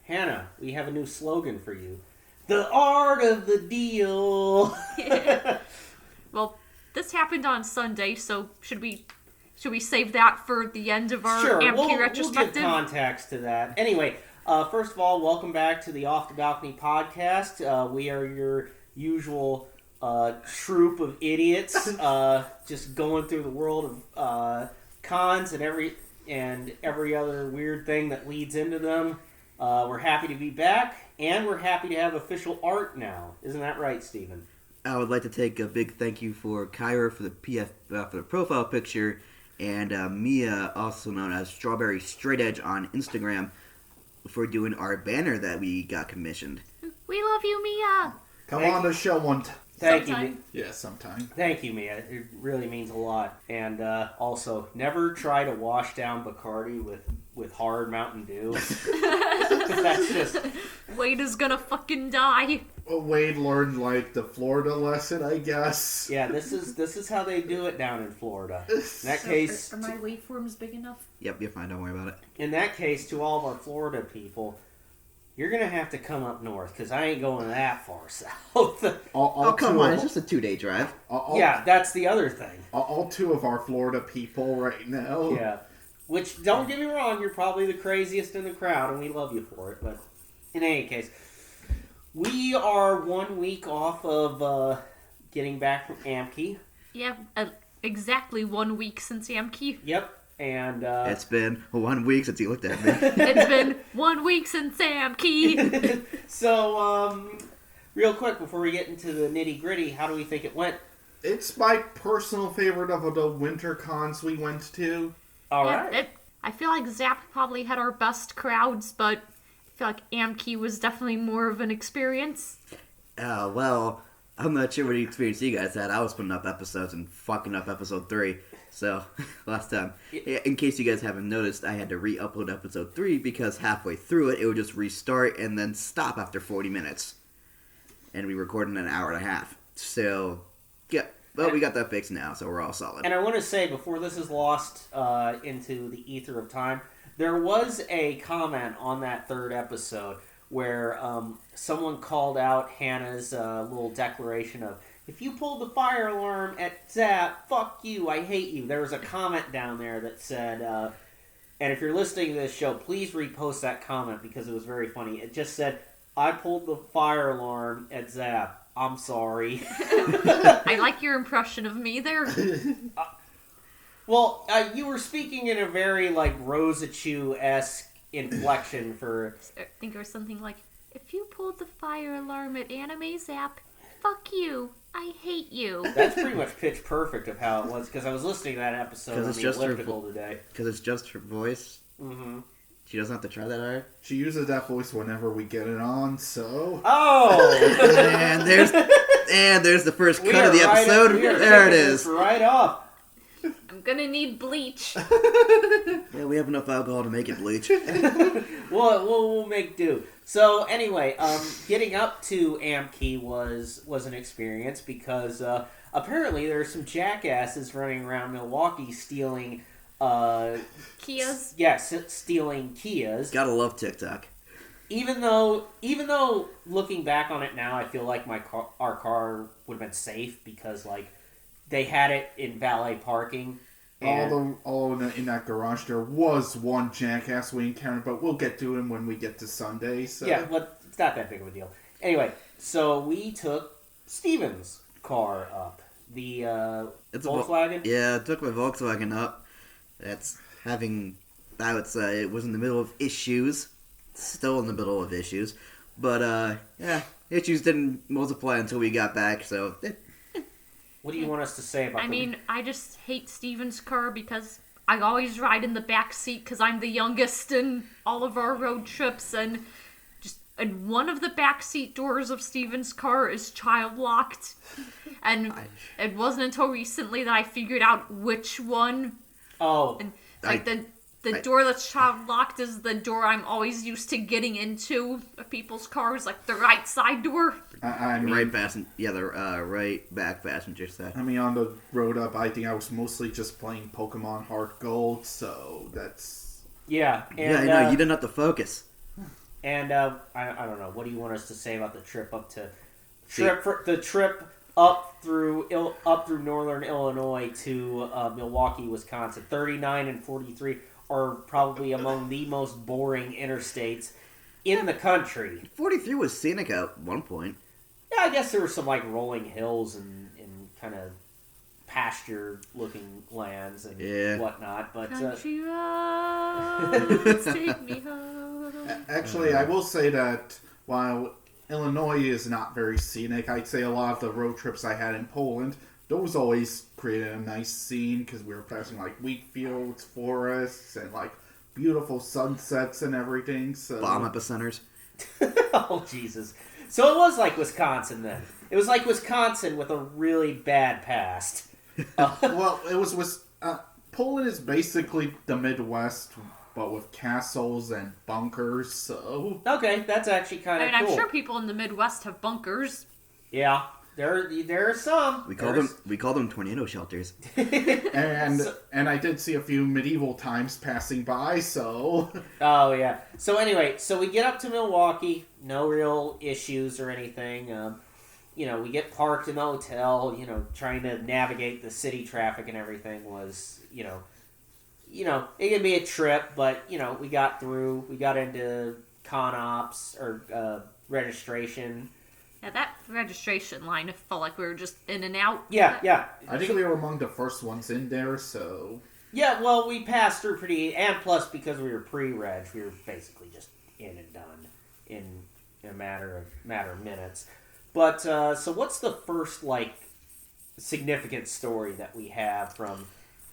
Hannah, we have a new slogan for you. The art of the deal. Well, this happened on Sunday, so should we save that for the end of our AMP retrospective? We'll give context to that. Anyway, first of all, welcome back to the Off the Balcony podcast. We are your usual troop of idiots, just going through the world of cons and every other weird thing that leads into them. We're happy to be back, and we're happy to have official art now. Isn't that right, Steven? I would like to take a big thank you for Kyra for the profile picture, and Mia, also known as Strawberry Straight Edge on Instagram, for doing our banner that we got commissioned. We love you, Mia. Come on the show one time. Thank you. Yeah, sometime. Thank you, Mia. It really means a lot. And also, never try to wash down Bacardi with hard Mountain Dew. That's just... Wade is gonna fucking die. Well, Wade learned, the Florida lesson, I guess. Yeah, this is how they do it down in Florida. In that case... Are my waveforms big enough? Yep, you're fine. Don't worry about it. In that case, to all of our Florida people... You're going to have to come up north, because I ain't going that far south. Come on, it's just a 2-day drive. Yeah, that's the other thing. All two of our Florida people right now. Yeah. Which, don't get me wrong, you're probably the craziest in the crowd, and we love you for it. But in any case, we are 1 week off of getting back from AMP. Yeah, exactly 1 week since AMP. Yep. And it's been 1 week since you looked at me. It's been 1 week since AMP. So, real quick, before we get into the nitty-gritty, how do we think it went? It's my personal favorite of the winter cons we went to. All right. I feel like Zap probably had our best crowds, but I feel like AMP was definitely more of an experience. Well, I'm not sure what experience you guys had. I was putting up episodes and fucking up episode 3. So, last time. In case you guys haven't noticed, I had to re-upload episode 3 because halfway through it would just restart and then stop after 40 minutes. And we recorded in an hour and a half. So, yeah. But we got that fixed now, so we're all solid. And I want to say, before this is lost into the ether of time, there was a comment on that third episode where someone called out Hannah's little declaration of, if you pulled the fire alarm at Zap, fuck you, I hate you. There was a comment down there that said, and if you're listening to this show, please repost that comment because it was very funny. It just said, I pulled the fire alarm at Zap. I'm sorry. I like your impression of me there. Well, you were speaking in a very, Rosa Chew-esque inflection for... I think it was something like, if you pulled the fire alarm at Anime Zap, fuck you. I hate you. That's pretty much pitch perfect of how it was, because I was listening to that episode on the elliptical today. Because it's just her voice? Mm-hmm. She doesn't have to try that hard? She uses that voice whenever we get it on, so... Oh! and there's the first cut of the episode. There it is. Right off. I'm gonna need bleach. Yeah, we have enough alcohol to make it bleach. We'll make do. So anyway, getting up to AMP was an experience because apparently there are some jackasses running around Milwaukee stealing Kias. Yes, stealing Kias. Gotta love TikTok. Even though looking back on it now, I feel like our car would have been safe because they had it in valet parking. All in that garage, there was one jackass we encountered, but we'll get to him when we get to Sunday. So. Yeah, but it's not that big of a deal. Anyway, so we took Steven's car up. The Volkswagen? I took my Volkswagen up. That's I would say it was in the middle of issues. Still in the middle of issues. But, issues didn't multiply until we got back, so... What do you want us to say about I just hate Steven's car because I always ride in the back seat because I'm the youngest in all of our road trips, and one of the back seat doors of Steven's car is child locked, and it wasn't until recently that I figured out which one. Oh, and the door that's child locked is the door I'm always used to getting into people's cars, like the right side door. The right back passenger side. I mean, on the road up, I think I was mostly just playing Pokemon Heart Gold, so that's... Yeah. And, I know, you didn't have to focus. And I don't know. What do you want us to say about the trip up to the trip up through northern Illinois to Milwaukee, Wisconsin? 39 and 43 are probably among the most boring interstates in the country. 43 was scenic at one point. Yeah, I guess there were some like rolling hills and kind of pasture-looking lands and whatnot. But country roads, take me home. Actually, I will say that while Illinois is not very scenic, I'd say a lot of the road trips I had in Poland, those always created a nice scene because we were passing like wheat fields, forests, and like beautiful sunsets and everything. So Bomb epicenters. Oh, Jesus. So it was like Wisconsin then. It was like Wisconsin with a really bad past. Well, it was Poland is basically the Midwest, but with castles and bunkers. So Okay, that's actually kind of cool. I'm sure people in the Midwest have bunkers. Yeah, there are some. We call them tornado shelters. and I did see a few medieval times passing by. So Oh yeah. So anyway, so we get up to Milwaukee, no real issues or anything. We get parked in the hotel. Trying to navigate the city traffic and everything was, it can be a trip, but we got through. We got into con ops or registration. Yeah, that registration line, it felt like we were just in and out. Yeah. I think we were among the first ones in there. So Yeah, well, we passed through pretty, and plus because we were pre-reg, we were basically just in and done in a matter of minutes. But so, what's the first significant story that we have from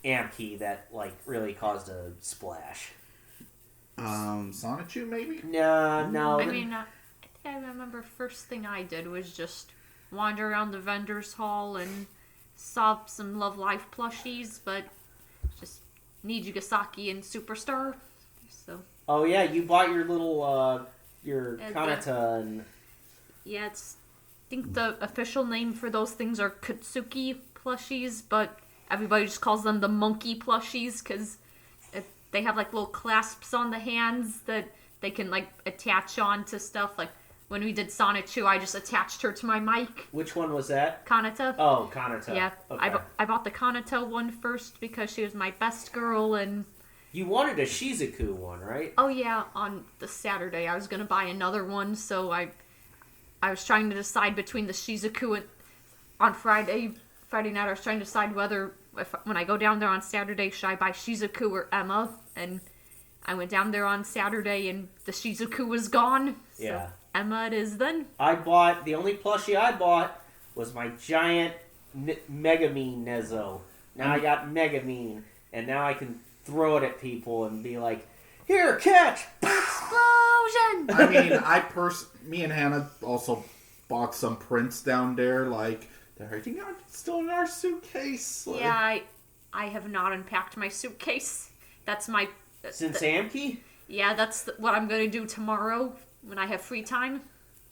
Amkey that really caused a splash? Sonichu maybe? No. I mean, I think I remember first thing I did was just wander around the vendors hall and saw some Love Life plushies, but just Nijigasaki and Superstar. So. Oh yeah, you bought your little your And Kanata and Yeah, I think the official name for those things are Katsuki plushies, but everybody just calls them the monkey plushies because they have little clasps on the hands that they can attach on to stuff. Like when we did Sonichu, I just attached her to my mic. Which one was that? Kanata. Oh, Kanata. Yeah, Okay. I bought the Kanata one first because she was my best girl, and You wanted a Shizuku one, right? oh yeah, on the Saturday I was gonna buy another one, so I was trying to decide between the Shizuku and on Friday night. I was trying to decide whether when I go down there on Saturday, should I buy Shizuku or Emma? And I went down there on Saturday, and the Shizuku was gone. So Yeah. Emma it is then. The only plushie I bought was my giant Megamine Nezo. Now I got Megamine, and now I can throw it at people and be like, "Here, catch!" Explosion! I mean, me and Hannah also bought some prints down there. They're everything still in our suitcase. Yeah, I have not unpacked my suitcase. That's my... Since Amkey? Yeah, that's what I'm going to do tomorrow when I have free time.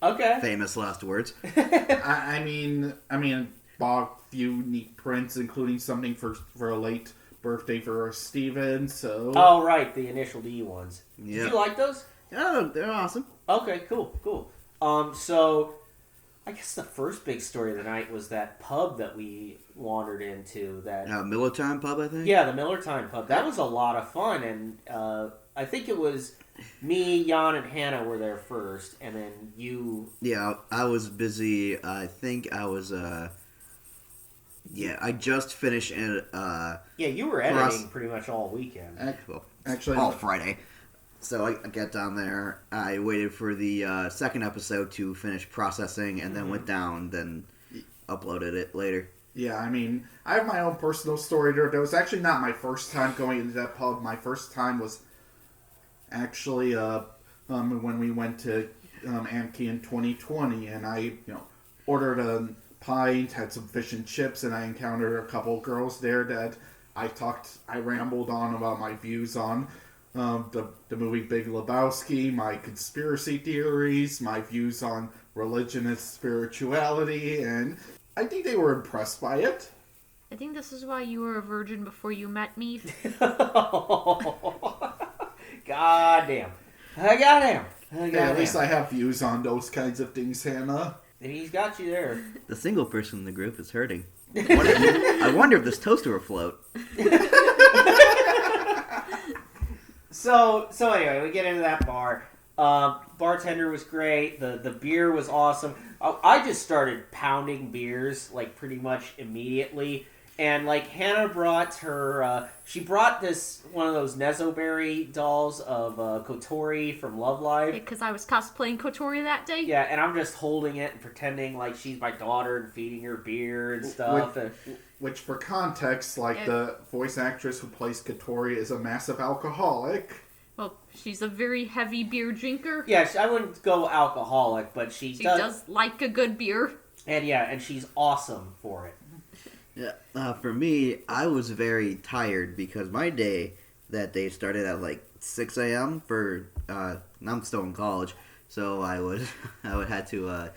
Okay. Famous last words. I mean, bought a few neat prints, including something for a late birthday for Steven, so... Oh, right, the initial D ones. Yeah. Did you like those? Oh, they're awesome. Okay, cool. So, I guess the first big story of the night was that pub that we wandered into. That Miller Time Pub, I think? Yeah, the Miller Time Pub. That was a lot of fun, and I think it was me, Jan, and Hannah were there first, and then you... Yeah, I was busy. I think I was, I just finished Yeah, you were editing pretty much all weekend. Actually, all Friday. So I got down there. I waited for the second episode to finish processing, and then went down, then uploaded it later. Yeah, I mean, I have my own personal story there. That was actually not my first time going into that pub. My first time was actually when we went to Amkey in 2020, and I ordered a pint, had some fish and chips, and I encountered a couple girls there that I rambled on about my views on the movie Big Lebowski, my conspiracy theories, my views on religion and spirituality, and I think they were impressed by it. I think this is why you were a virgin before you met me. Goddamn. At least I have views on those kinds of things, Hannah. And he's got you there. The single person in the group is hurting. I wonder if this toaster will float. So anyway, we get into that bar. Bartender was great. The beer was awesome. I just started pounding beers like pretty much immediately. And like Hannah brought her, she brought one of those Nezoberry dolls of Kotori from Love Live. Because I was cosplaying Kotori that day. Yeah, and I'm just holding it and pretending like she's my daughter and feeding her beer and stuff. Which for context, the voice actress who plays Kotori is a massive alcoholic. Well, she's a very heavy beer drinker. Yeah, I wouldn't go alcoholic, but she does like a good beer. And she's awesome for it. Yeah, for me, I was very tired because my day that day started at like 6 a.m. I'm still in college, so I would had to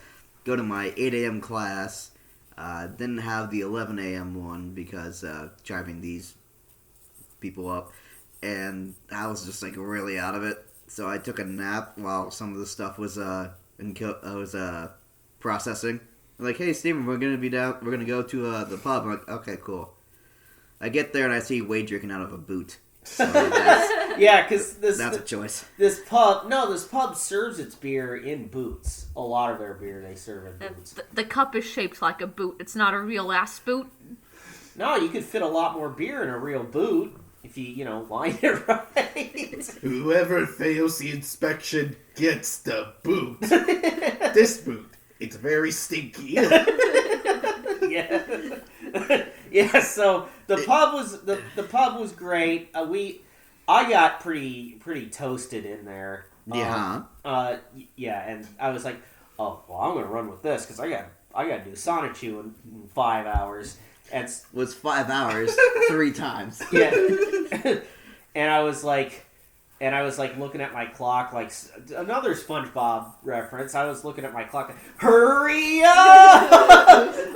go to my 8 a.m. class. Didn't have the 11 a.m. one because driving these people up, and I was just like really out of it. So I took a nap while some of the stuff was processing. I'm like, hey Steven, we're gonna go to the pub. I'm like, okay, cool. I get there and I see Wade drinking out of a boot. So because that's a choice. This pub serves its beer in boots. A lot of their beer they serve in boots. The cup is shaped like a boot. It's not a real ass boot. No, you could fit a lot more beer in a real boot if you line it right. Whoever fails the inspection gets the boot. This boot. It's very stinky. Yeah. Yeah, so the pub was great. I got pretty toasted in there. Yeah. Yeah, and I was like, oh, well, I'm gonna run with this because I got to do Sonic Chew in 5 hours. And it was 5 hours 3 times. Yeah. And I was like looking at my clock, like another SpongeBob reference. I was looking at my clock, hurry up!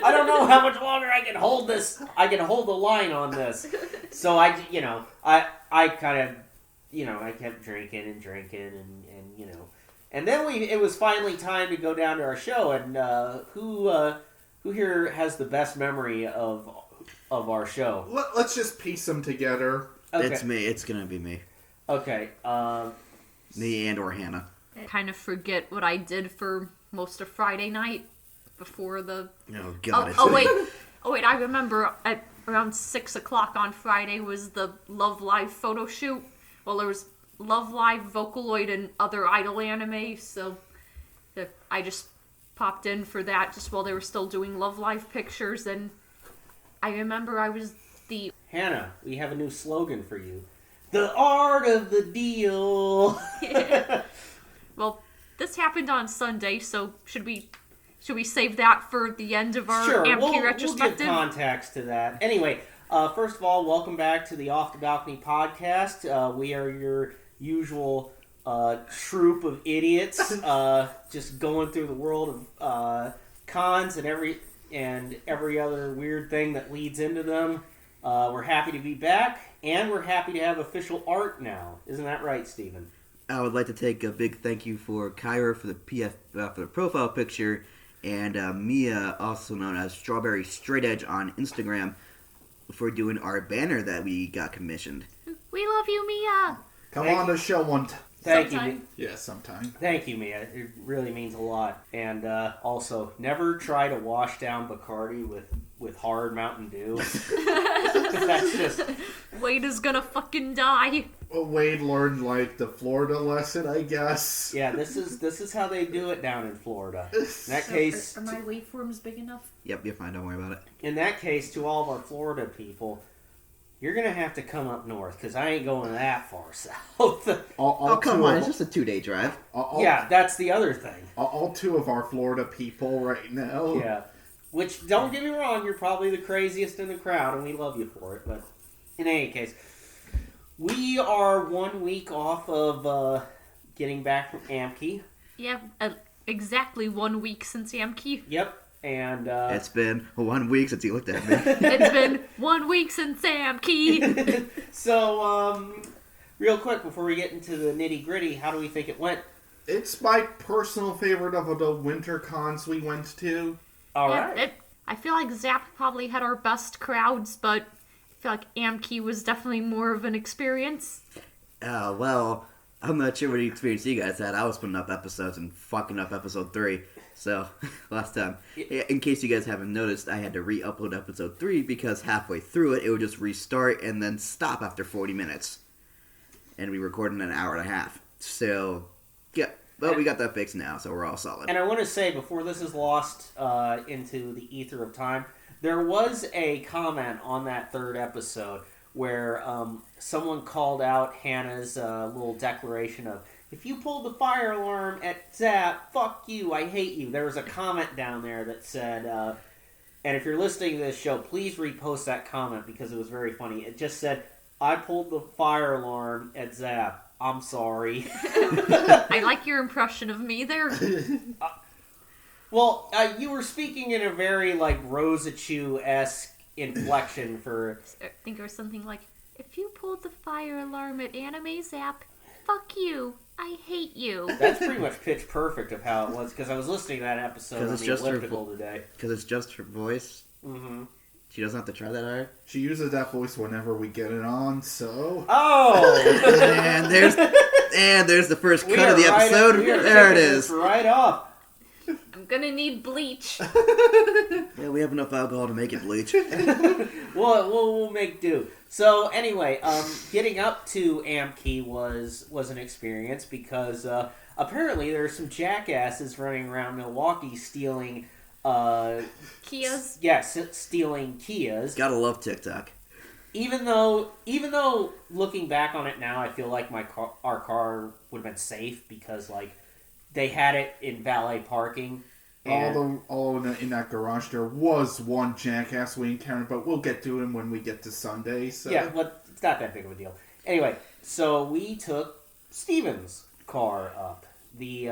I don't know how much longer I can hold this. I can hold the line on this. So I kind of, I kept drinking and and then it was finally time to go down to our show. And who here has the best memory of our show? Let's just piece them together. Okay. It's me. It's gonna be me. Okay. Me and or Hannah. I kind of forget what I did for most of Friday night before the... Oh, God. Oh, wait. I remember at around 6 o'clock on Friday was the Love Live photo shoot. Well, there was Love Live, Vocaloid, and other Idol anime, so I just popped in for that just while they were still doing Love Live pictures, and I remember I was the... Hannah, we have a new slogan for you. The art of the deal. Well, this happened on Sunday, so should we save that for the end of our AMP retrospective? We'll give context to that. Anyway, first of all, welcome back to the Off the Balcony podcast. We are your usual troupe of idiots, just going through the world of cons and every other weird thing that leads into them. We're happy to be back. And we're happy to have official art now. Isn't that right, Steven? I would like to take a big thank you for Kyra for the profile picture, and Mia, also known as Strawberry Straight Edge on Instagram, for doing our banner that we got commissioned. We love you, Mia! Come on the show one time. Thank you. Yeah, sometime. Thank you, Mia. It really means a lot. And also, never try to wash down Bacardi with hard Mountain Dew. That's just... Wade is gonna fucking die. Well, Wade learned the Florida lesson, I guess. Yeah, this is how they do it down in Florida. In that case, are my waveforms big enough? Yep, you're fine. Don't worry about it. In that case, to all of our Florida people, you're gonna have to come up north because I ain't going that far south. Come on! It's just a 2-day drive. Yeah, that's the other thing. All 2 of our Florida people right now. Yeah. Which, don't get me wrong, you're probably the craziest in the crowd, and we love you for it. But in any case, we are 1 week off of getting back from AMKey. Yeah, exactly 1 week since AMKey. Yep, and... it's been 1 week since you looked at me. It's been 1 week since AMKey. So, real quick, before we get into the nitty-gritty, how do we think it went? It's my personal favorite of the winter cons we went to. All Yeah, right. I feel like Zap probably had our best crowds, but I feel like Amkey was definitely more of an experience. Well, I'm not sure what experience you guys had. I was putting up episodes and fucking up episode 3. So, last time. In case you guys haven't noticed, I had to re-upload episode 3 because halfway through it would just restart and then stop after 40 minutes. And we recorded an hour and a half. So, yeah. Well, we got that fixed now, so we're all solid. And I want to say, before this is lost into the ether of time, there was a comment on that third episode where someone called out Hannah's little declaration of, if you pulled the fire alarm at Zap, fuck you, I hate you. There was a comment down there that said, and if you're listening to this show, please repost that comment because it was very funny. It just said, I pulled the fire alarm at Zap. I'm sorry. I like your impression of me there. Well, you were speaking in a very, like, Rosachu-esque inflection for... I think it was something like, if you pulled the fire alarm at Anime Zap, fuck you, I hate you. That's pretty much pitch perfect of how it was, because I was listening to that episode on the elliptical today. Because it's just her voice. Mm-hmm. She doesn't have to try that hard. She uses that voice whenever we get it on, so... Oh! and there's the first cut of the episode. There it is. Right off. I'm gonna need bleach. Yeah, we have enough alcohol to make it bleach. We'll make do. So anyway, getting up to Amkey was an experience because apparently there are some jackasses running around Milwaukee stealing Kias? Yes, stealing Kias. Gotta love TikTok. Even though looking back on it now, I feel like our car would have been safe because like they had it in valet parking. Although in that garage there was one jackass we encountered, but we'll get to him when we get to Sunday. So. Yeah, but it's not that big of a deal. Anyway, so we took Steven's car up. The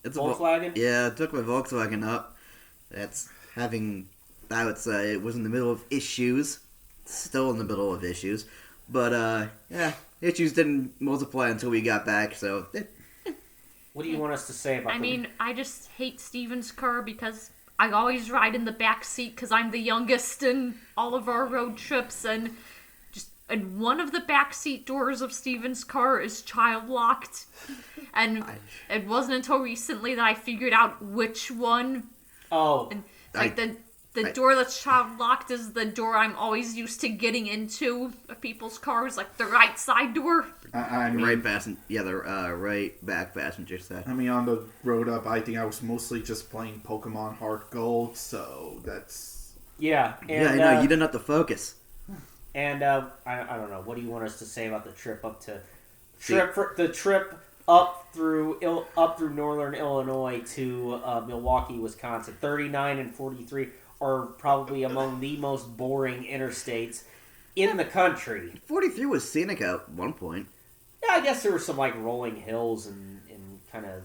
It's Volkswagen? Yeah, I took my Volkswagen up. That's having, I would say, it was in the middle of issues. Still in the middle of issues. But, yeah, issues didn't multiply until we got back, so... What do you want us to say about I just hate Steven's car because I always ride in the back seat because I'm the youngest in all of our road trips, and one of the back seat doors of Steven's car is child locked, and it wasn't until recently that I figured out which one. Oh, and the door that's child locked is the door I'm always used to getting into people's cars, like the right side door. I mean, the right back passenger side. I mean, on the road up, I think I was mostly just playing Pokemon Heart Gold, so that's... Yeah. And, yeah, I know, you didn't have to focus. And, I don't know, what do you want us to say about the trip up to... The trip up through northern Illinois to Milwaukee, Wisconsin. 39 and 43 are probably among the most boring interstates in the country. 43 was scenic at one point. Yeah, I guess there were some like rolling hills and kind of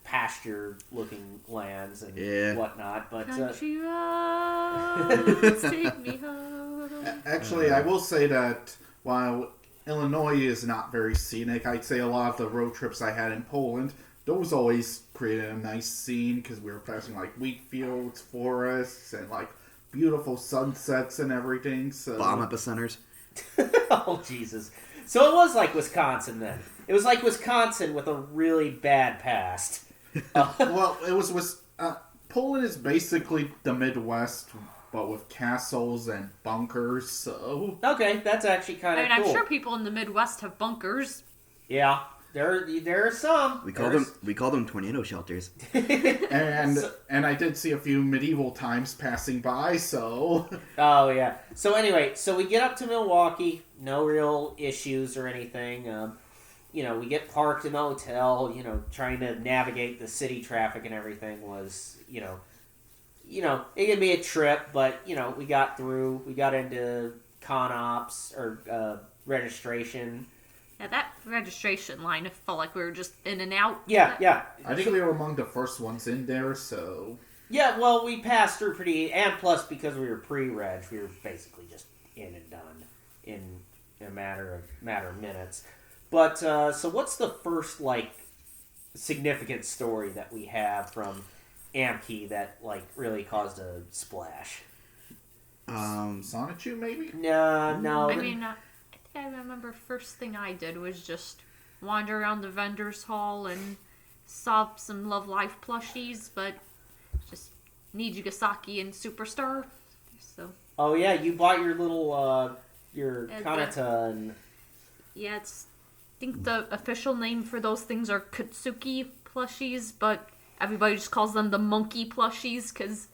pasture-looking lands and whatnot. But country roads, take me home. Actually, I will say that while Illinois is not very scenic, I'd say a lot of the road trips I had in Poland, those always created a nice scene because we were passing like wheat fields, forests, and like beautiful sunsets and everything. So bomb epicenters. Oh Jesus! So it was like Wisconsin then. It was like Wisconsin with a really bad past. Well, it was Poland is basically the Midwest, but with castles and bunkers. So okay, that's actually kind of cool. I'm sure people in the Midwest have bunkers. Yeah, there are some. We call them tornado shelters. and I did see a few medieval times passing by. So oh yeah. So anyway, so we get up to Milwaukee, no real issues or anything. We get parked in the hotel. Trying to navigate the city traffic and everything was it can be a trip, but we got through. We got into con ops or registration. Yeah, that registration line, it felt like we were just in and out. Yeah. I think we were among the first ones in there, so... Yeah, well, we passed through pretty... And plus, because we were pre-reg, we were basically just in and done in a matter of minutes. But, so what's the first, significant story that we have from Amki that like really caused a splash? Sonichu, maybe? No. I mean, I think I remember first thing I did was just wander around the vendor's hall and saw some Love Life plushies, but just Nijigasaki and Superstar. So. Oh yeah, you bought your little your And Kanata and Yeah, I think the official name for those things are Katsuki plushies, but everybody just calls them the monkey plushies because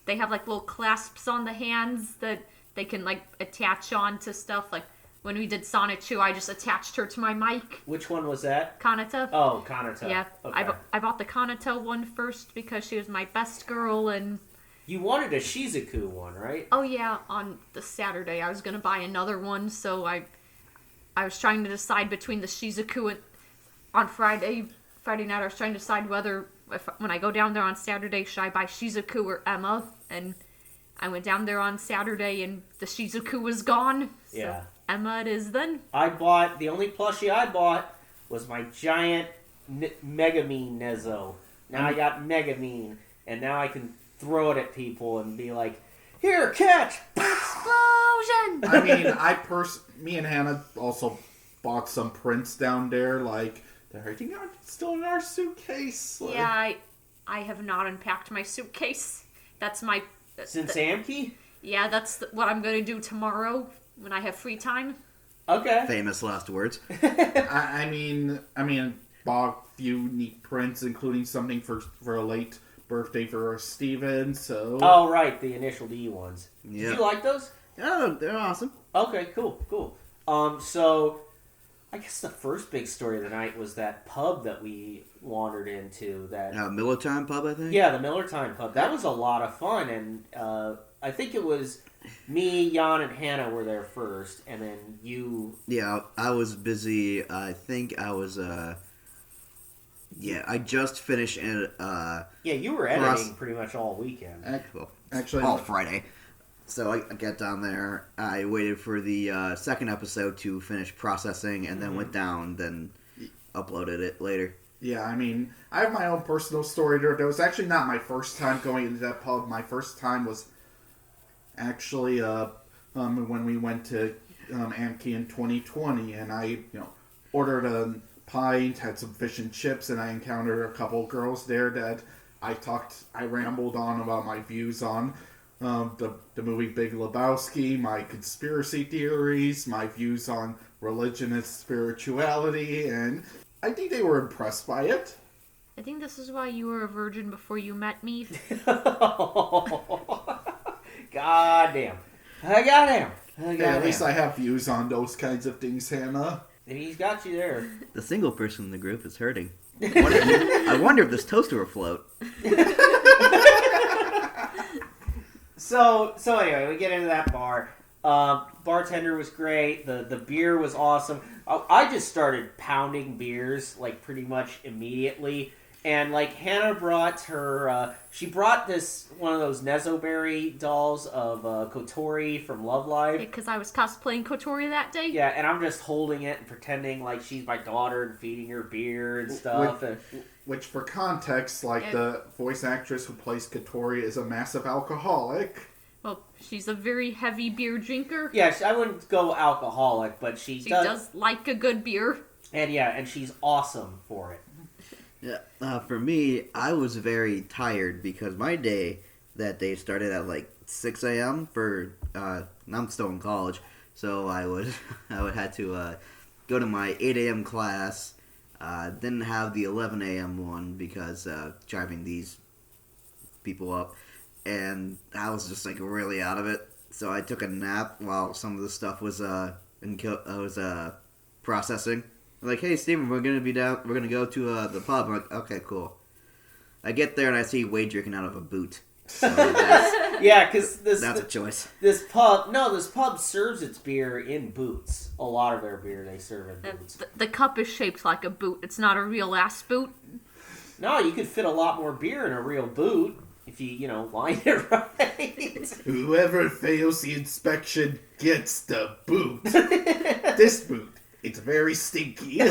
they have like little clasps on the hands that they can like attach on to stuff. Like when we did Sonichu, I just attached her to my mic. which one was that? Kanata. Oh, Kanata. Yeah, Okay. I bought the Kanata one first because she was my best girl, and You wanted a Shizuku one, right? oh yeah, on the Saturday I was gonna buy another one, so I was trying to decide between the Shizuku and on Friday night. I was trying to decide whether when I go down there on Saturday, should I buy Shizuku or Emma? And I went down there on Saturday, and the Shizuku was gone. So Yeah. Emma it is then. The only plushie I bought was my giant Megamine Nezo. Now I got Megamine, and now I can throw it at people and be like, "Here, catch!" Explosion! I mean, me and Hannah also bought some prints down there. Like, they're still in our suitcase. Like, Yeah, I have not unpacked my suitcase. That's my... Since Amki? Yeah, that's what I'm going to do tomorrow when I have free time. Okay. Famous last words. I mean, bought a few neat prints, including something for a late birthday for Steven, so... Oh, right, the initial D ones. Yeah. Did you like those? Oh, they're awesome. Okay, cool. So I guess the first big story of the night was that pub that we wandered into. That Miller Time Pub, I think? Yeah, the Miller Time Pub. That was a lot of fun, and I think it was me, Jan, and Hannah were there first, and then you... Yeah, I was busy. I think I was, I just finished, Yeah, you were editing pretty much all weekend. Actually, all Friday. So I got down there. I waited for the second episode to finish processing, and then went down, then uploaded it later. Yeah, I mean, I have my own personal story there. That was actually not my first time going into that pub. My first time was actually when we went to Amki in 2020, and I ordered a pint, had some fish and chips, and I encountered a couple girls there that I rambled on about my views on the movie Big Lebowski, my conspiracy theories, my views on religion and spirituality, and I think they were impressed by it. I think this is why you were a virgin before you met me. Goddamn. I got him. At least I have views on those kinds of things, Hannah. He's got you there. The single person in the group is hurting. I wonder if this toaster will float. So anyway, we get into that bar. Bartender was great. The beer was awesome. I just started pounding beers like pretty much immediately. And like Hannah brought her, she brought one of those Nezoberry dolls of Kotori from Love Live. Because I was cosplaying Kotori that day. Yeah, and I'm just holding it and pretending like she's my daughter and feeding her beer and stuff. Which for context, the voice actress who plays Kotori is a massive alcoholic. Well, she's a very heavy beer drinker. Yeah, I wouldn't go alcoholic, but she does like a good beer. And she's awesome for it. Yeah, for me, I was very tired because my day that day started at like 6 a.m. I'm still in college, so I would had to go to my 8 a.m. class. Didn't have the 11 a.m. one because driving these people up, and I was just like really out of it. So I took a nap while some of the stuff was processing. Like, hey, Steven, we're gonna go to the pub. I'm like, okay, cool. I get there and I see Wade drinking out of a boot. So yeah, because that's a choice. This pub serves its beer in boots. A lot of their beer they serve in boots. The cup is shaped like a boot. It's not a real ass boot. No, you could fit a lot more beer in a real boot if you line it right. Whoever fails the inspection gets the boot. This boot. It's very stinky.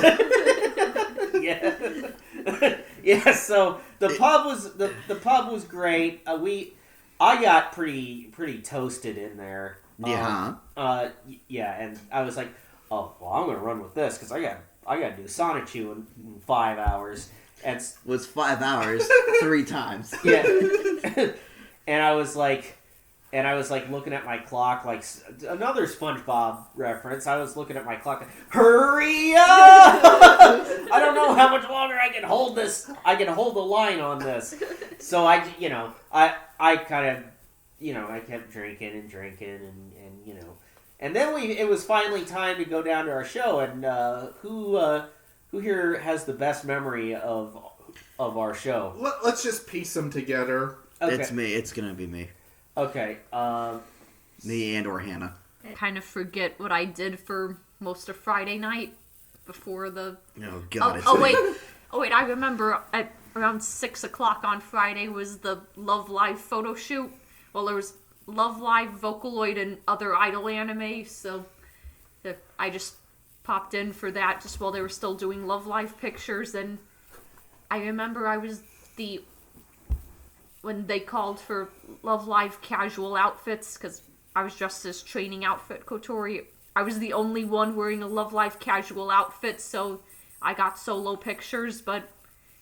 Yeah. Yeah. So the pub was great. I got pretty toasted in there. Yeah. Yeah, and I was like, oh well, I'm gonna run with this because I got to do Sonic Chew in 5 hours. And was 5 hours 3 times. Yeah. And I was like looking at my clock, like another SpongeBob reference. I was looking at my clock, like, hurry up! I don't know how much longer I can hold this. I can hold the line on this. So I kind of, I kept drinking and and then it was finally time to go down to our show. And who here has the best memory of our show? Let's just piece them together. Okay. It's me. It's gonna be me. Okay. Me and or Hannah. I kind of forget what I did for most of Friday night before the... Oh, God. Oh, wait. I remember at around 6 o'clock on Friday was the Love Live photo shoot. Well, there was Love Live, Vocaloid, and other Idol anime, so I just popped in for that just while they were still doing Love Live pictures. And I remember I was when they called for Love Live casual outfits, because I was dressed as training outfit Kotori. I was the only one wearing a Love Live casual outfit, so I got solo pictures, but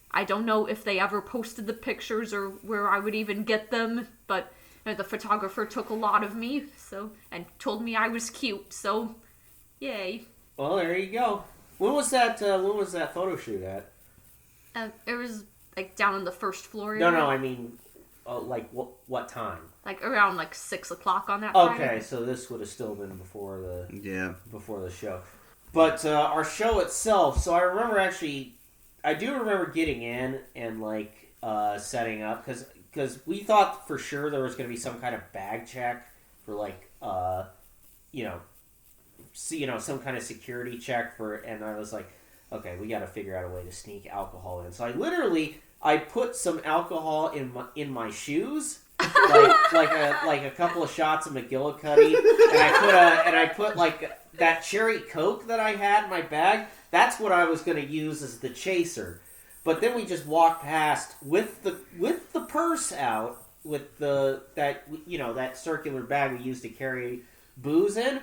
I don't know if they ever posted the pictures or where I would even get them, but the photographer took a lot of me, and told me I was cute, so yay. Well, there you go. When was that photo shoot at? It was like down on the first floor No, area. I mean, like what time? Like around 6 o'clock on that Friday. Okay, so this would have still been before the show. But our show itself, so I do remember getting in and setting up because we thought for sure there was going to be some kind of bag check for some kind of security check and I was like, okay, we got to figure out a way to sneak alcohol in. So I put some alcohol in my shoes, like a couple of shots of McGillicuddy, and I put that cherry Coke that I had in my bag. That's what I was going to use as the chaser. But then we just walked past with the purse out, with that circular bag we used to carry booze in.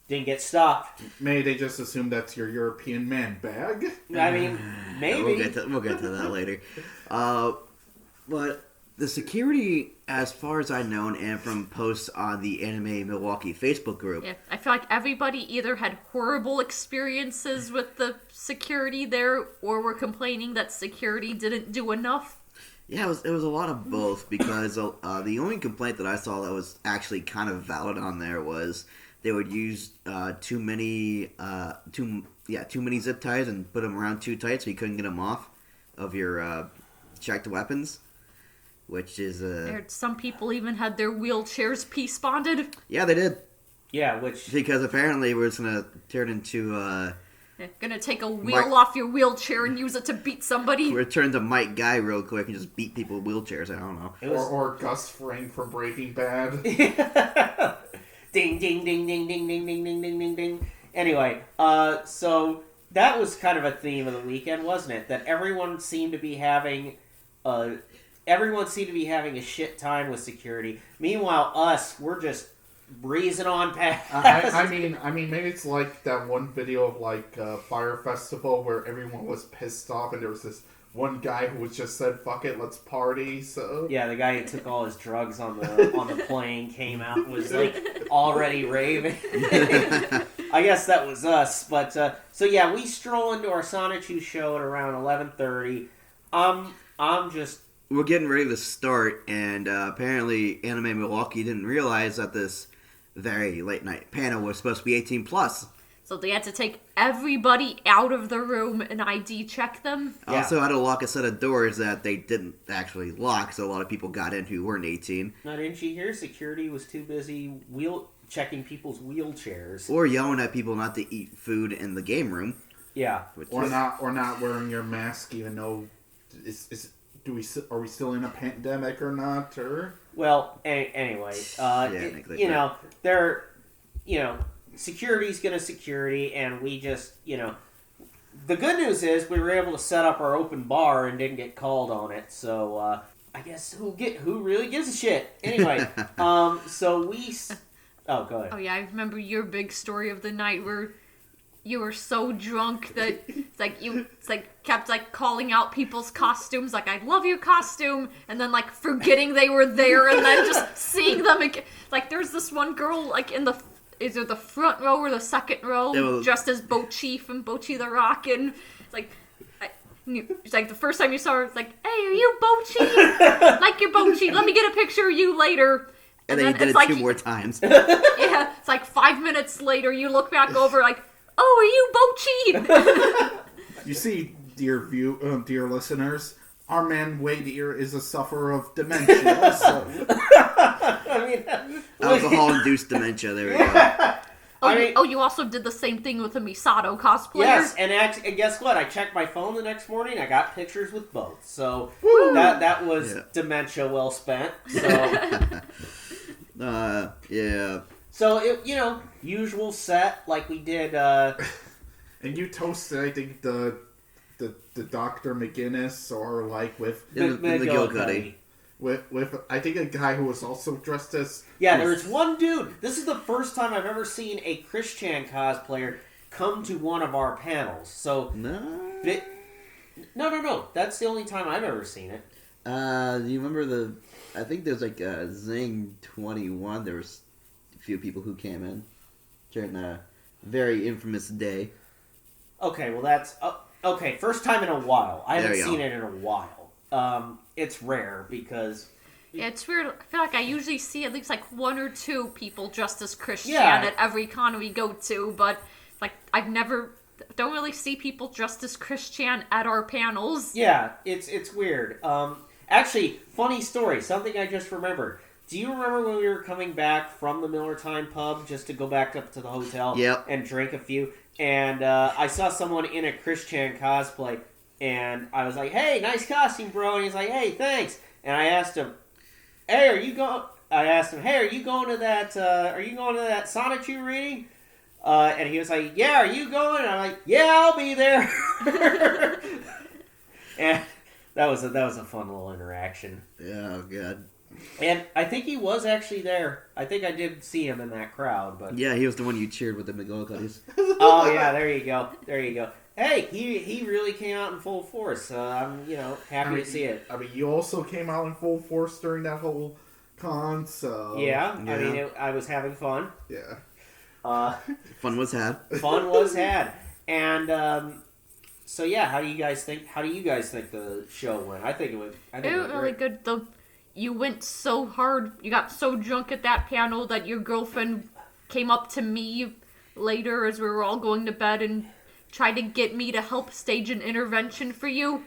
Didn't get stopped. May they just assume that's your European man bag? I mean, maybe. We'll get to that later. But the security, as far as I know, and from posts on the Anime Milwaukee Facebook group... Yeah, I feel like everybody either had horrible experiences with the security there, or were complaining that security didn't do enough. Yeah, it was a lot of both, because the only complaint that I saw that was actually kind of valid on there was... They would use too many zip ties and put them around too tight so you couldn't get them off of your checked weapons, which is some people even had their wheelchairs P-sponded. Yeah, they did. Yeah, because apparently we're just gonna turn into gonna take a wheel off your wheelchair and use it to beat somebody. We're turning to Mike Guy real quick and just beat people with wheelchairs. I don't know. Or Gus Fring from Breaking Bad. Ding, ding, ding, ding, ding, ding, ding, ding, ding, ding, ding. Anyway, so that was kind of a theme of the weekend, wasn't it? That everyone seemed to be having a shit time with security. Meanwhile, we're just breezing on past. I mean, maybe it's like that one video of Fire Festival where everyone was pissed off and there was this one guy who just said, "Fuck it, let's party." So yeah, the guy who took all his drugs on the plane came out and was already raving. I guess that was us, but so yeah, we stroll into our Sonic Chew show at around 11:30. We're getting ready to start, and apparently Anime Milwaukee didn't realize that this very late night panel was supposed to be 18+. So they had to take everybody out of the room and ID check them. Yeah. Also had to lock a set of doors that they didn't actually lock, so a lot of people got in who weren't 18. Now, didn't you hear? Security was too busy checking people's wheelchairs. Or yelling at people not to eat food in the game room. Yeah. Not wearing your mask even though... Are we still in a pandemic or not? Or well, anyway, security's gonna security, and we just The good news is we were able to set up our open bar and didn't get called on it. So I guess who really gives a shit? Anyway, so we. Oh, go ahead. Oh yeah, I remember your big story of the night where you were so drunk that it's like kept like calling out people's costumes, like I love your costume, and then like forgetting they were there, and then just seeing them again. Like there's this one girl like in the either the front row or the second row, dressed as Bo Chief and Bochi the Rock, and it's like. It's like the first time you saw her, it's like, hey, are you Bochi? Like you're Bochi. Let me get a picture of you later. And then you did it like, 2 more times. Yeah, it's like 5 minutes later, you look back over like, oh, are you Bochi? You see, dear listeners, our man Wade here is a sufferer of dementia. So. I mean, alcohol-induced dementia. There we go. You also did the same thing with a Misato cosplayer. Yes, and guess what? I checked my phone the next morning. I got pictures with both. So that was dementia well spent. So yeah. So usual set like we did. And you toasted, I think the Dr. McGinnis or like with McGillicuddy. With I think a guy who was also dressed as... Yeah, there was one dude. This is the first time I've ever seen a Chris Chan cosplayer come to one of our panels. So No. No. That's the only time I've ever seen it. Do you remember I think there's like Zing 21. There was a few people who came in during a very infamous day. Okay, well that's... okay, first time in a while. I haven't seen it in a while. It's rare because... Yeah, it's weird. I feel like I usually see at least like 1 or 2 people dressed as Christian at every con we go to, but like I've never... Don't really see people dressed as Christian at our panels. Yeah, it's weird. Actually, funny story. Something I just remembered. Do you remember when we were coming back from the Miller Time pub just to go back up to the hotel and drink a few? And I saw someone in a Christian cosplay, and I was like, "Hey, nice costume, bro." And he's like, "Hey, thanks." And I asked him, "Hey, are you going to that? Are you going to that Sonichu reading?" And he was like, "Yeah, are you going?" And I'm like, "Yeah, I'll be there." And that was a fun little interaction. Yeah, oh god. And I think he was actually there. I think I did see him in that crowd, but yeah, he was the one you cheered with the McGillicuddies. Oh yeah, there you go. Hey, he really came out in full force. I'm happy to see it. I mean, you also came out in full force during that whole con, so yeah. I mean, I was having fun. Yeah. Fun was had. Fun was had, and so yeah. How do you guys think the show went? I think it went really good. Though you went so hard, you got so drunk at that panel that your girlfriend came up to me later as we were all going to bed and tried to get me to help stage an intervention for you.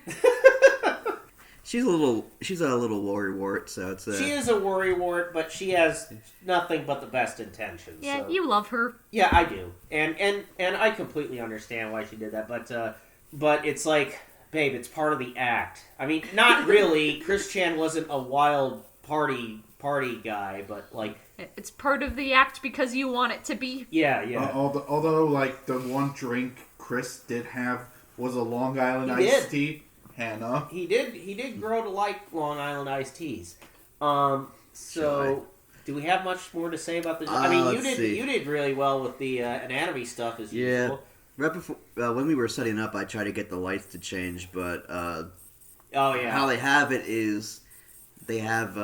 She's a little worrywart, so it's She is a worrywart, but she has nothing but the best intentions. Yeah, so. You love her. Yeah, I do, and I completely understand why she did that. But it's like, babe, it's part of the act. I mean, not really. Chris Chan wasn't a wild party guy, but like. It's part of the act because you want it to be. Yeah. Although, like, the one drink Chris did have was a Long Island iced tea. Hannah. He did grow to like Long Island iced teas. So, do we have much more to say about this? I mean, you did really well with the anatomy stuff as usual. Right before when we were setting up, I tried to get the lights to change, but how they have it is they have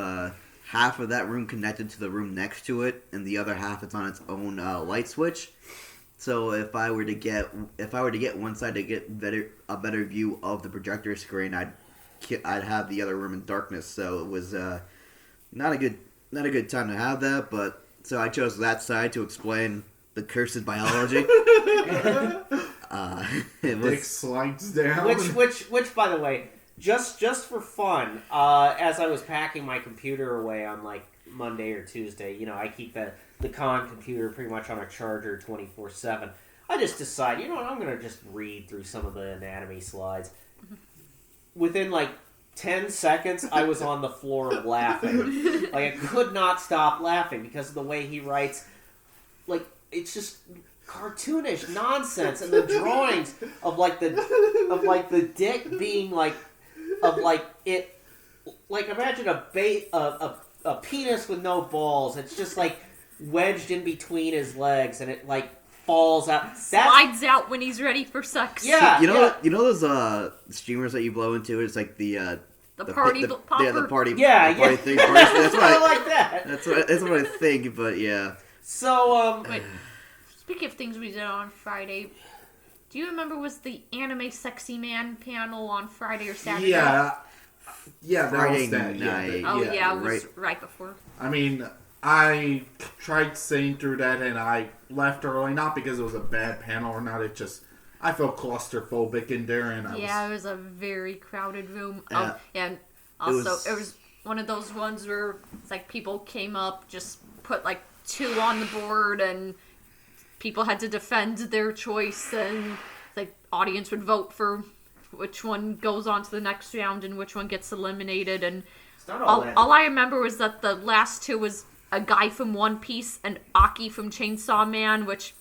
half of that room connected to the room next to it, and the other half it's on its own light switch. So if I were to get one side to get a better view of the projector screen, I'd have the other room in darkness. So it was not a good time to have that. But so I chose that side to explain the cursed biology. Dick slides down. Which by the way, just for fun, as I was packing my computer away on like Monday or Tuesday, I keep the con computer pretty much on a charger 24/7. I just decided, I'm going to just read through some of the anatomy slides. Within like 10 seconds, I was on the floor laughing. Like, I could not stop laughing because of the way he writes. Like, it's just cartoonish nonsense, and the drawings of the dick being imagine a penis with no balls. It's just like wedged in between his legs, and it like falls out. Slides out when he's ready for sex. Yeah, you know those streamers that you blow into? It's like the party popper. Yeah, the party. Yeah, the party yeah. thing. That's what I like that. That's what I think. But yeah. So Wait. Speaking of things we did on Friday, do you remember was the anime sexy man panel on Friday or Saturday? Yeah, that Friday was that. night. Oh yeah, it was right. right before. I mean, I tried sitting through that and I left early, not because it was a bad panel or not. It just I felt claustrophobic in there, and it was a very crowded room. Yeah. And also it was one of those ones where it's like people came up, just put like 2 on the board, and people had to defend their choice, and like audience would vote for which one goes on to the next round and which one gets eliminated. And all I remember was that the last 2 was a guy from One Piece and Aki from Chainsaw Man, which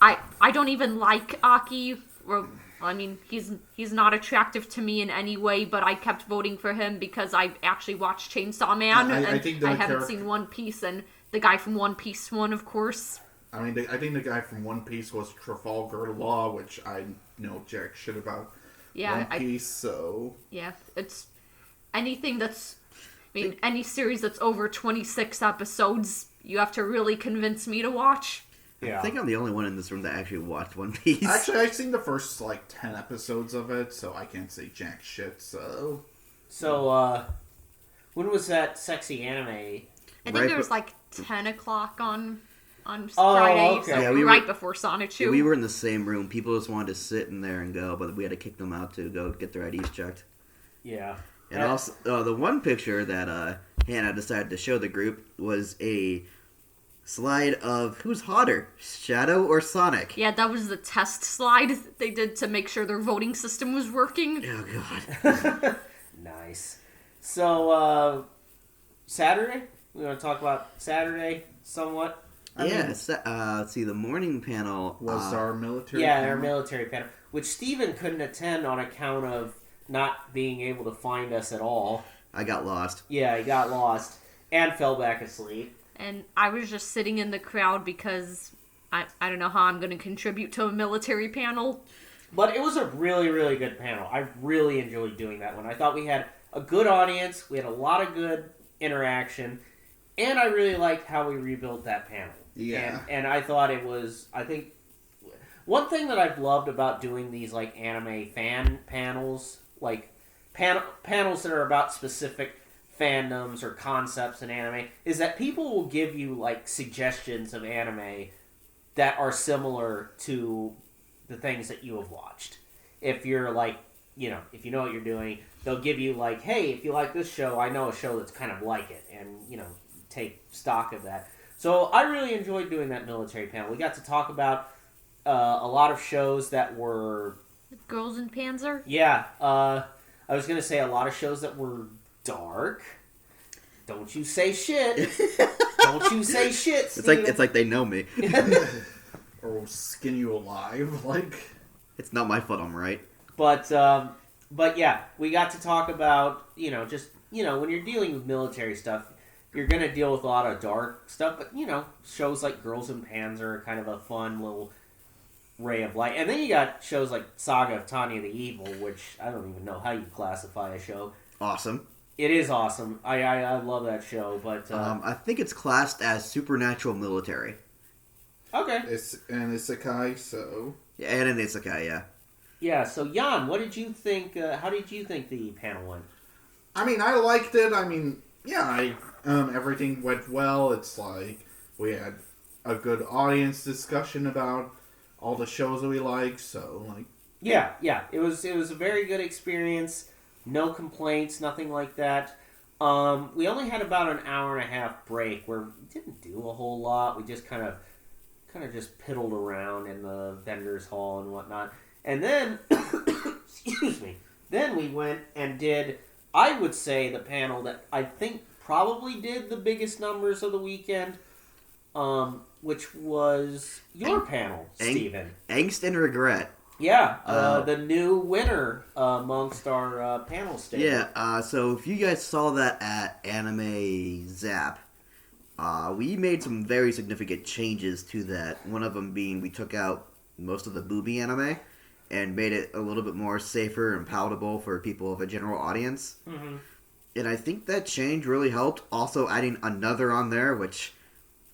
I don't even like Aki. Or, I mean, he's not attractive to me in any way, but I kept voting for him because I actually watched Chainsaw Man, I haven't seen One Piece, and the guy from One Piece won, of course. I mean, I think the guy from One Piece was Trafalgar Law, which I know jack shit about. Yeah, One Piece, so... Yeah, it's anything that's... I mean, any series that's over 26 episodes, you have to really convince me to watch. yeah. I think I'm the only one in this room that actually watched One Piece. Actually, I've seen the first, 10 episodes of it, so I can't say jack shit, so... So, when was that sexy anime? I think Right, there was 10 o'clock on Oh, Friday, okay. so Yeah, we right were- before Sonic 2. Yeah, we were in the same room. People just wanted to sit in there and go, but we had to kick them out to go get their IDs checked. Yeah. And also, the one picture that Hannah decided to show the group was a slide of who's hotter, Shadow or Sonic. Yeah, that was the test slide they did to make sure their voting system was working. Oh, God. Nice. So, Saturday? We want to talk about Saturday somewhat? Let's see, the morning panel Was our military... Yeah, panel? our military panel, which Steven couldn't attend on account of not being able to find us at all. I got lost. Yeah, he got lost and fell back asleep. And I was just sitting in the crowd because I don't know how I'm going to contribute to a military panel. But it was a really, really good panel. I really enjoyed doing that one. I thought we had a good audience. We had a lot of good interaction. And I really liked how we rebuilt that panel. Yeah. And I thought it was, I think, one thing that I've loved about doing these, anime fan panels, panels that are about specific fandoms or concepts in anime, is that people will give you, suggestions of anime that are similar to the things that you have watched. If you're, if you know what you're doing, they'll give you, hey, if you like this show, I know a show that's kind of like it, and, take stock of that. So I really enjoyed doing that military panel. We got to talk about a lot of shows that were... Girls in Panzer? Yeah. I was going to say a lot of shows that were dark. Don't you say shit. Don't you say shit, Steven. It's like they know me. Or will skin you alive, It's not my fault I'm right. But yeah, we got to talk about, just, when you're dealing with military stuff, you're going to deal with a lot of dark stuff, but, shows like Girls in Panzer are kind of a fun little ray of light. And then you got shows like Saga of Tanya the Evil, which I don't even know how you classify a show. Awesome. It is awesome. I love that show, but... I think it's classed as supernatural military. Okay. It's an isekai, so... Yeah, and an isekai, yeah. Yeah, so Jan, what did you think, how did you think the panel went? I mean, I liked it. I mean, yeah, everything went well. It's we had a good audience discussion about all the shows that we like, so, Yeah, it was a very good experience. No complaints, nothing like that. We only had about an hour and a half break where we didn't do a whole lot. We just kind of just piddled around in the vendors hall and whatnot. And then, excuse me, then we went and did, I would say, the panel that I think probably did the biggest numbers of the weekend. which was your panel, Steven. Angst and Regret. Yeah, the new winner amongst our panel stable. Yeah, so if you guys saw that at Anime Zap, we made some very significant changes to that. One of them being we took out most of the booby anime and made it a little bit more safer and palatable for people of a general audience. Mm-hmm. And I think that change really helped. Also adding Another on there, which,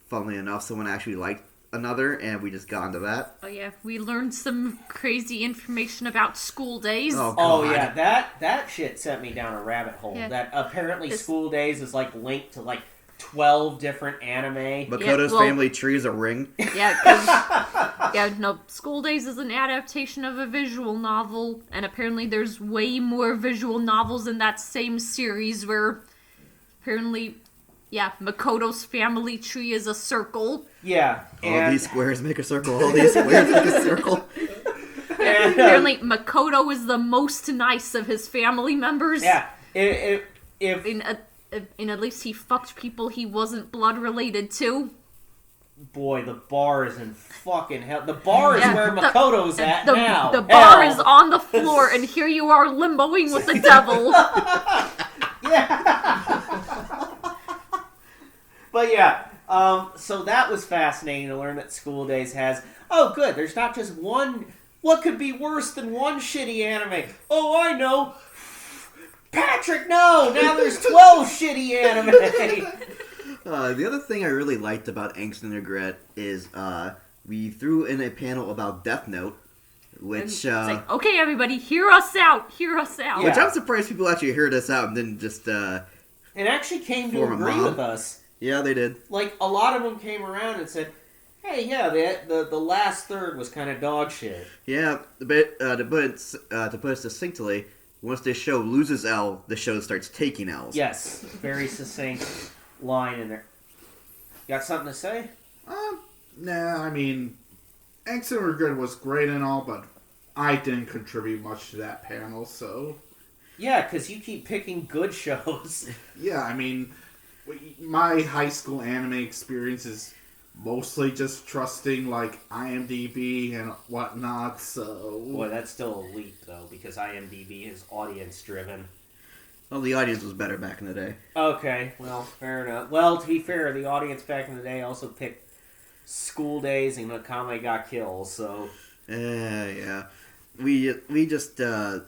funnily enough, someone actually liked Another, and we just got into that. Oh yeah, we learned some crazy information about school days. Oh yeah, that shit sent me down a rabbit hole. Yeah. That apparently School Days is like linked to like 12 different anime. Makoto's family tree is a ring. Yeah, School Days is an adaptation of a visual novel, and apparently there's way more visual novels in that same series where apparently, Makoto's family tree is a circle. Yeah. All these squares make a circle. All these squares make a circle. And apparently Makoto is the most nice of his family members. Yeah. And at least he fucked people he wasn't blood related to. Boy, the bar is in fucking hell. The bar is where Makoto's at now. The bar is on the floor, and here you are limboing with the devil. Yeah. But yeah, so that was fascinating to learn that School Days has... Oh, good, there's not just one... What could be worse than one shitty anime? Oh, I know! Patrick, no! Now there's 12 shitty anime! The other thing I really liked about Angst and Regret is we threw in a panel about Death Note, which... It's like, okay, everybody, hear us out! Hear us out! Which I'm surprised people actually heard us out and didn't just... and actually came to agree with us. Yeah, they did. Like, a lot of them came around and said, hey, yeah, the last third was kind of dog shit. Yeah, but to put it succinctly, once the show loses L, the show starts taking L's. Yes, very succinct line in there. Got something to say? Nah, I mean, Angst and Regret was great and all, but I didn't contribute much to that panel, so... Yeah, because you keep picking good shows. Yeah, I mean... My high school anime experience is mostly just trusting, like, IMDb and whatnot, so... Boy, that's still a leap, though, because IMDb is audience-driven. Well, the audience was better back in the day. Okay, well, fair enough. Well, to be fair, the audience back in the day also picked School Days and Akame ga Kill, so... Yeah. We just, that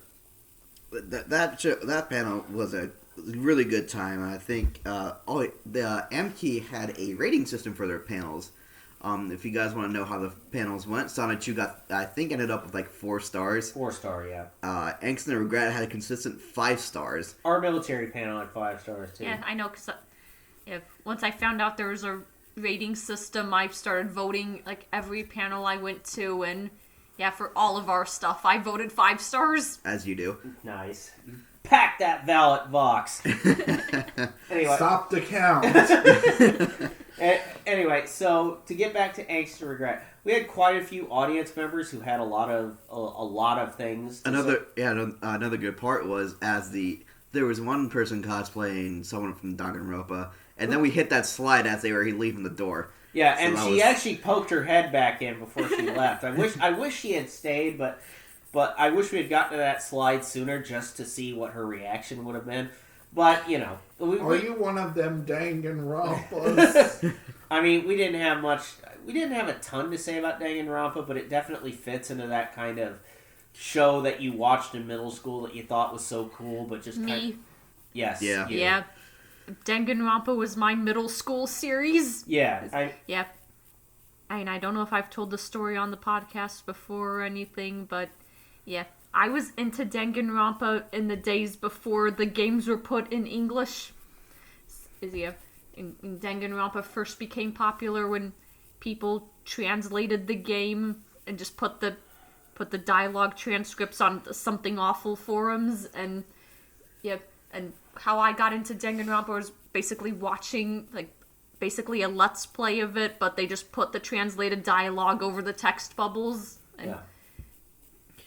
panel was a really good time. I think the Amki had a rating system for their panels. If you guys want to know how the panels went, Sonichu ended up with like 4 stars. 4-star, yeah. Angst and Regret had a consistent 5 stars. Our military panel had 5 stars too. Yeah, I know, because once I found out there was a rating system, I started voting like every panel I went to, and for all of our stuff, I voted 5 stars. As you do. Nice. Pack that ballot box. Anyway. Stop the count. Anyway, so to get back to Angst and Regret, we had quite a few audience members who had a lot of things. Another good part was there was one person cosplaying someone from Danganronpa, and then we hit that slide as they were leaving the door. Yeah, and she actually poked her head back in before she left. I wish she had stayed, but I wish we had gotten to that slide sooner just to see what her reaction would have been. But, Are you one of them Danganronpas? I mean, we didn't have a ton to say about Danganronpa, but it definitely fits into that kind of show that you watched in middle school that you thought was so cool, but just Yes. Yeah. You. Yeah. Danganronpa was my middle school series. Yeah. I don't know if I've told the story on the podcast before or anything, but I was into Danganronpa in the days before the games were put in English. Danganronpa first became popular when people translated the game and just put the dialogue transcripts on Something Awful forums, and how I got into Danganronpa was basically watching basically a let's play of it, but they just put the translated dialogue over the text bubbles. And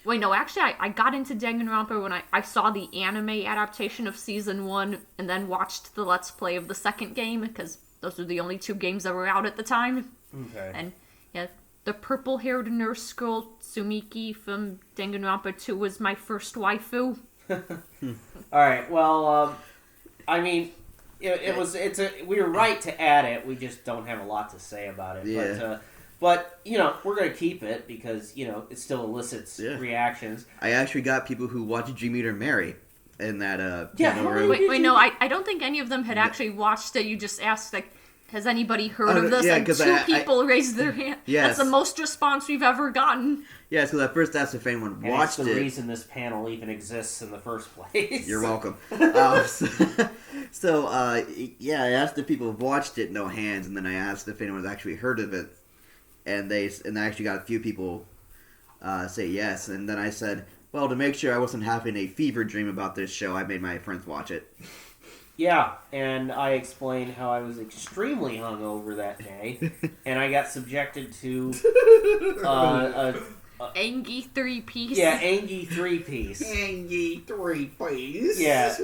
wait, no, actually, I got into Danganronpa when I saw the anime adaptation of Season 1 and then watched the Let's Play of the second game, because those were the only 2 games that were out at the time. Okay. And yeah, the purple-haired nurse girl Sumiki from Danganronpa 2 was my first waifu. All right. Well, I mean, we were right to add it. We just don't have a lot to say about it. Yeah. But we're gonna keep it because it still elicits reactions. I actually got people who watched Dream Eater Mary in that Yeah, panel how room. many- Wait, no, I don't think any of them had actually watched it. You just asked, like, has anybody heard of this? yeah, And 'cause 2 I- people raised their hand. Yes. That's the most response we've ever gotten. Yeah, so at first asked if anyone And watched it's the it. reason this panel even exists in the first place. You're welcome. Yeah, I asked if people have watched it, no hands, and then I asked if anyone's actually heard of it, and I actually got a few people say yes, and then I said, well, to make sure I wasn't having a fever dream about this show, I made my friends watch it. Yeah, and I explained how I was extremely hungover that day, and I got subjected to Angie 3-piece. Angie 3-piece. Angie 3-piece. Yeah.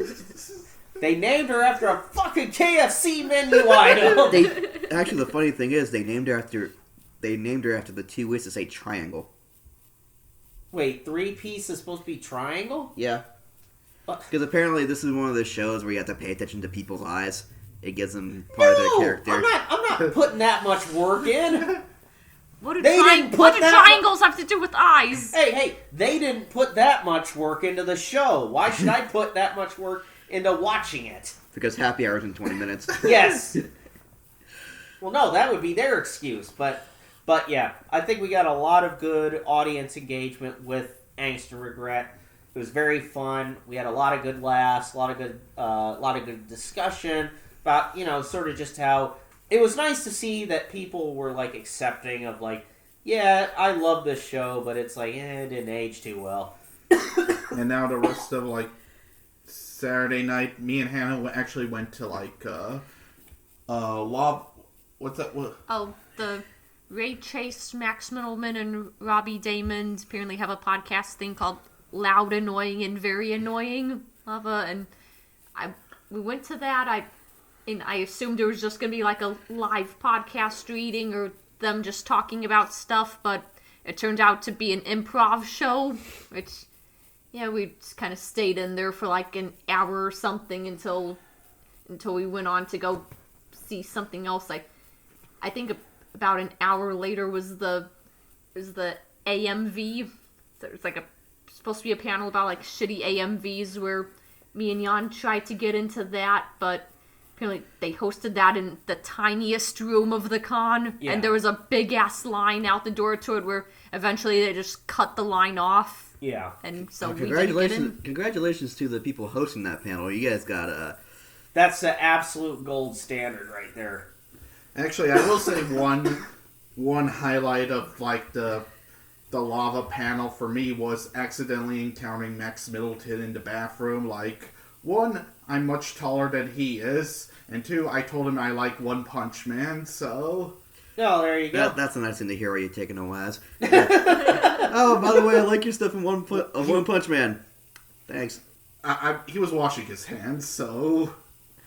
They named her after a fucking KFC menu item. Actually, the funny thing is, they named her after the 2 ways to say triangle. Wait, 3-piece is supposed to be triangle? Yeah. Because apparently this is one of the shows where you have to pay attention to people's eyes. It gives them part of their character. I'm not putting that much work in. What do They didn't put what do that triangles have to do with eyes? Hey, they didn't put that much work into the show. Why should I put that much work into watching it? Because happy hour's in 20 minutes. Yes. Well, no, that would be their excuse. But yeah, I think we got a lot of good audience engagement with Angst and Regret. It was very fun. We had a lot of good laughs, a lot of good discussion about sort of just how it was nice to see that people were like accepting of like, yeah, I love this show, but it's like it didn't age too well. And now the rest of like Saturday night, me and Hannah actually went to like what's that? What? Oh, the Ray Chase, Max Middleman, and Robbie Damon apparently have a podcast thing called Loud, Annoying, and Very Annoying Lava, and we went to that. I assumed there was just gonna be like a live podcast reading or them just talking about stuff, but it turned out to be an improv show, which we just kind of stayed in there for like an hour or something until we went on to go see something else. I think about an hour later was the AMV. So it's like supposed to be a panel about like shitty AMVs where me and Jan tried to get into that, but apparently they hosted that in the tiniest room of the con, and there was a big ass line out the door to it where eventually they just cut the line off. Yeah. And so Congratulations to the people hosting that panel. You guys got That's the absolute gold standard right there. Actually, I will say one highlight of like the lava panel for me was accidentally encountering Max Middleton in the bathroom. Like, 1, I'm much taller than he is, and 2, I told him I like One Punch Man, so... No, there you go. That's a nice thing to hear while you're taking a Waz. Oh, by the way, I like your stuff in One Punch Man. Thanks. He was washing his hands, so...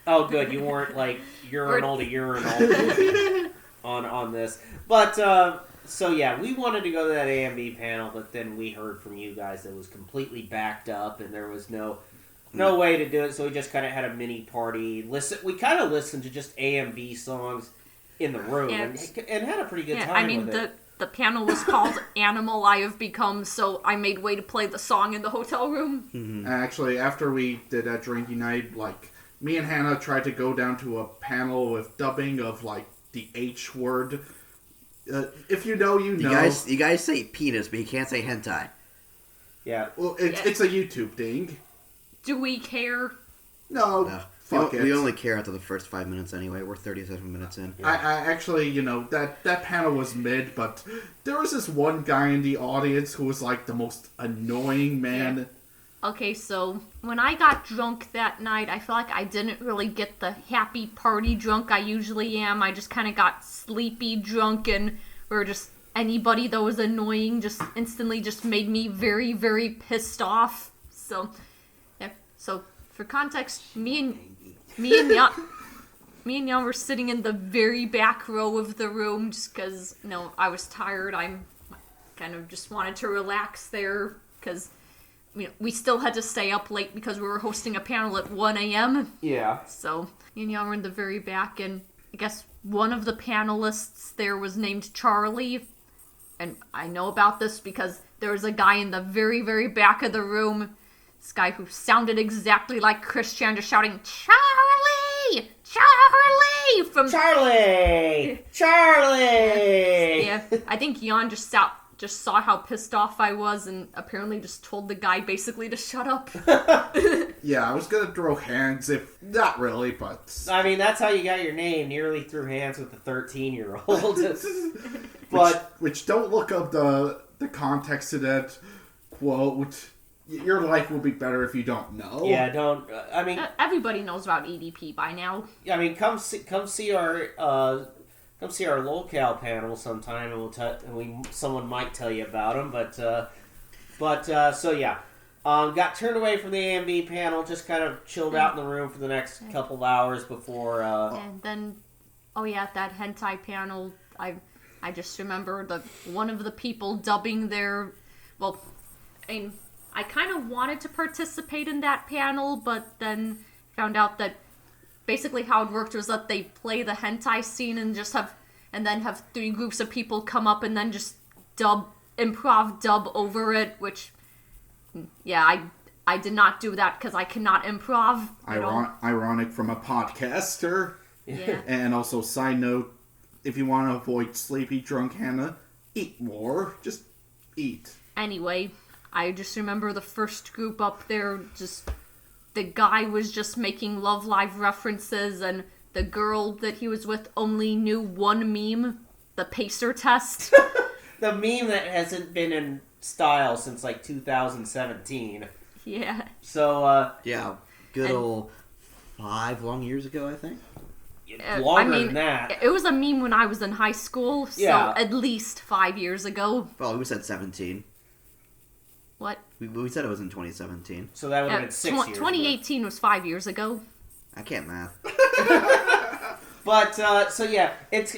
Oh, good. You weren't like urinal to urinal on this. But, so yeah, we wanted to go to that AMB panel, but then we heard from you guys that it was completely backed up and there was no way to do it, so we just kind of had a mini party. We kind of listened to just AMB songs in the room and had a pretty good time with it. The panel was called Animal I Have Become, so I made way to play the song in the hotel room. Mm-hmm. Actually, after we did that drinking night, like, me and Hannah tried to go down to a panel with dubbing of, like, the H word. If you know, you know. You guys say penis, but you can't say hentai. Yeah. Well, it's a YouTube thing. Do we care? No. Fuck it. We only care after the first 5 minutes anyway. We're 37 minutes in. I actually, that panel was mid, but there was this one guy in the audience who was like the most annoying man. Yeah. Okay, so when I got drunk that night, I feel like I didn't really get the happy party drunk I usually am. I just kind of got sleepy drunk, and where just anybody that was annoying just instantly just made me very, very pissed off. So, yeah. So for context, me and me and Jan were sitting in the very back row of the room just because, I was tired. I kind of just wanted to relax there because, we still had to stay up late because we were hosting a panel at 1 a.m. Yeah. So, me and Jan were in the very back, and I guess one of the panelists there was named Charlie. And I know about this because there was a guy in the very, very back of the room, this guy who sounded exactly like Christian, just shouting, "Charlie! Charlie!" from Charlie! Charlie! Yeah, I think Jan just saw how pissed off I was and apparently just told the guy basically to shut up. Yeah, I was gonna throw hands if... Not really, but... I mean, that's how you got your name. Nearly threw hands with a 13-year-old. But... Which don't look up the context to that quote. Your life will be better if you don't know. Yeah, don't... I mean... Everybody knows about EDP by now. I mean, come see our lolcow panel sometime, and someone might tell you about them. But so yeah, got turned away from the AMB panel. Just kind of chilled out in the room for the next couple of hours before. And then, that hentai panel. I just remember one of the people dubbing their. Well, I kind of wanted to participate in that panel, but then found out that basically how it worked was that they play the hentai scene and then have 3 groups of people come up and then just improv dub over it, which, yeah, I did not do that because I cannot improv. Ironic from a podcaster. Yeah. And also, side note, if you want to avoid sleepy, drunk Hannah, eat more. Just eat. Anyway, I just remember the first group up there, the guy was just making Love Live references, and the girl that he was with only knew one meme, the pacer test. The meme that hasn't been in style since like 2017. Yeah. So, yeah, good old 5 long years ago, I think. Longer than that. It was a meme when I was in high school, so at least 5 years ago. Well, we said 17. What? We said it was in 2017. So that would have been 6 years 2018 was 5 years ago. I can't math. But, so yeah, it's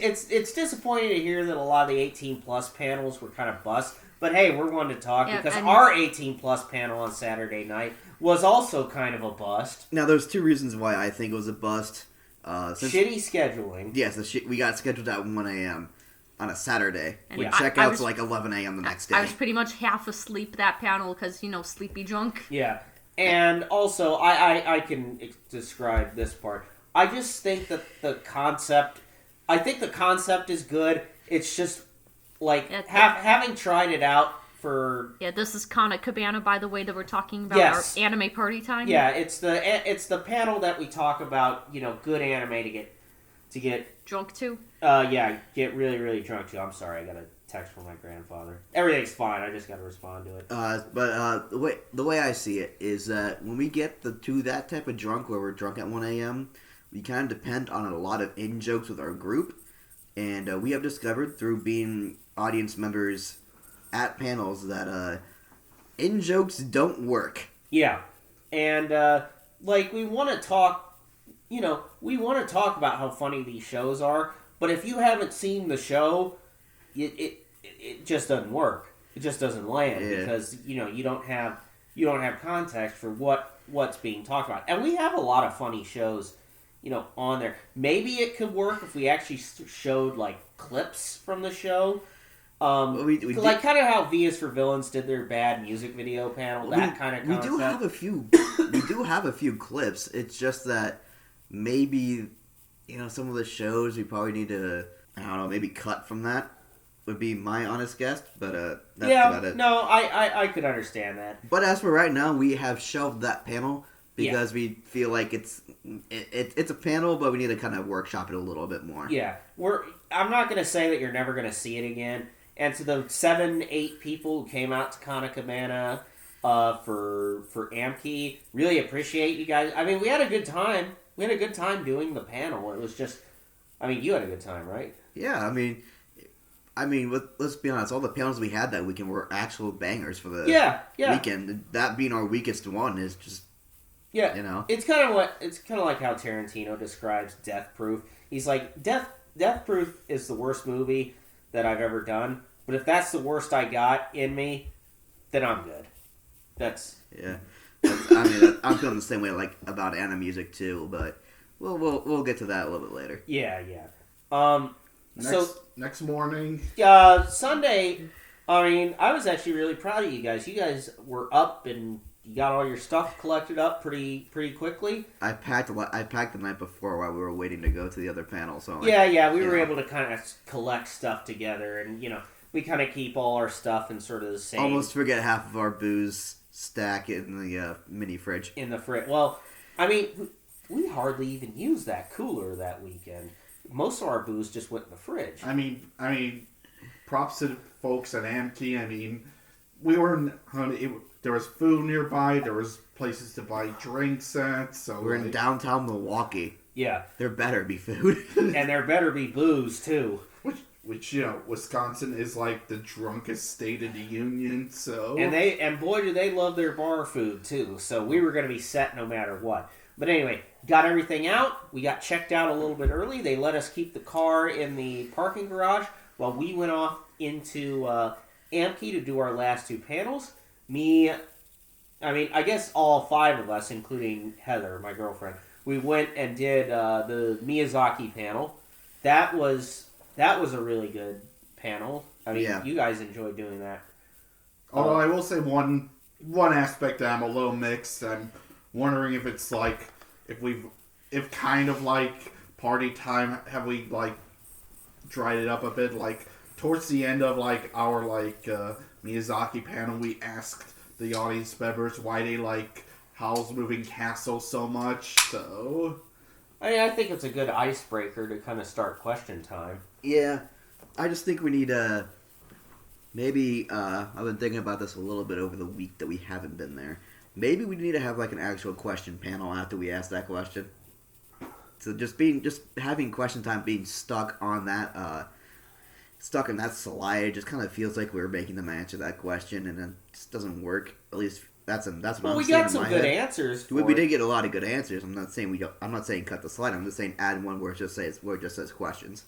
disappointing to hear that a lot of the 18-plus panels were kind of bust. But hey, we're one to talk because our 18-plus panel on Saturday night was also kind of a bust. Now, there's 2 reasons why I think it was a bust. Shitty scheduling. Yes, we got scheduled at 1 a.m. on a Saturday. We Yeah. check out to like 11 a.m. the next day. I was pretty much half asleep that panel because, sleepy drunk. Yeah. And also, I can describe this part. I just think that the concept is good. It's just, like, having tried it out for... Yeah, this is Kana Cabana, by the way, that we're talking about our anime party time. Yeah, it's the panel that we talk about, good anime to get drunk too. Get really, really drunk too. I'm sorry, I got a text from my grandfather. Everything's fine. I just got to respond to it. But the way I see it is that when we get to that type of drunk, where we're drunk at 1 a.m., we kind of depend on a lot of in-jokes with our group. And we have discovered through being audience members at panels that in-jokes don't work. Yeah. And, we want to talk, about how funny these shows are, but if you haven't seen the show, it just doesn't work. It just doesn't land because, you don't have context for what's being talked about. And we have a lot of funny shows, on there. Maybe it could work if we actually showed, clips from the show. We kind of how V is for Villains did their bad music video panel, that kind of concept. We do have a few clips. It's just that maybe, some of the shows we probably need to, I don't know, maybe cut from that would be my honest guess, but that's about it. No, I could understand that. But as for right now, we have shelved that panel because we feel like it's a panel, but we need to kind of workshop it a little bit more. Yeah, I'm not going to say that you're never going to see it again. And to the 7-8 people who came out to Kana Cabana for Amkey, really appreciate you guys. I mean, we had a good time. We had a good time doing the panel. It was just, you had a good time, right? Yeah, let's be honest. All the panels we had that weekend were actual bangers for the weekend. That being our weakest one is just Yeah, you know. it's kind of like how Tarantino describes Death Proof. He's like, Death Proof is the worst movie that I've ever done, but if that's the worst I got in me, then I'm good. Yeah. I mean, I'm feeling the same way like about Anna music too, but we'll get to that a little bit later. Yeah. Next morning. Sunday. I mean, I was actually really proud of you guys. You guys were up and you got all your stuff collected up pretty quickly. I packed the night before while we were waiting to go to the other panel. So We were able to kind of collect stuff together, and we kind of keep all our stuff in sort of the same. Almost forget half of our booze stack in the mini fridge. In the fridge. Well, I mean, we hardly even used that cooler that weekend. Most of our booze just went in the fridge. I mean, props to the folks at Amki. I mean, we were there was food nearby. There was places to buy drinks at. So we're in downtown Milwaukee. Yeah, there better be food, and there better be booze too. Which Wisconsin is like the drunkest state in the union. So and boy do they love their bar food too. So we were going to be set no matter what. But anyway, got everything out. We got checked out a little bit early. They let us keep the car in the parking garage while we went off into Amki to do our last two panels. I guess all five of us, including Heather, my girlfriend, we went and did the Miyazaki panel. That was a really good panel. I mean, You guys enjoyed doing that. Although I will say one aspect that I'm a little mixed. I'm wondering if it's like if kind of like party time, have we like dried it up a bit? Like towards the end of like our Miyazaki panel, we asked the audience members why they like Howl's Moving Castle so much. So I think it's a good icebreaker to kind of start question time. Yeah, I just think we need maybe I've been thinking about this a little bit over the week that we haven't been there. Maybe we need to have like an actual question panel after we ask that question. So just having question time, being stuck in that slide, just kind of feels like we're making them answer that question, and it just doesn't work. At least that's what I'm saying. We got some good answers. We did get a lot of good answers. I'm not saying cut the slide. I'm just saying add one where it just says questions.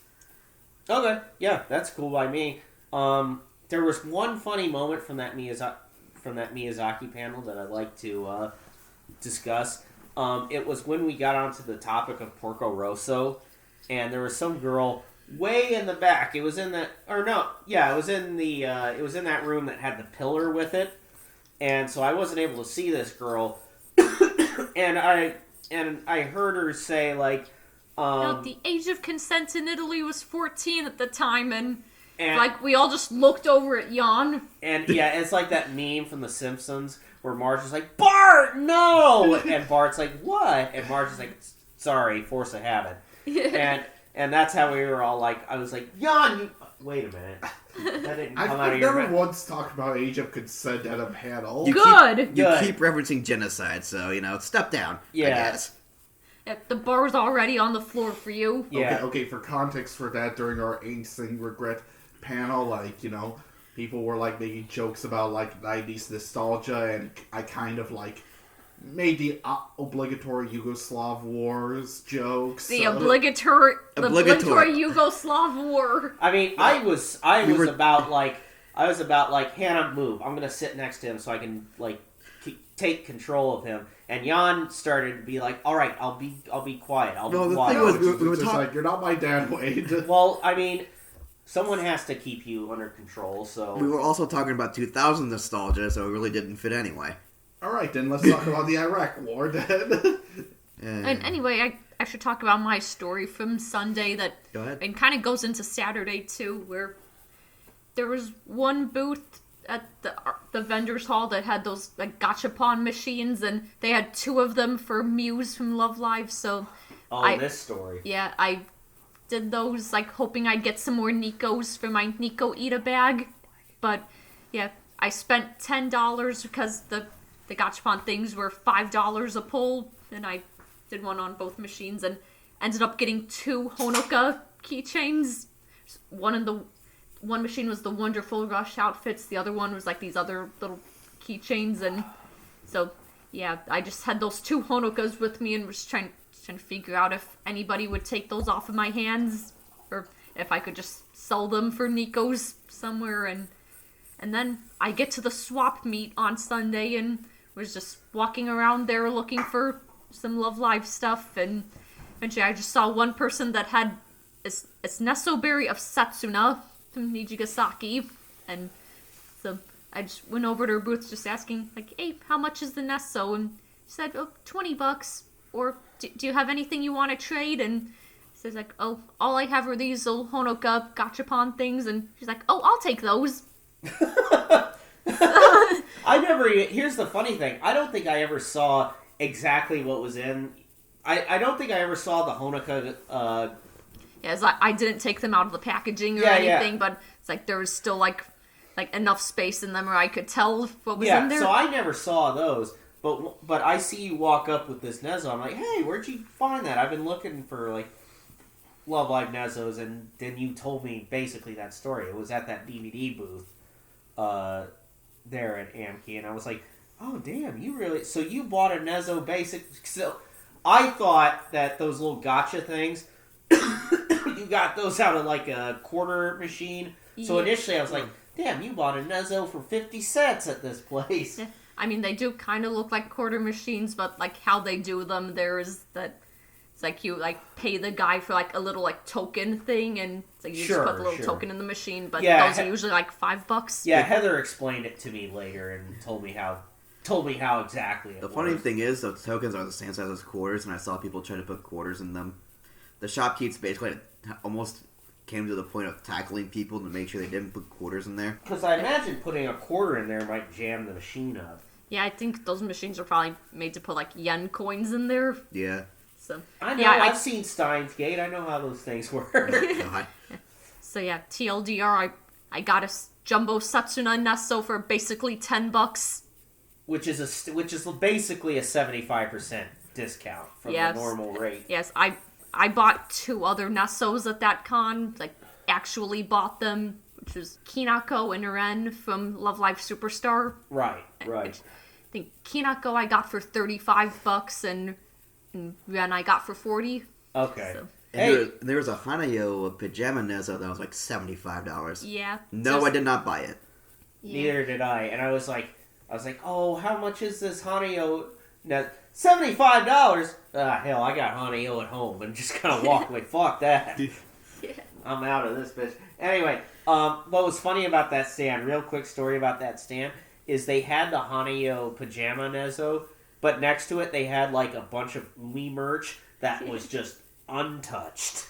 Okay, yeah, that's cool by me. There was one funny moment from that Miyazaki panel that I'd like to discuss. It was when we got onto the topic of Porco Rosso, and there was some girl way in the back. It was in that, it was in that room that had the pillar with it, and so I wasn't able to see this girl, and I heard her say like, the age of consent in Italy was 14 at the time, and like we all just looked over at Jan. And yeah, it's like that meme from The Simpsons where Marge is like, Bart, no! And Bart's like, what? And Marge is like, sorry, force of habit. Yeah. And that's how we were all like, I was like, Jan, wait a minute. That didn't come out of your I've never mouth. once talked about age of consent at a panel. You Good! keep referencing genocide, so, step down, Yeah. I guess. Yep, the bar's already on the floor for you. Yeah. Okay, for context for that, during our Angst and Regret panel, people were making jokes about 90s nostalgia, and I kind of made the obligatory Yugoslav wars jokes. The obligatory Yugoslav war. I mean, I was about Hannah, move. I'm gonna sit next to him so I can take control of him. And Jan started to be like, "All right, I'll be quiet. I'll be quiet." The thing was, we were just talking. you're not my dad, Wade. Well, I mean, someone has to keep you under control. So We were also talking about 2000 nostalgia, so it really didn't fit anyway. All right, then let's talk about the Iraq War. Then. And anyway, I should talk about my story from Sunday that Go ahead. and kind of goes into Saturday too, where there was one booth at the vendors hall that had those gachapon machines, and they had two of them for Muse from Love Live. So, this story. Yeah, I did those hoping I'd get some more Nikos for my Nico Ita bag, but yeah, I spent $10 because the gachapon things were $5 a pull, and I did one on both machines and ended up getting two Honoka keychains. One machine was the Wonderful Rush outfits, the other one was these other little keychains, and so Yeah, I just had those 2 Honokas with me and was trying to figure out if anybody would take those off of my hands, or if I could just sell them for Nico's somewhere. And then I get to the swap meet on Sunday and was just walking around there looking for some Love Live stuff, and eventually I just saw one person that had it's Nesso Berry of Setsuna from Nijigasaki, and so I just went over to her booth just asking, like, hey, how much is the Nesso? And she said, oh, $20, or do you have anything you want to trade? And says, like, oh, all I have are these little Honoka gachapon things, and she's like, oh, I'll take those. Here's the funny thing. I don't think I ever saw exactly what was in. I don't think I ever saw the Honoka. Yeah, it's like I didn't take them out of the packaging or anything, but it's like there was still like enough space in them where I could tell what was in there. So I never saw those. But I see you walk up with this Nezzo. I'm like, hey, where'd you find that? I've been looking for like Love Live Nezzos, and then you told me basically that story. It was at that DVD booth there at Amki, and I was like, oh damn, you really? So you bought a Nezzo basic? So I thought that those little gotcha things, you got those out of like a quarter machine. So initially I was like, damn, you bought a Nezzo for 50 cents at this place. Yeah. I mean, they do kind of look like quarter machines, but like how they do them, there is that. It's like you like pay the guy for like a little like token thing, and it's like you just put the little token in the machine. But those are usually like $5. Yeah, Heather explained it to me later and told me how exactly it The was. funny thing is, the tokens are the same size as quarters, and I saw people try to put quarters in them. The shopkeepers basically almost came to the point of tackling people to make sure they didn't put quarters in there. Because I imagine putting a quarter in there might jam the machine up. Yeah, I think those machines are probably made to put like yen coins in there. Yeah. So I know. I've seen Steins Gate. I know how those things work. God. So yeah, TLDR, I got a jumbo Setsuna Nesso for basically $10. Which is basically a 75% discount from the normal rate. Yes, I bought 2 other Nessos at that con. Like actually bought them, which was Kinako and Ren from Love Live Superstar. Right. I think Kinako I got for $35 and Ren I got for $40. Okay. So. And there was a Hanayo pajama Nezzo that was like $75. Yeah. No, I did not buy it. Yeah. Neither did I. And I was like, oh, how much is this Hanayo? $75? Hell, I got Hanayo at home, and just kind of walked away. Fuck that. Yeah. I'm out of this bitch. Anyway, what was funny about that stand, real quick story about that stand, is they had the Hanayo pajama Nezzo, but next to it they had like a bunch of Umi merch that was just untouched.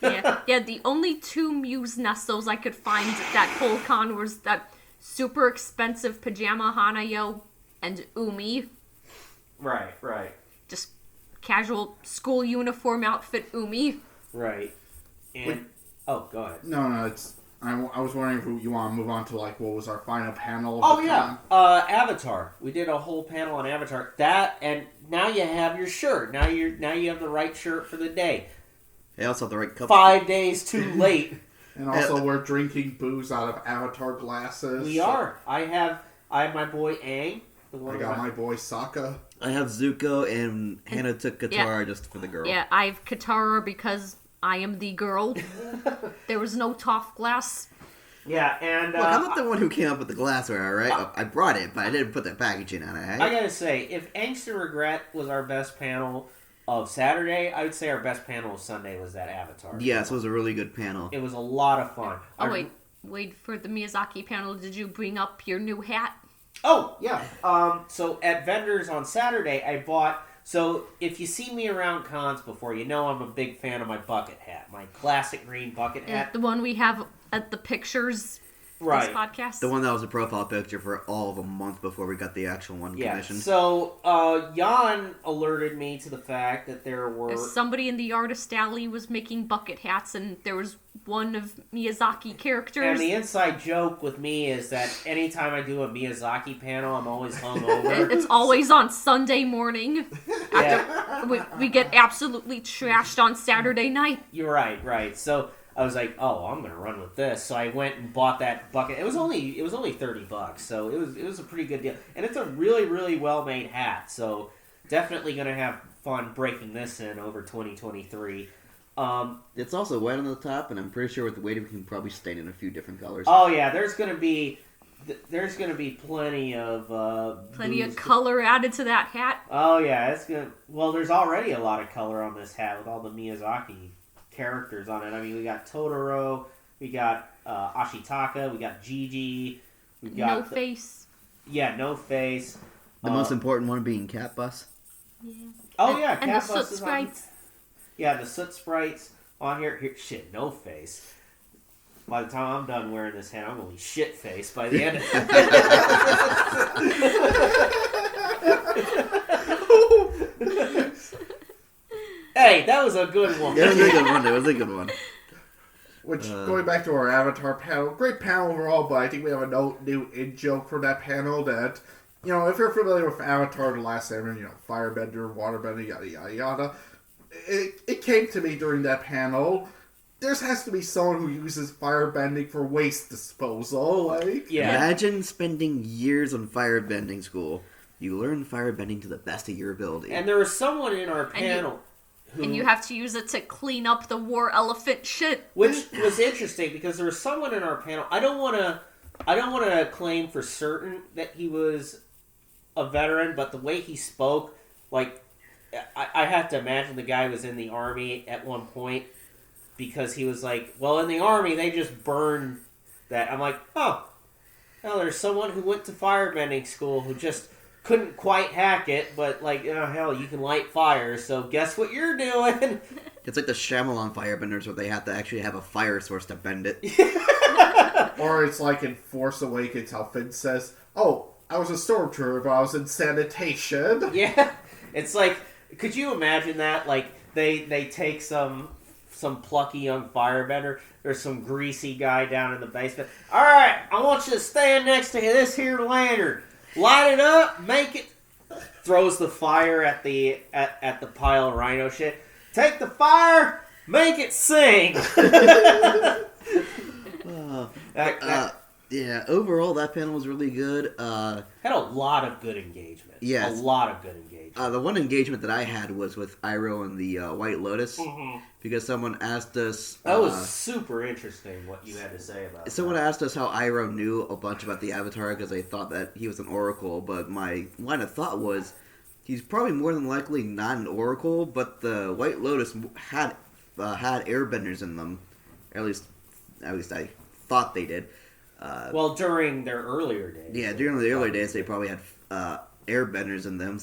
Yeah, the only 2 Muse Nessos I could find at that whole con was that super expensive pajama Hanayo and Umi. Right. Just casual school uniform outfit Umi. Right. And go ahead. No, it's. I was wondering if you want to move on to like what was our final panel. Avatar. We did a whole panel on Avatar. That, and now you have your shirt. Now you have the right shirt for the day. They also have the right cup. 5 days too late. And also, we're drinking booze out of Avatar glasses. We are. I have my boy Aang. I got my boy Sokka. I have Zuko, and Hannah took Katara just for the girl. Yeah, I have Katara because I am the girl. There was no Toph glass. Yeah, and Look, I'm not the one who came up with the glassware, alright? I brought it, but I didn't put the packaging on it. I gotta say, if Angst and Regret was our best panel of Saturday, I would say our best panel of Sunday was that Avatar. Yes, it was a really good panel. It was a lot of fun. Oh, wait for the Miyazaki panel. Did you bring up your new hat? Oh, yeah. So at Vendors on Saturday, I bought... So if you see me around cons before, you know I'm a big fan of my bucket hat. My classic green bucket hat. The one we have at the pictures right. this podcast. The one that was a profile picture for all of a month before we got the actual one commissioned. So Jan alerted me to the fact that there were... Somebody in the artist alley was making bucket hats, and there was one of Miyazaki characters. And the inside joke with me is that anytime I do a Miyazaki panel, I'm always hungover. It's always on Sunday morning. After we get absolutely trashed on Saturday night. You're right. So I was like, oh, I'm gonna run with this. So I went and bought that bucket. It was only $30, so it was a pretty good deal, and it's a really really well made hat. So definitely gonna have fun breaking this in over 2023. It's also white on the top, and I'm pretty sure with the weight we can probably stain in a few different colors. Oh yeah, there's gonna be plenty of booze. Color added to that hat. Oh yeah, it's gonna. Well, there's already a lot of color on this hat with all the Miyazaki characters on it. I mean, we got Totoro, we got Ashitaka, we got Gigi, we got No Face. Yeah, No Face. The most important one being Cat Bus. Yeah. Oh yeah, and Cat the Bus Soot is on. Sprites. Yeah, the Soot Sprites on here. Shit, No Face. By the time I'm done wearing this hat, I'm gonna be shit faced by the end of it. Hey, that was a good one. It was a good one. It was a good one. Which, going back to our Avatar panel, great panel overall, but I think we have a new in-joke from that panel that, if you're familiar with Avatar, The Last Airbender, firebender, waterbender, yada, yada, yada, it came to me during that panel, there has to be someone who uses firebending for waste disposal, Yeah. Imagine spending years on firebending school. You learn firebending to the best of your ability. And there was someone in our panel And you have to use it to clean up the war elephant shit. which was interesting because there was someone in our panel. I don't want to claim for certain that he was a veteran, but the way he spoke, like I have to imagine the guy was in the army at one point because he was like, well, in the army they just burn that. I'm like, oh, well, there's someone who went to firebending school who just couldn't quite hack it, but like, hell, you can light fires, so guess what you're doing? It's like the Shyamalan firebenders where they have to actually have a fire source to bend it. Or it's like in Force Awakens how Finn says, oh, I was a stormtrooper, but I was in sanitation. Yeah, it's like, could you imagine that? Like, they take some plucky young firebender, there's some greasy guy down in the basement. All right, I want you to stand next to this here lantern. Light it up, make it. Throws the fire at the pile of rhino shit. Take the fire, make it sing. Yeah, overall that panel was really good. Had a lot of good engagement. Yes. A lot of good engagement. The one engagement that I had was with Iroh and the White Lotus, because someone asked us. That was super interesting what you had to say about it. Someone asked us how Iroh knew a bunch about the Avatar because they thought that he was an oracle, but my line of thought was he's probably more than likely not an oracle, but the White Lotus had airbenders in them. At least I thought they did. Well, during their earlier days. Yeah, during the earlier days, they probably had airbenders in them,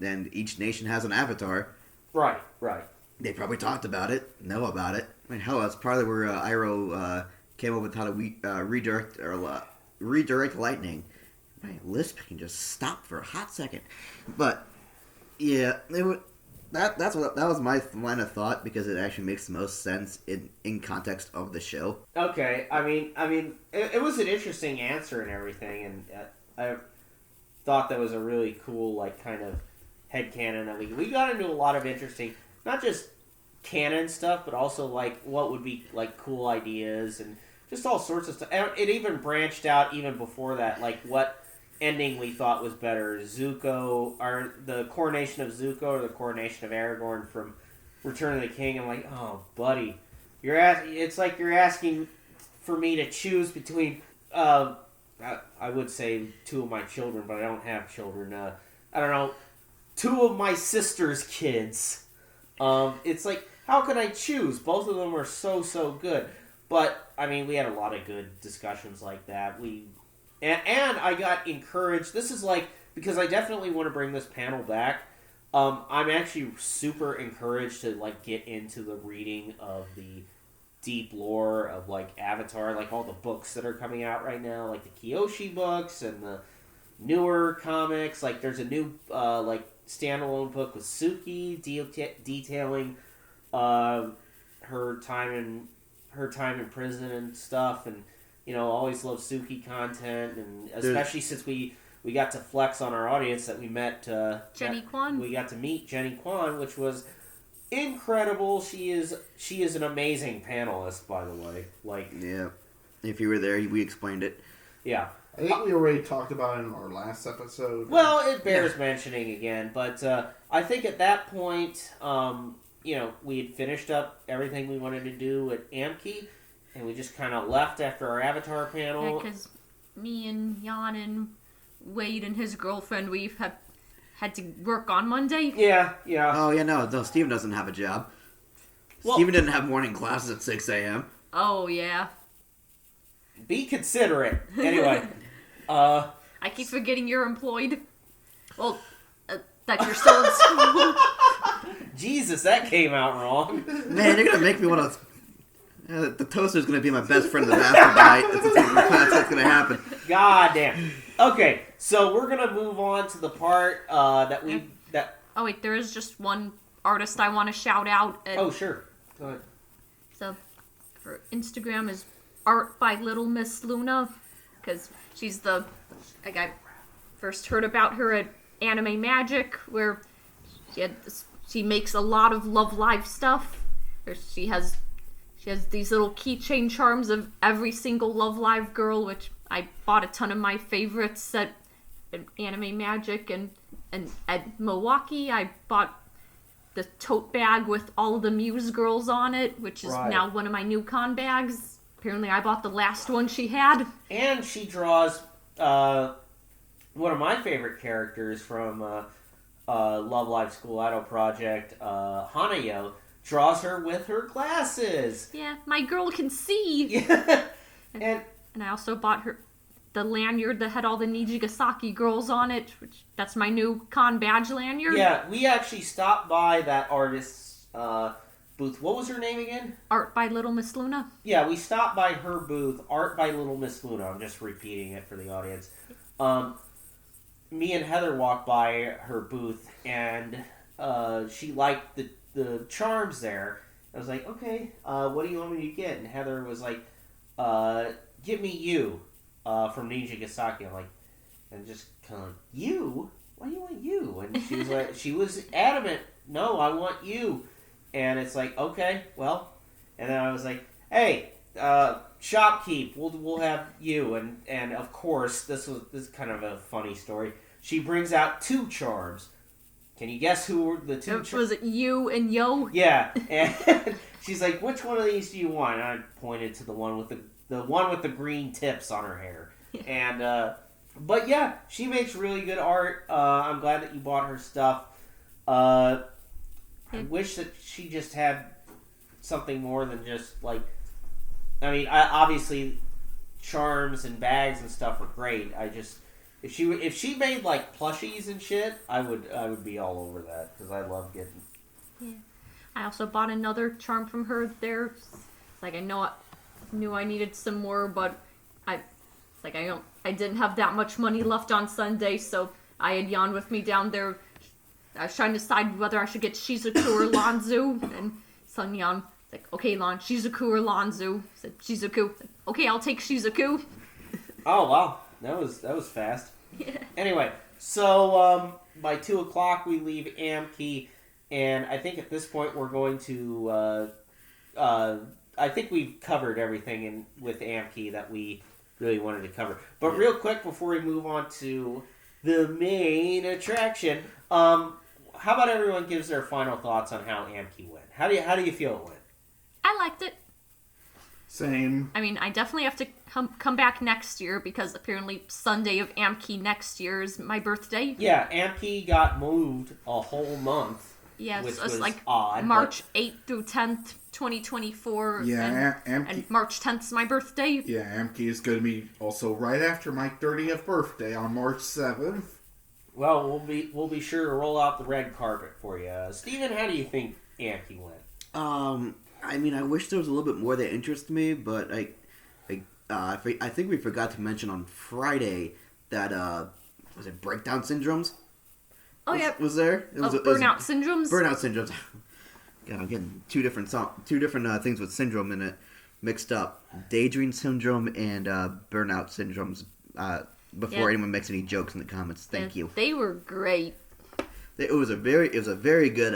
and each nation has an avatar. Right. They probably talked about it, know about it. I mean, hell, that's probably where Iroh came up with how to redirect lightning. My lisp can just stop for a hot second. But yeah, that was my line of thought because it actually makes the most sense in context of the show. Okay, I mean, it was an interesting answer and everything, and I thought that was a really cool, like, kind of headcanon that we got into a lot of interesting, not just canon stuff, but also, like, what would be, like, cool ideas and just all sorts of stuff. And it even branched out even before that, like, what ending we thought was better, Zuko, or the coronation of Zuko or the coronation of Aragorn from Return of the King. I'm like, oh, buddy, it's like you're asking for me to choose between, I would say two of my children, but I don't have children. I don't know, two of my sister's kids. It's like, how can I choose? Both of them are so good. But, I mean, we had a lot of good discussions like that. And I got encouraged. This is like, because I definitely want to bring this panel back. I'm actually super encouraged to, like, get into the reading of the deep lore of, like, Avatar, like all the books that are coming out right now, like the Kyoshi books and the newer comics. Like, there's a new like standalone book with Suki detailing her time in prison and stuff, and always love Suki content, and especially since we got to flex on our audience that we met Jenny Kwan. We got to meet Jenny Kwan, which was incredible. She is an amazing panelist, by the way. Yeah. If you were there, we explained it. Yeah. I think we already talked about it in our last episode. Well, it bears mentioning again, but I think at that point, we had finished up everything we wanted to do at Amki, and we just kind of left after our Avatar panel. Yeah, because me and Jan and Wade and his girlfriend, we've had to work on Monday. Yeah. Oh, yeah, no, Steven doesn't have a job. Well, Steven didn't have morning classes at 6 a.m. Oh, yeah. Be considerate. Anyway. I keep forgetting you're employed. Well, that you're still in school. Jesus, that came out wrong. Man, you're going to make me want to... the toaster's going to be my best friend in the bathroom tonight. That's going to happen. God damn. Okay, so we're going to move on to the part that... Oh, wait, there is just one artist I want to shout out. Oh, sure. Go ahead. So, her Instagram is Art by Little Miss Luna, because she's I first heard about her at Anime Magic, where she makes a lot of Love Live stuff. She has these little keychain charms of every single Love Live girl, which I bought a ton of my favorites at Anime Magic, and at Milwaukee I bought the tote bag with all of the Muse girls on it, which is now one of my new con bags. Apparently I bought the last one she had. And she draws one of my favorite characters from Love Live School Idol Project, Hanayo, draws her with her glasses. Yeah, my girl can see. Yeah. And I also bought her the lanyard that had all the Nijigasaki girls on it, which that's my new con badge lanyard. yeah, we actually stopped by that artist's booth. What was her name again? Art by Little Miss Luna. Yeah, we stopped by her booth, Art by Little Miss Luna. I'm just repeating it for the audience. Me and Heather walked by her booth, and she liked the charms there. I was like, okay, what do you want me to get? And Heather was like, get me you from Nijigasaki. I'm like, and just kind of like, you? Why do you want you? And she was like, she was adamant, no, I want you. And it's like, okay, well, and then I was like, hey, shopkeep, we'll have you. And of course, this is kind of a funny story. She brings out 2 charms. Can you guess who were the 2 charms? Was it you and Yo? Yeah, and she's like, which one of these do you want? And I pointed to the one with the green tips on her hair. And but yeah, she makes really good art. I'm glad that you bought her stuff. I wish that she just had something more than just like. I mean, obviously, charms and bags and stuff are great. I just if she made like plushies and shit, I would be all over that because I love getting. Yeah, I also bought another charm from her there. It's like I knew I needed some more, but I didn't have that much money left on Sunday, so I had Jan with me down there. I was trying to decide whether I should get Shizuku or Lanzu, and son Jan was like, okay, Lan, Shizuku or Lanzu? I said, Shizuku. Okay, I'll take Shizuku. Oh, wow. That was fast. Yeah. Anyway, so by 2 o'clock we leave Amki, and I think at this point we're going to... I think we've covered everything with Amki that we really wanted to cover. But real quick, before we move on to the main attraction... how about everyone gives their final thoughts on how Amki went? How do you feel it went? I liked it. Same. I mean, I definitely have to come back next year because apparently Sunday of Amki next year is my birthday. Yeah, Amki got moved a whole month. Yeah, which so it's was like odd, March 8th through 10th, 2024. Yeah, and March 10th is my birthday. Yeah, Amki is going to be also right after my 30th birthday on March 7th. Well, we'll be sure to roll out the red carpet for you. Steven, how do you think Amki went? I mean, I wish there was a little bit more that interests me, but I think we forgot to mention on Friday that was it Breakdown Syndromes? Oh yeah, was there? It was, Burnout Syndromes. Burnout Syndromes. God, I'm getting two different things with syndrome in it mixed up. Daydream Syndrome and Burnout Syndromes. Before anyone makes any jokes in the comments, thank you. They were great. It was a very good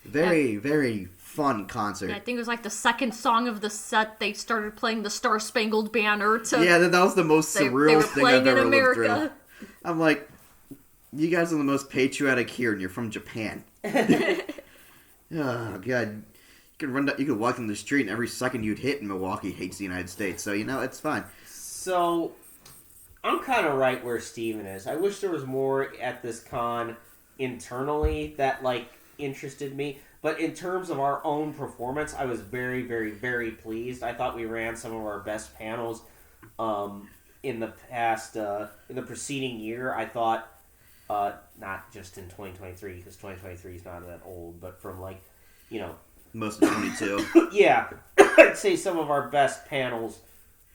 Very, very fun concert. Yeah, I think it was like the second song of the set. They started playing the Star Spangled Banner. Yeah, that was the most surreal they were thing playing I've in ever lived America. through. I'm like, you guys are the most patriotic here, and you're from Japan. Oh, God. You could walk in the street, and every second you'd hit in Milwaukee hates the United States. So, it's fine. So, I'm kind of right where Steven is. I wish there was more at this con internally that, interested me. But in terms of our own performance, I was very, very, very pleased. I thought we ran some of our best panels in the preceding year. I thought, not just in 2023, because 2023 is not that old, but from, Most of 22. yeah, I'd say some of our best panels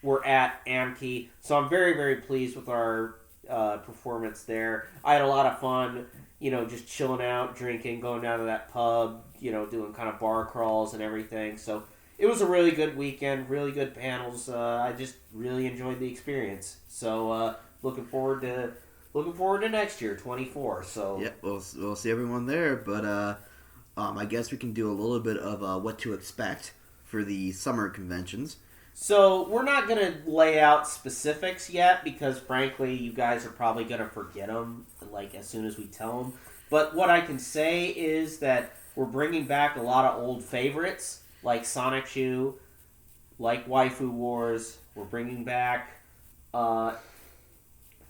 were at Amkey. So I'm very, very pleased with our performance there. I had a lot of fun, just chilling out, drinking, going down to that pub, doing kind of bar crawls and everything. So it was a really good weekend, really good panels. I just really enjoyed the experience. So looking forward to next year, 24. So Yep, we'll see everyone there, but I guess we can do a little bit of what to expect for the summer conventions. So we're not going to lay out specifics yet because, frankly, you guys are probably going to forget them, as soon as we tell them. But what I can say is that we're bringing back a lot of old favorites, like Sonic Shoe, like Waifu Wars. We're bringing back a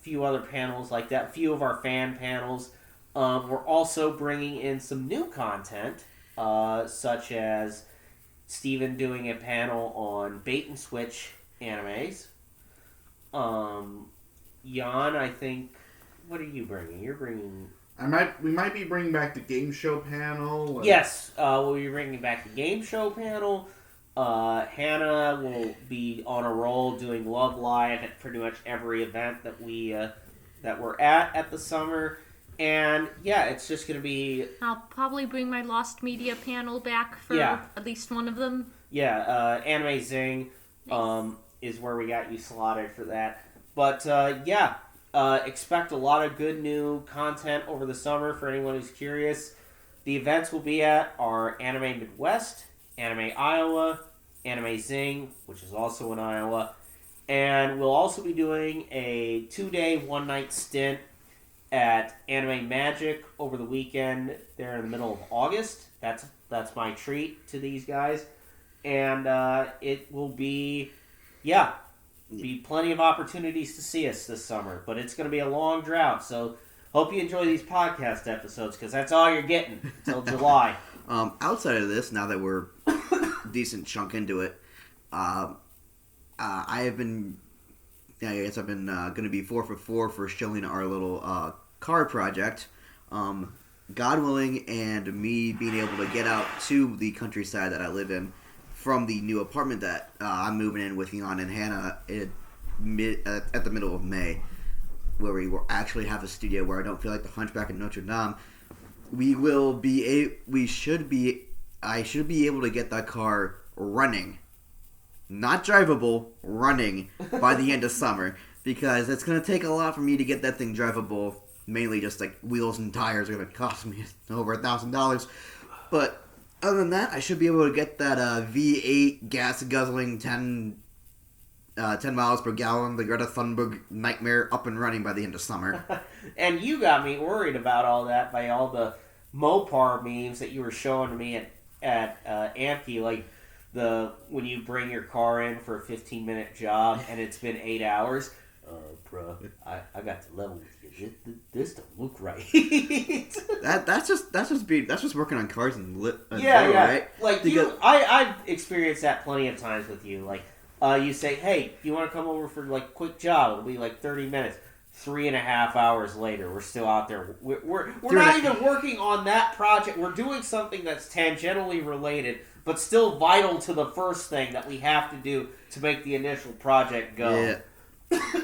few other panels like that, a few of our fan panels. We're also bringing in some new content, such as Steven doing a panel on bait and switch animes. Jan, I think, what are you bringing? You're bringing... We might be bringing back the game show panel. Yes, we'll be bringing back the game show panel. Hannah will be on a roll doing Love Live at pretty much every event that we're at the summer. And, yeah, it's just going to be... I'll probably bring my Lost Media panel back for at least one of them. Yeah, Anime Zing is where we got you slotted for that. But, expect a lot of good new content over the summer for anyone who's curious. The events we'll be at are Anime Midwest, Anime Iowa, Anime Zing, which is also in Iowa. And we'll also be doing a 2-day, 1-night stint at Anime Magic over the weekend there in the middle of August. That's my treat to these guys. And it will be plenty of opportunities to see us this summer. But it's going to be a long drought, so hope you enjoy these podcast episodes, because that's all you're getting until July. Outside of this, now that we're a decent chunk into it, I have been... Yeah, I guess I've been going to be 4 for 4 for showing our little car project. God willing, and me being able to get out to the countryside that I live in from the new apartment that I'm moving in with Jan and Hannah at the middle of May, where we will actually have a studio where I don't feel like the Hunchback of Notre Dame. I should be able to get that car running. Not drivable, running by the end of summer, because it's going to take a lot for me to get that thing drivable. Mainly just wheels and tires are going to cost me over $1,000. But other than that, I should be able to get that V8 gas guzzling 10 miles per gallon, the Greta Thunberg nightmare up and running by the end of summer. And you got me worried about all that by all the Mopar memes that you were showing me at Amkey, when you bring your car in for a 15-minute job and it's been 8 hours. Bro, I got to level with you. This don't look right. that's just working on cars and yeah. Right? I've experienced that plenty of times with you. You say, hey, you want to come over for quick job? It'll be 30 minutes. 3.5 hours later, we're still out there. We're not even working on that project. We're doing something that's tangentially related, but still vital to the first thing that we have to do to make the initial project go. Yeah.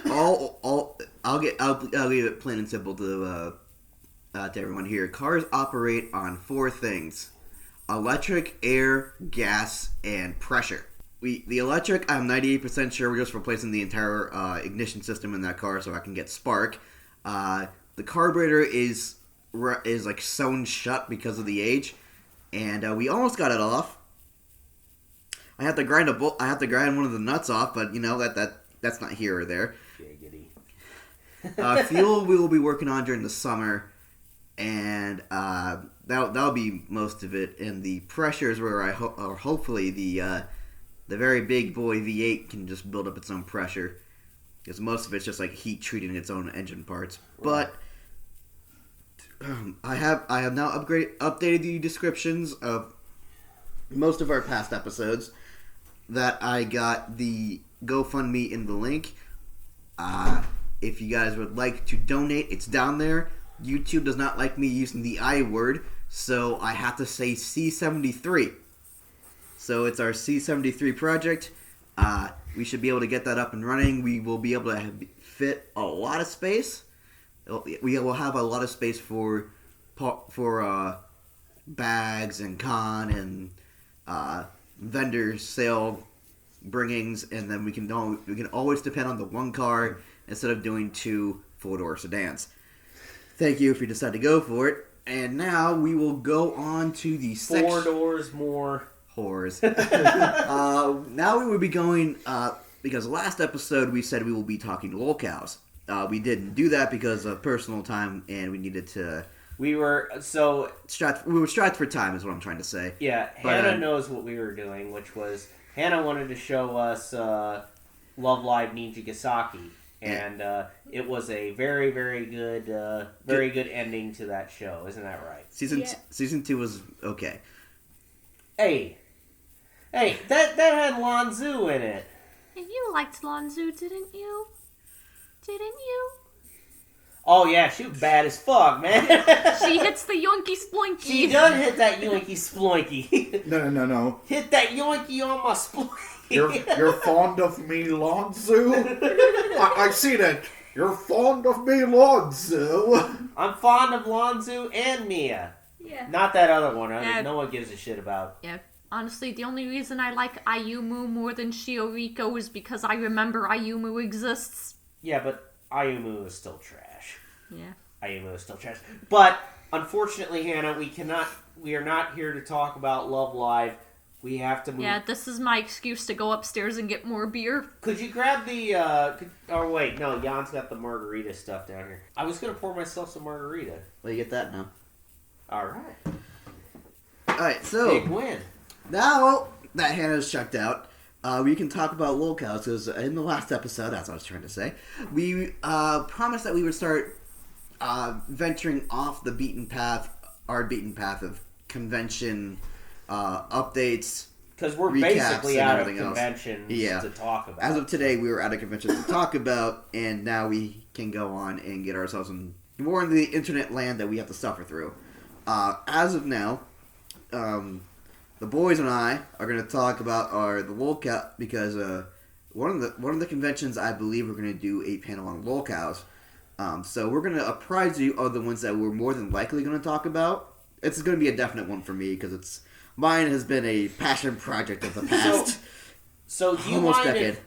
I'll leave it plain and simple to everyone here. Cars operate on 4 things: electric, air, gas, and pressure. The electric, I'm 98% sure we're just replacing the entire ignition system in that car so I can get spark. The carburetor is sewn shut because of the age, and we almost got it off. I have to grind one of the nuts off, but that's not here or there. Fuel we will be working on during the summer, and that'll be most of it. And the pressures where hopefully the very big boy V8 can just build up its own pressure, because most of it's just like heat treating its own engine parts. Right. But I have now updated the descriptions of most of our past episodes. That I got the GoFundMe in the link. If you guys would like to donate, it's down there. YouTube does not like me using the I word, so I have to say C73. So it's our C73 project. We should be able to get that up and running. We will be able to fit a lot of space. We will have a lot of space for bags and con and vendor sale bringings, and then we can always depend on the one car instead of doing 2 4-door sedans. Thank you if you decide to go for it. And now we will go on to the 4 doors more whores. Now we will be going because last episode we said we will be talking lolcows. We didn't do that because of personal time, and we needed to. We were strapped for time, is what I'm trying to say. Yeah, Hannah knows what we were doing, which was Hannah wanted to show us Love Live Nijigasaki, and it was a very, very good, good ending to that show. Isn't that right? Season 2 was okay. Hey, that had Lanzu in it. And you liked Lanzu, didn't you? Didn't you? Oh, yeah, she was bad as fuck, man. She hits the yoinky sploinky. She does hit that yoinky sploinky. No. Hit that yoinky on my sploinky. You're fond of me, Lonzu? I see that. You're fond of me, Lonzu. I'm fond of Lonzu and Mia. Yeah. Not that other one. No one gives a shit about. Yeah. Honestly, the only reason I like Ayumu more than Shioriko is because I remember Ayumu exists. Yeah, but Ayumu is still trash. Yeah. Ayumu is still trash. But, unfortunately, Hannah, we are not here to talk about Love Live. We have to move. Yeah, this is my excuse to go upstairs and get more beer. Could you grab the, oh wait, no, Jan's got the margarita stuff down here. I was going to pour myself some margarita. Well, you get that now. Alright. Alright, so. Big win. Now that Hannah's checked out, we can talk about lolcows, because in the last episode, as I was trying to say, we promised that we would start venturing off the our beaten path of convention updates. Because we're basically out of conventions to talk about. As of today, we were out of conventions to talk about, and now we can go on and get ourselves more into the internet land that we have to suffer through. As of now, the boys and I are going to talk about the lolcow, because one of the conventions, I believe, we're going to do a panel on lolcows. So we're going to apprise you of the ones that we're more than likely going to talk about. It's going to be a definite one for me, because mine has been a passion project of the past. So do you mind if...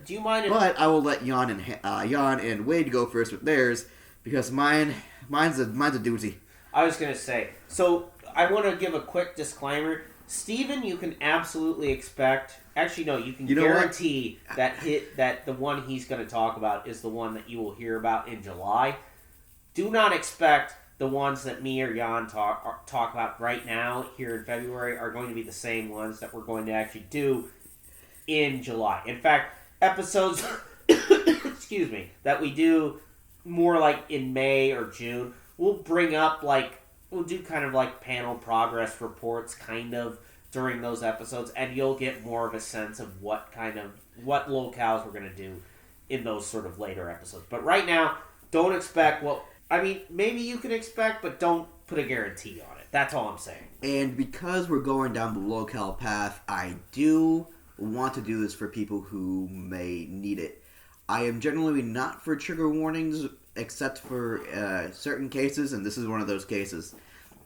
But I will let Jan and Wade go first with theirs, because mine's a doozy. I was going to say, so I want to give a quick disclaimer. Steven, you can absolutely expect... Actually, no, you can guarantee that the one he's going to talk about is the one that you will hear about in July. Do not expect the ones that me or Jan talk about right now here in February are going to be the same ones that we're going to actually do in July. In fact, episodes excuse me, that we do more like in May or June, we'll do kind of like panel progress reports kind of during those episodes, and you'll get more of a sense of what lolcows we're going to do in those sort of later episodes. But right now, don't expect maybe you can expect, but don't put a guarantee on it. That's all I'm saying. And because we're going down the lolcow path, I do want to do this for people who may need it. I am generally not for trigger warnings, except for certain cases, and this is one of those cases.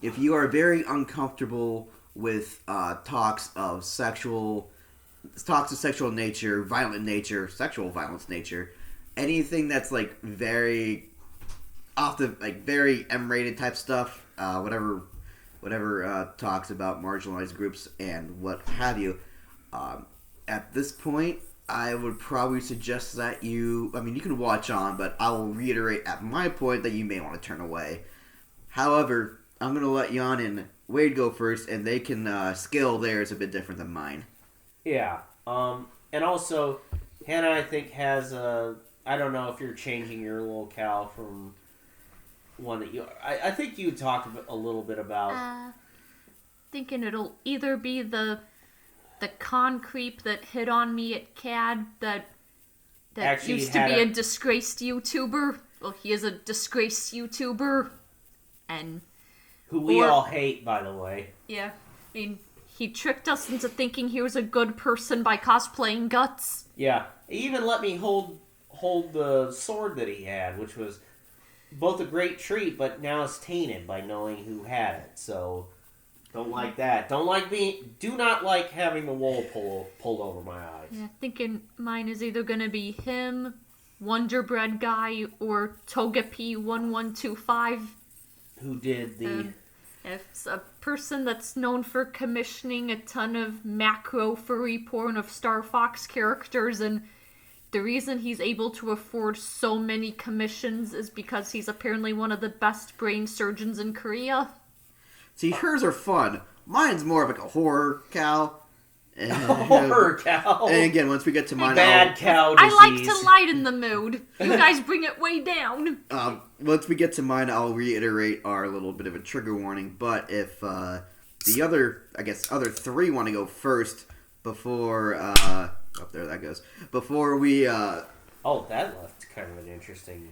If you are very uncomfortable with talks of sexual nature, violent nature, sexual violence nature, anything that's like very very M-rated type stuff, whatever whatever talks about marginalized groups and what have you. At this point, I would probably suggest that you can watch on, but I will reiterate at my point that you may want to turn away. However, I'm going to let Jan and Wade go first, and they can scale theirs a bit different than mine. Yeah. And also, Hannah, I think, has a... I don't know if you're changing your lolcow from one that you... I think you talked a little bit about... Thinking it'll either be the con creep that hit on me at CAD that Actually used to be a disgraced YouTuber. Well, he is a disgraced YouTuber. And... Who we all hate, by the way. Yeah. I mean, he tricked us into thinking he was a good person by cosplaying Guts. Yeah. He even let me hold the sword that he had, which was both a great treat, but now it's tainted by knowing who had it. So, don't like that. Do not like having the wool pulled over my eyes. Yeah, thinking mine is either gonna be him, Wonder Bread Guy, or Togepi1125. Who did the... It's a person that's known for commissioning a ton of macro furry porn of Star Fox characters, and the reason he's able to afford so many commissions is because he's apparently one of the best brain surgeons in Korea. See, hers are fun. Mine's more of like a horror cow. And, horror cow. And again, once we get to mine, Bad cow disease. I like to lighten the mood. You guys bring it way down. Once we get to mine, I'll reiterate our little bit of a trigger warning. But if the other three want to go first before... there that goes. Before we... that left kind of an interesting...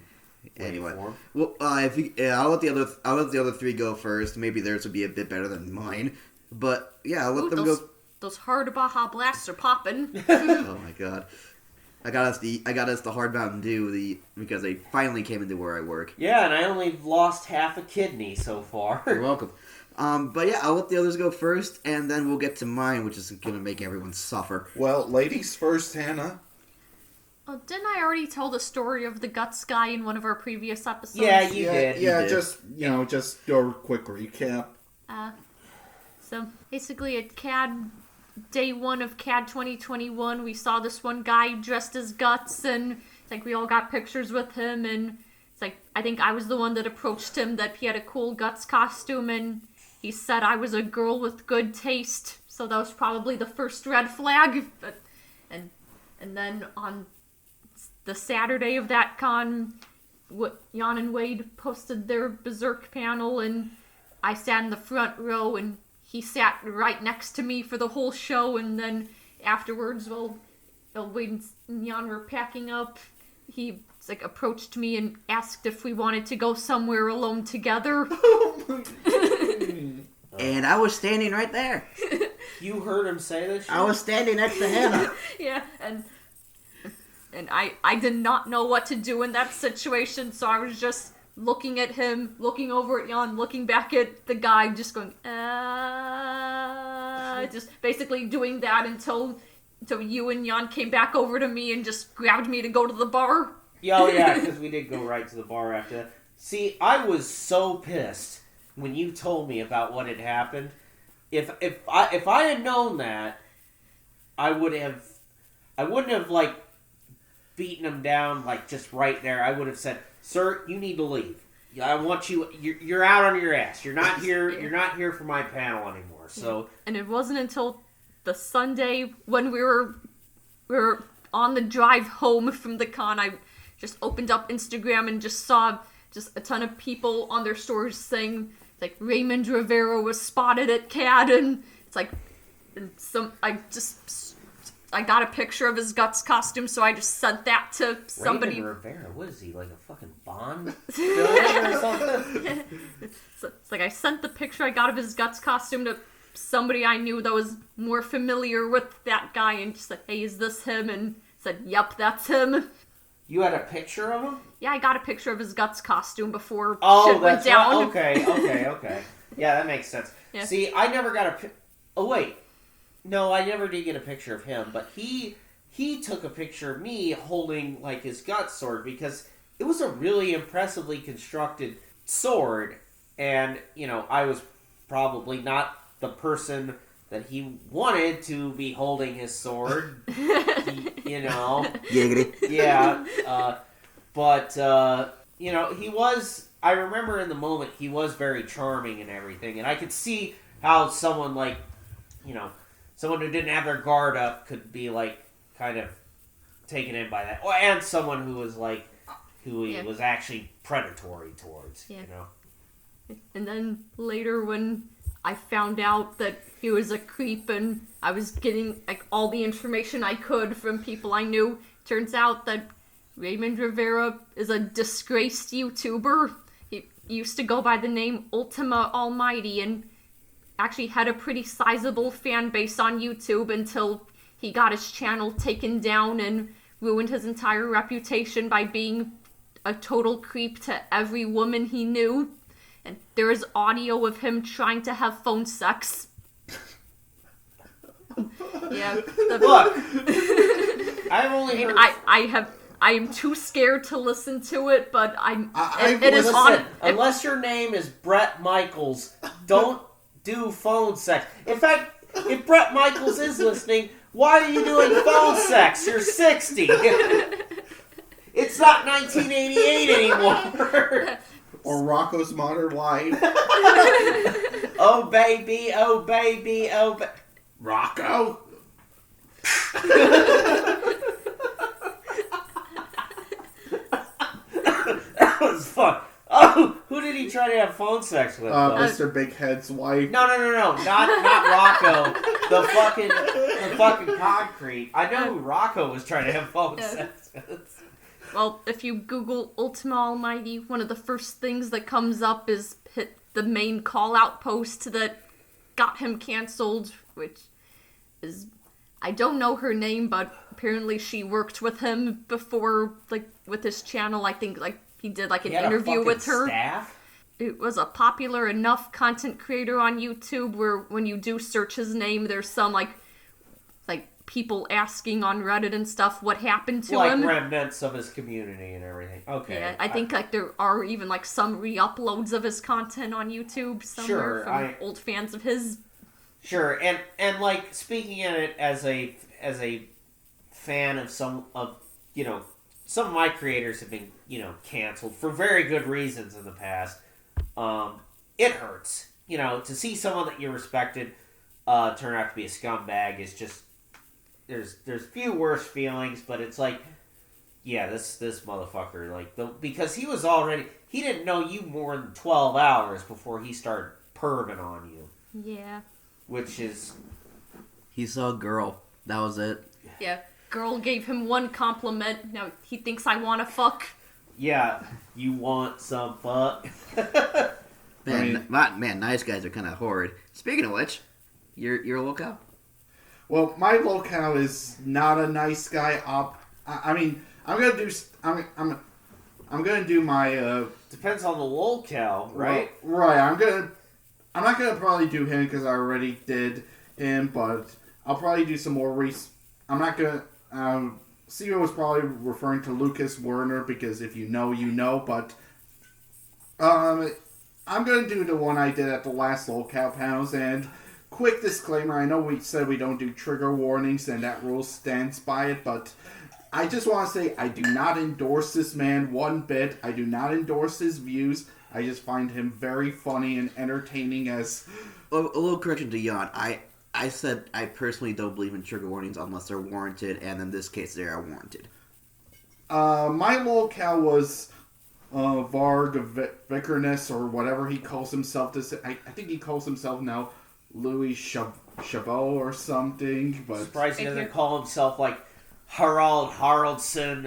Anyway, well, I'll let the other three go first. Maybe theirs will be a bit better than mine. But yeah, I'll let them go. Those hard Baja blasts are popping. Oh my god! I got us the hard Mountain Dew because they finally came into where I work. Yeah, and I only lost half a kidney so far. You're welcome. But yeah, I'll let the others go first, and then we'll get to mine, which is going to make everyone suffer. Well, ladies first, Hannah. Oh, didn't I already tell the story of the Guts guy in one of our previous episodes? Yeah, you did. Yeah, just do a quick recap. So basically at CAD, day one of CAD 2021, we saw this one guy dressed as Guts, and it's like we all got pictures with him, and it's like I think I was the one that approached him that he had a cool Guts costume, and he said I was a girl with good taste, so that was probably the first red flag. And then on the Saturday of that con, Jan and Wade posted their Berserk panel, and I sat in the front row, and he sat right next to me for the whole show, and then afterwards, while Wade and Jan were packing up, he approached me and asked if we wanted to go somewhere alone together. And I was standing right there. You heard him say this shit? I was standing next to Hannah. Yeah, and I did not know what to do in that situation, so I was just looking at him, looking over at Jan, looking back at the guy, just going, just basically doing that until you and Jan came back over to me and just grabbed me to go to the bar. Yeah, because we did go right to the bar after that. See, I was so pissed when you told me about what had happened. If I had known that, I wouldn't have beaten him down just right there. I would have said, "Sir, you need to leave. I want you. You're out on your ass. You're not here. You're not here for my panel anymore." So, and it wasn't until the Sunday when we were on the drive home from the con, I just opened up Instagram and just saw just a ton of people on their stories saying Raymond Rivera was spotted at CAD, and it's I got a picture of his Guts costume, so I just sent that to somebody. Raymond Rivera, what is he, like a fucking Bond villain or something? It's I sent the picture I got of his Guts costume to somebody I knew that was more familiar with that guy, and just said, "Hey, is this him?" And said, "Yep, that's him." You had a picture of him? Yeah, I got a picture of his Guts costume before shit went down. Right. Okay. Yeah, that makes sense. Yeah. See, I never got Oh, wait. No, I never did get a picture of him, but he took a picture of me holding, his Guts sword, because it was a really impressively constructed sword, and, I was probably not the person that he wanted to be holding his sword. You know. Giggity. Yeah. But, you know, he was... I remember in the moment, he was very charming and everything. And I could see how someone like, you know, someone who didn't have their guard up could be, like, kind of taken in by that. And someone who was, like, who he was actually predatory towards, you know. And then later when I found out that he was a creep and I was getting, like, all the information I could from people I knew, turns out that Raymond Rivera is a disgraced YouTuber. He used to go by the name Ultima Almighty and actually had a pretty sizable fan base on YouTube until he got his channel taken down and ruined his entire reputation by being a total creep to every woman he knew. And there is audio of him trying to have phone sex. Yeah. Look, I've only heard... I am too scared to listen to it, but it is on. Unless your name is Brett Michaels, don't do phone sex. In fact, if Brett Michaels is listening, why are you doing phone sex? You're 60. It's not 1988 anymore. Or Rocco's Modern Life. Oh baby, oh baby, oh baby. Rocco? That was fun. Oh, who did he try to have phone sex with? Mr. Big Head's wife. No, not Rocco. The fucking concrete. I know who Rocco was trying to have phone sex with. Well, if you Google Ultima Almighty, one of the first things that comes up is the main call-out post that got him canceled, which is... I don't know her name, but apparently she worked with him before, like, with his channel. I think, like, he did, like, an interview with her. Staff? It was a popular enough content creator on YouTube where when you do search his name, there's some, like people asking on Reddit and stuff what happened to him. Like remnants of his community and everything. Okay. Yeah, I think like there are even like some re-uploads of his content on YouTube somewhere from old fans of his. Sure, and like speaking in it as a fan of some of some of my creators have been canceled for very good reasons in the past. It hurts, to see someone that you respected turn out to be a scumbag is just. There's few worse feelings, but it's like, yeah, this motherfucker, because he didn't know you more than 12 hours before he started perving on you. Yeah. Which is... He saw a girl. That was it. Yeah. Girl gave him one compliment. Now he thinks I want to fuck. Yeah. You want some fuck? Man, nice guys are kind of horrid. Speaking of which, you're a lolcow? Well, my lolcow is not a nice guy. I'm gonna do my. Depends on the lolcow, right? Right. I'm not gonna probably do him because I already did him, but I'll probably do some more. I'm not gonna. CEO was probably referring to Lucas Werner because if you know, you know. But I'm gonna do the one I did at the last lolcow panels and. Quick disclaimer, I know we said we don't do trigger warnings and that rule stands by it, but I just want to say I do not endorse this man one bit. I do not endorse his views. I just find him very funny and entertaining as... A little correction to Jan. I said I personally don't believe in trigger warnings unless they're warranted, and in this case they are warranted. My lolcow was Varg Vickerness or whatever he calls himself. I think he calls himself now... Louis Chabot or something, but surprised he doesn't call himself like Haraldson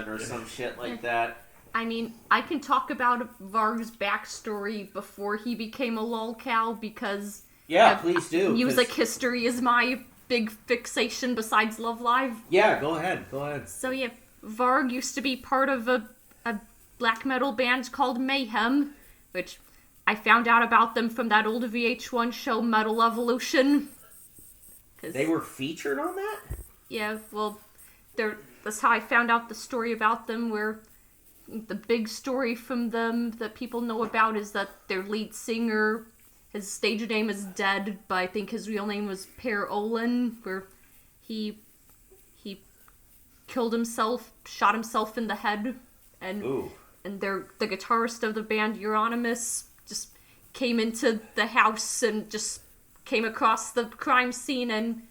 or some shit like that. I mean, I can talk about Varg's backstory before he became a lolcow because please do. Music history is my big fixation besides Love Live. Yeah, go ahead. So yeah, Varg used to be part of a black metal band called Mayhem, which I found out about them from that old VH1 show, Metal Evolution. They were featured on that? Yeah, well, that's how I found out the story about them, where the big story from them that people know about is that their lead singer, his stage name is dead, but I think his real name was Per Olin, where he killed himself, shot himself in the head, and Ooh. and the guitarist of the band Euronymous just came into the house and just came across the crime scene, and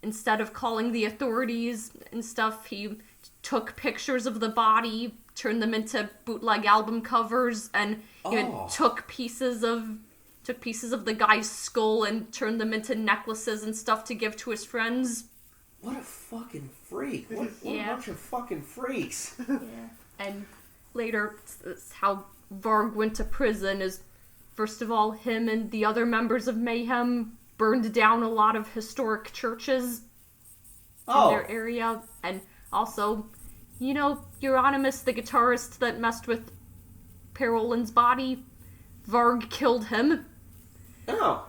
instead of calling the authorities and stuff, he took pictures of the body, turned them into bootleg album covers, and even took pieces of the guy's skull and turned them into necklaces and stuff to give to his friends. What a fucking freak. What a bunch of fucking freaks. Yeah. And later, it's how Varg went to prison is, first of all, him and the other members of Mayhem burned down a lot of historic churches in their area. And also, Euronymous, the guitarist that messed with Per Olin's body, Varg killed him. Oh.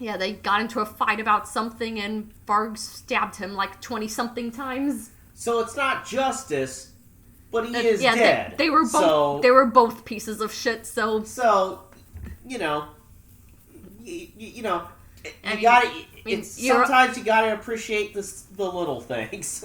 Yeah, they got into a fight about something, and Varg stabbed him like 20-something times. So it's not justice, but he is dead. They were both. They were both pieces of shit. So you gotta. Sometimes you gotta appreciate the little things.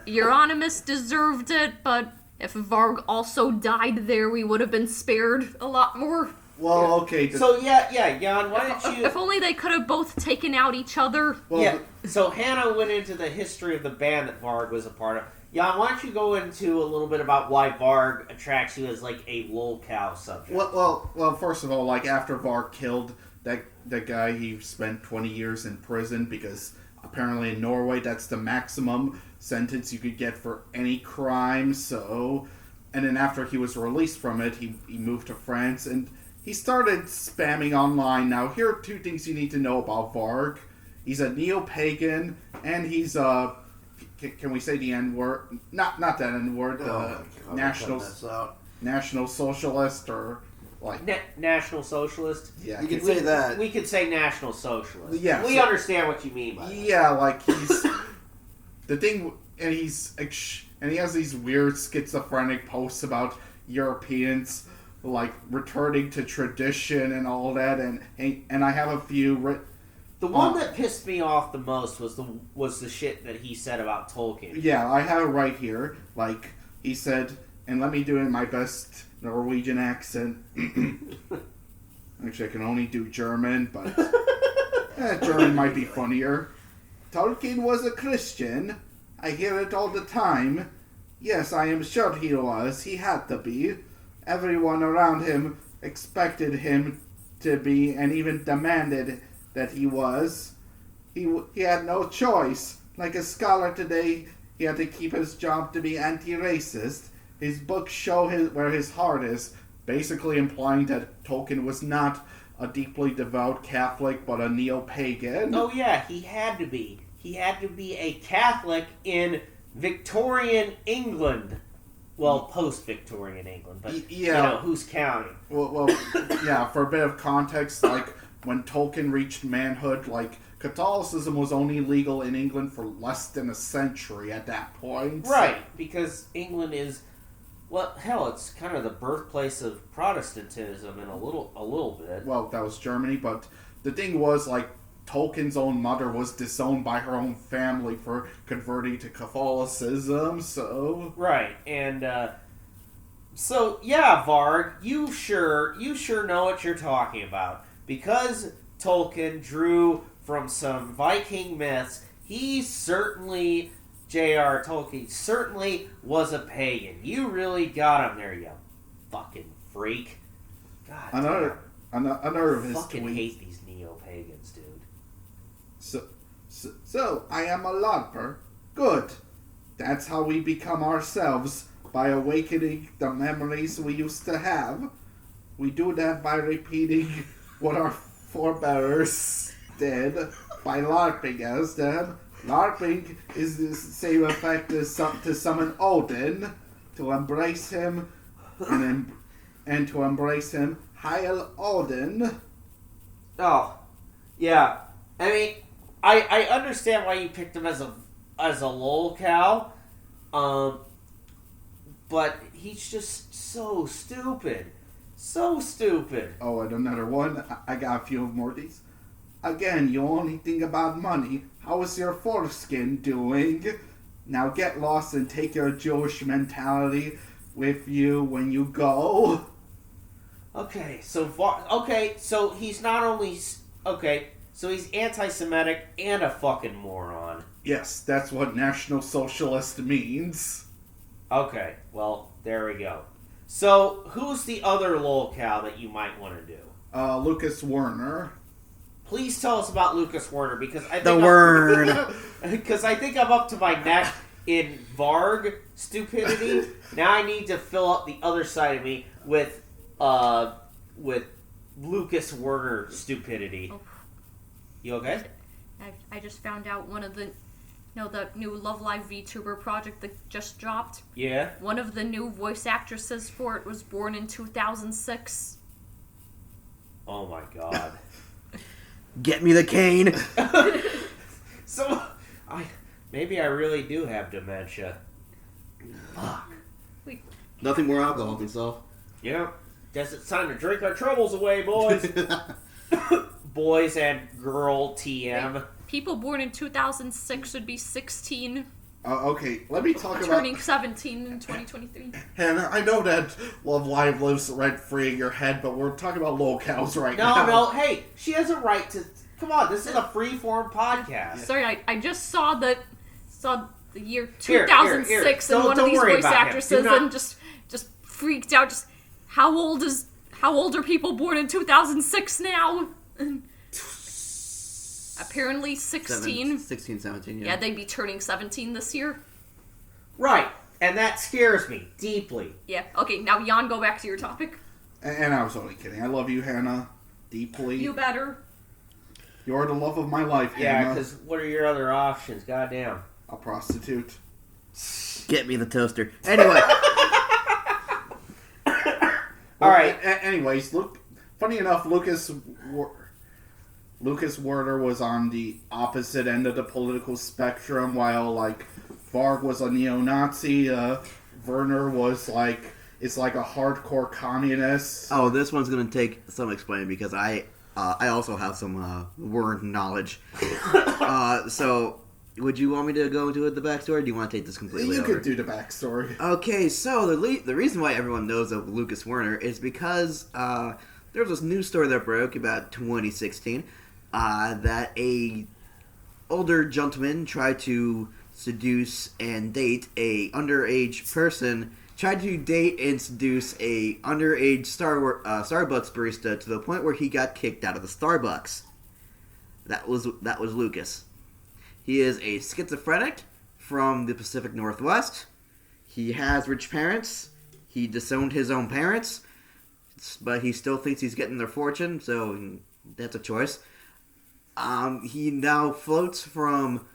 Euronymous deserved it, but if Varg also died there, we would have been spared a lot more. Well, okay. So, Jan, why don't you... If only they could have both taken out each other. Well, so Hannah went into the history of the band that Varg was a part of. Jan, why don't you go into a little bit about why Varg attracts you as, like, a lolcow subject? Well, first of all, like, after Varg killed that guy, he spent 20 years in prison because apparently in Norway that's the maximum sentence you could get for any crime, so... And then after he was released from it, he moved to France, and... he started spamming online. Now, here are two things you need to know about Varg. He's a neo-pagan, and he's can we say the N-word? Not that N-word. National Socialist, or like National Socialist. Yeah, you could say that. We could say National Socialist. Yeah, we understand what you mean by that. Yeah, like he's the thing, and he has these weird schizophrenic posts about Europeans, like returning to tradition and all that, and I have a few. The one that pissed me off the most was the shit that he said about Tolkien. Yeah, I have it right here. Like he said, and let me do it in my best Norwegian accent. Actually, I can only do German, but German might be funnier. Tolkien was a Christian. I hear it all the time. Yes, I am sure he was. He had to be. Everyone around him expected him to be, and even demanded that he was. He had no choice. Like a scholar today, he had to keep his job to be anti-racist. His books show where his heart is, basically implying that Tolkien was not a deeply devout Catholic, but a neo-pagan. Oh yeah, he had to be. He had to be a Catholic in Victorian England. Well, post-Victorian England, but who's counting? Well, yeah. For a bit of context, like when Tolkien reached manhood, like Catholicism was only legal in England for less than a century at that point. Right, because England is, well, hell, it's kind of the birthplace of Protestantism in a little bit. Well, that was Germany, but the thing was, like, Tolkien's own mother was disowned by her own family for converting to Catholicism, so... Right, and, so, yeah, Varg, you sure know what you're talking about. Because Tolkien drew from some Viking myths, he certainly, J.R. Tolkien, certainly was a pagan. You really got him there, you fucking freak. God another of his fucking tweets. Hate these neo-pagans, dude. So, I am a LARPer. Good. That's how we become ourselves, by awakening the memories we used to have. We do that by repeating what our forebears did, by LARPing as them. LARPing is the same effect as to summon Odin, to embrace him, and to embrace him, Heil Odin. Oh, yeah. I mean, I understand why you picked him as a lolcow. but he's just so stupid. So stupid. Oh, and another one. I got a few more of these. Again, you only think about money. How is your foreskin doing? Now get lost and take your Jewish mentality with you when you go. Okay, so he's not only so he's anti-Semitic and a fucking moron. Yes, that's what National Socialist means. Okay, well, there we go. So, who's the other lolcow that you might want to do? Lucas Werner. Please tell us about Lucas Werner, because I think The word. because I think I'm up to my neck in Varg stupidity. Now I need to fill up the other side of me with Lucas Werner stupidity. Oh. You okay? I just found out one of the new Love Live VTuber project that just dropped. Yeah. One of the new voice actresses for it was born in 2006. Oh my god. Get me the cane. So, maybe I really do have dementia. Fuck. Nothing more alcohol can solve. Yep. Guess it's time to drink our troubles away, boys. Boys and girl TM. People born in 2006 should be 16, Okay, let me talk about... turning 17 in 2023. Hannah, I know that Love Live lives rent-free in your head, but we're talking about lolcows right now. No, hey, she has a right to... Come on, this is a free-form podcast. Sorry, I just saw the year Here, 2006 here. and one of Don't these worry voice about him. actresses Do not- and just freaked out. Just how old are people born in 2006 now? Apparently 16. 16, 17, Yeah, they'd be turning 17 this year. Right, and that scares me deeply. Yeah. Okay, now Jan, go back to your topic. And I was only kidding. I love you, Hannah, deeply. You better. You're the love of my life, Yeah, Hannah. because what are your other options? Goddamn. A prostitute. Get me the toaster. Anyway. All right. Anyways, funny enough, Lucas Werner was on the opposite end of the political spectrum, while Varg was a neo-Nazi. Werner was is like a hardcore communist. Oh, this one's gonna take some explaining because I also have some word knowledge. So, would you want me to go into the backstory? Or do you want to take this completely You over? could do the backstory. Okay, so the reason why everyone knows of Lucas Werner is because there was this news story that broke about 2016 that a older gentleman tried to seduce and date a underage person. Tried to date and seduce a underage Starbucks barista to the point where he got kicked out of the Starbucks. That was Lucas. He is a schizophrenic from the Pacific Northwest. He has rich parents. He disowned his own parents, but he still thinks he's getting their fortune, so that's a choice. He now floats from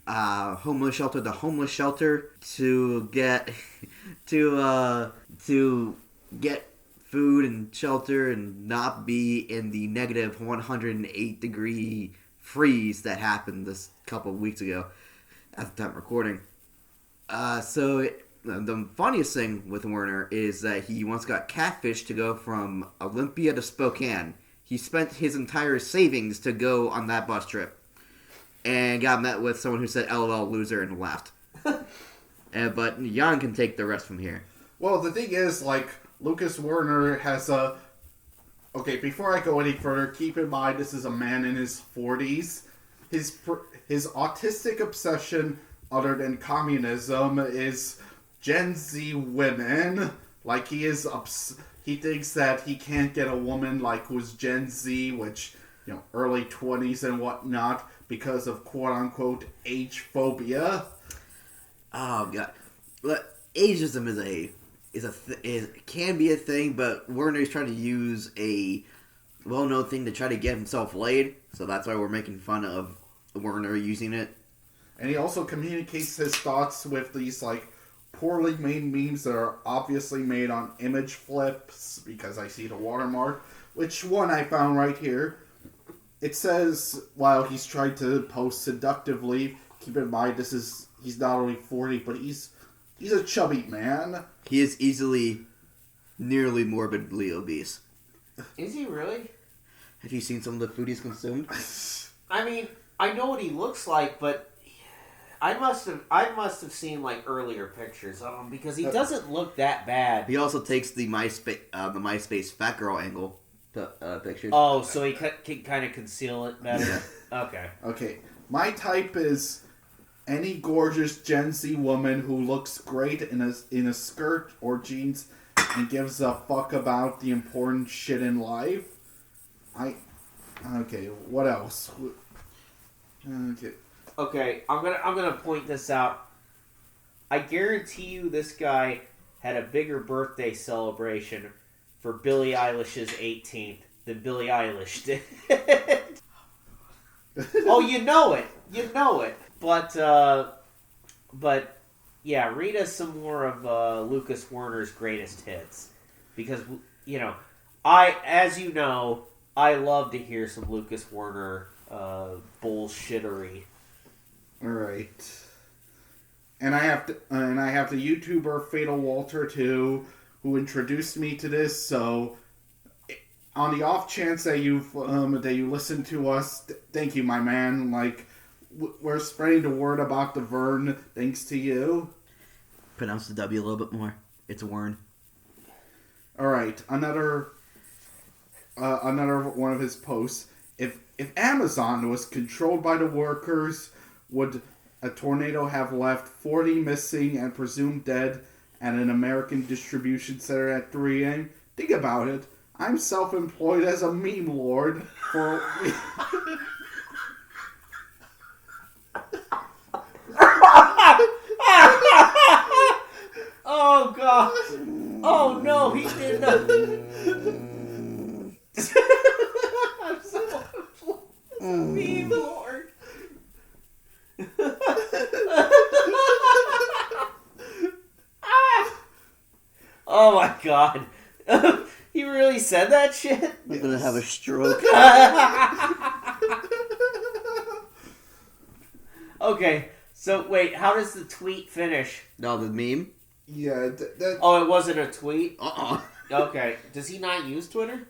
homeless shelter to homeless shelter to get to get food and shelter and not be in the negative 108 degree freeze that happened this couple of weeks ago at the time of recording. The funniest thing with Werner is that he once got catfished to go from Olympia to Spokane. He spent his entire savings to go on that bus trip. And got met with someone who said, LOL, loser, and left. But Jan can take the rest from here. Well, the thing is, Lucas Werner has a... Okay, before I go any further, keep in mind this is a man in his 40s. His autistic obsession, other than communism, is Gen Z women. He thinks that he can't get a woman who's Gen Z, which, early 20s and whatnot, because of quote-unquote age phobia. Oh, God. Look, ageism can be a thing, but Werner's trying to use a well-known thing to try to get himself laid, so that's why we're making fun of Werner using it. And he also communicates his thoughts with these, poorly made memes that are obviously made on image flips, because I see the watermark, which one I found right here. It says, while he's trying to post seductively, keep in mind he's not only 40, but he's He's a chubby man. He is easily, nearly morbidly obese. Is he really? Have you seen some of the food he's consumed? I mean, I know what he looks like, but I must have seen like earlier pictures of him because he doesn't look that bad. He also takes the MySpace fat girl angle pictures. Oh, so he can kind of conceal it better. Yeah. Okay. Okay, my type is any gorgeous Gen Z woman who looks great in a skirt or jeans and gives a fuck about the important shit in life. Okay, what else? Okay, I'm gonna point this out. I guarantee you, this guy had a bigger birthday celebration for Billie Eilish's 18th than Billie Eilish did. Oh, you know it. But yeah, read us some more of Lucas Werner's greatest hits, because as you know, I love to hear some Lucas Werner bullshittery. All right, and I have the YouTuber Fatal Walter too, who introduced me to this. So, on the off chance that you listen to us, thank you, my man. Like, we're spreading the word about the Vern thanks to you. Pronounce the W a little bit more. It's a Wern. All right, another one of his posts. If Amazon was controlled by the workers, would a tornado have left 40 missing and presumed dead at an American distribution center at 3 a.m.? Think about it. I'm self-employed as a meme lord for... Oh, God. Oh, no, he did not. I'm so meme lord. Oh, my God. He really said that shit? I'm gonna have a stroke. Okay, so wait, how does the tweet finish? No, the meme? Yeah, Oh, it wasn't a tweet? Uh-uh. Okay, does he not use Twitter?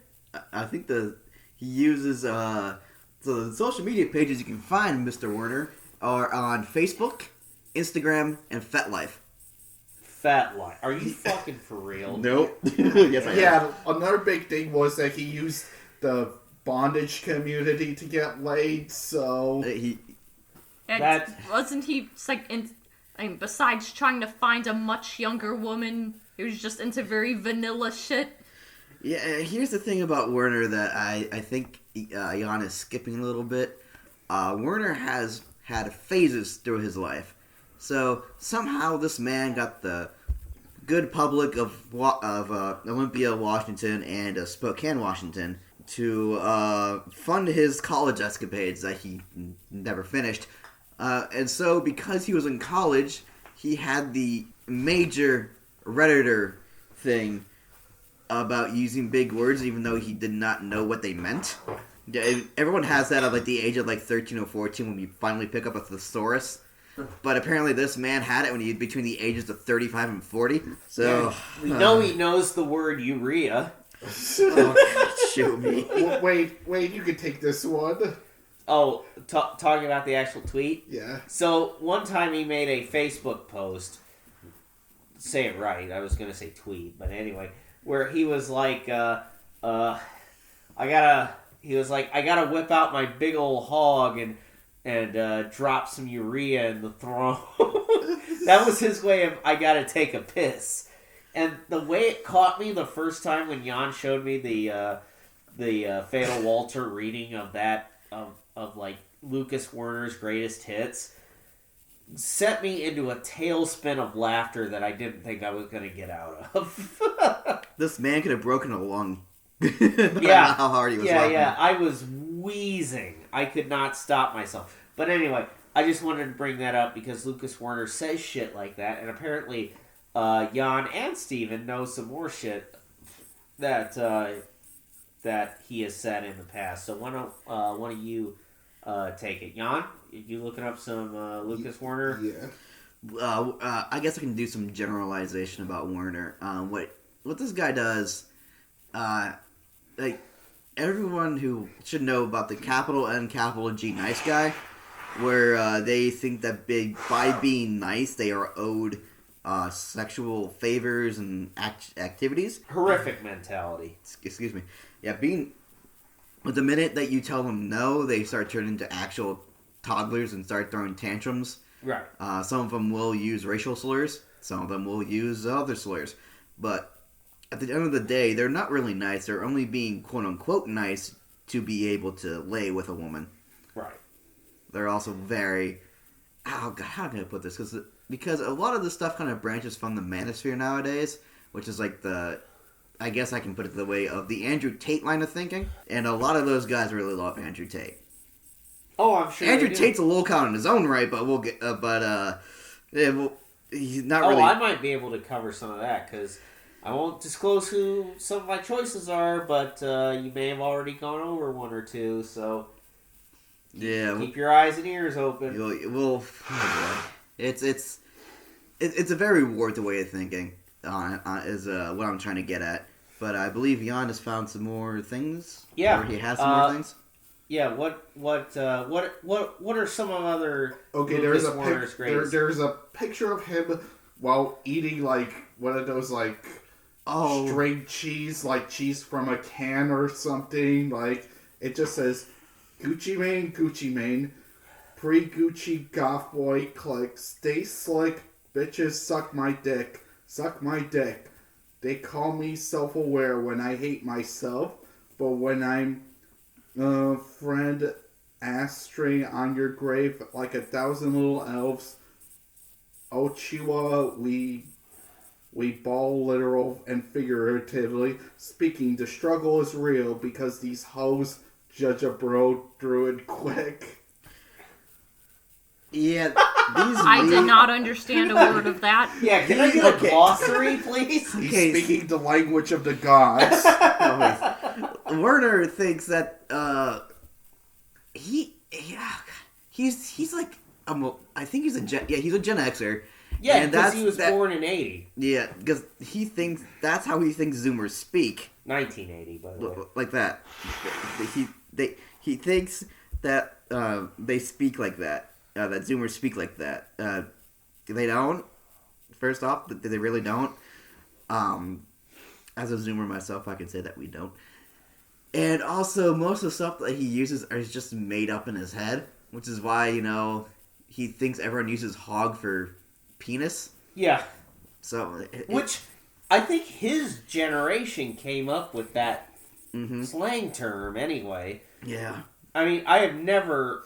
I think he uses, so the social media pages you can find Mr. Werner are on Facebook, Instagram, and FetLife. FetLife. Are you fucking for real? Nope. Yes, I am. Yeah, another big thing was that he used the bondage community to get laid, so... Wasn't he just like besides trying to find a much younger woman, he was just into very vanilla shit? Yeah, here's the thing about Werner that I think Jan is skipping a little bit. Werner has had phases through his life. So somehow this man got the good public of Olympia, Washington, and Spokane, Washington, to fund his college escapades that he never finished. And so because he was in college, he had the major Redditor thing about using big words even though he did not know what they meant. Everyone has that at like the age of like 13 or 14 when you finally pick up a thesaurus. But apparently this man had it when he was between the ages of 35 and 40. So we know he knows the word urea. Oh, shoot me. Wait, you can take this one. Oh, talking about the actual tweet? Yeah. So, one time he made a Facebook post, say it right, I was going to say tweet, but anyway, where he was like, I gotta whip out my big old hog and drop some urea in the throne. That was his way of, I gotta take a piss. And the way it caught me the first time when Jan showed me the Fatal Walter reading of that, of like Lucas Werner's greatest hits, set me into a tailspin of laughter that I didn't think I was going to get out of. This man could have broken a lung. Yeah. How hard he was laughing. Yeah. I was wheezing. I could not stop myself. But anyway, I just wanted to bring that up because Lucas Werner says shit like that, and apparently Jan and Steven know some more shit that he has said in the past. So why don't one of you take it? Jan, you looking up some Lucas Werner? Yeah. I guess I can do some generalization about Werner. What this guy does, like everyone who should know about the capital N capital G nice guy, where they think that by being nice they are owed sexual favors and activities. Horrific mentality. Excuse me. Yeah, but the minute that you tell them no, they start turning into actual toddlers and start throwing tantrums. Right. Some of them will use racial slurs. Some of them will use other slurs. But at the end of the day, they're not really nice. They're only being quote-unquote nice to be able to lay with a woman. Right. They're also very... Oh, God, how can I put this? Because a lot of this stuff kind of branches from the manosphere nowadays, which is like I guess I can put it the way of the Andrew Tate line of thinking. And a lot of those guys really love Andrew Tate. Oh, I'm sure. Andrew Tate's a lolcow in his own right, but he's not really. Oh, I might be able to cover some of that because I won't disclose who some of my choices are, but you may have already gone over one or two. So keep your eyes and ears open. It's a very warped way of thinking. Is what I'm trying to get at. But I believe Jan has found some more things. Yeah, or he has some more things. Yeah, what are some of other there's Lucas a picture of him while eating like one of those like string cheese, like cheese from a can or something. Like it just says Gucci Mane, pre-Gucci goth boy click, stay slick, bitches suck my dick. They call me self-aware when I hate myself, but when I'm friend ass string on your grave like 1,000 little elves. Oh, Chihuahua, we ball literal and figuratively speaking. The struggle is real because these hoes judge a bro druid quick. Yeah, I did not understand a word of that. Yeah, can I get a glossary, please? He's speaking the language of the gods. Werner thinks that he's like I think he's a Gen Xer. Yeah, because he was born in 80. Yeah, because he thinks that's how he thinks Zoomers speak. 1980, by the way. Like that. He thinks that they speak like that. That Zoomers speak like that. They don't. First off, they really don't. As a Zoomer myself, I can say that we don't. And also, most of the stuff that he uses is just made up in his head, which is why, he thinks everyone uses hog for penis. Yeah. So, which I think his generation came up with that slang term anyway. Yeah. I mean, I have never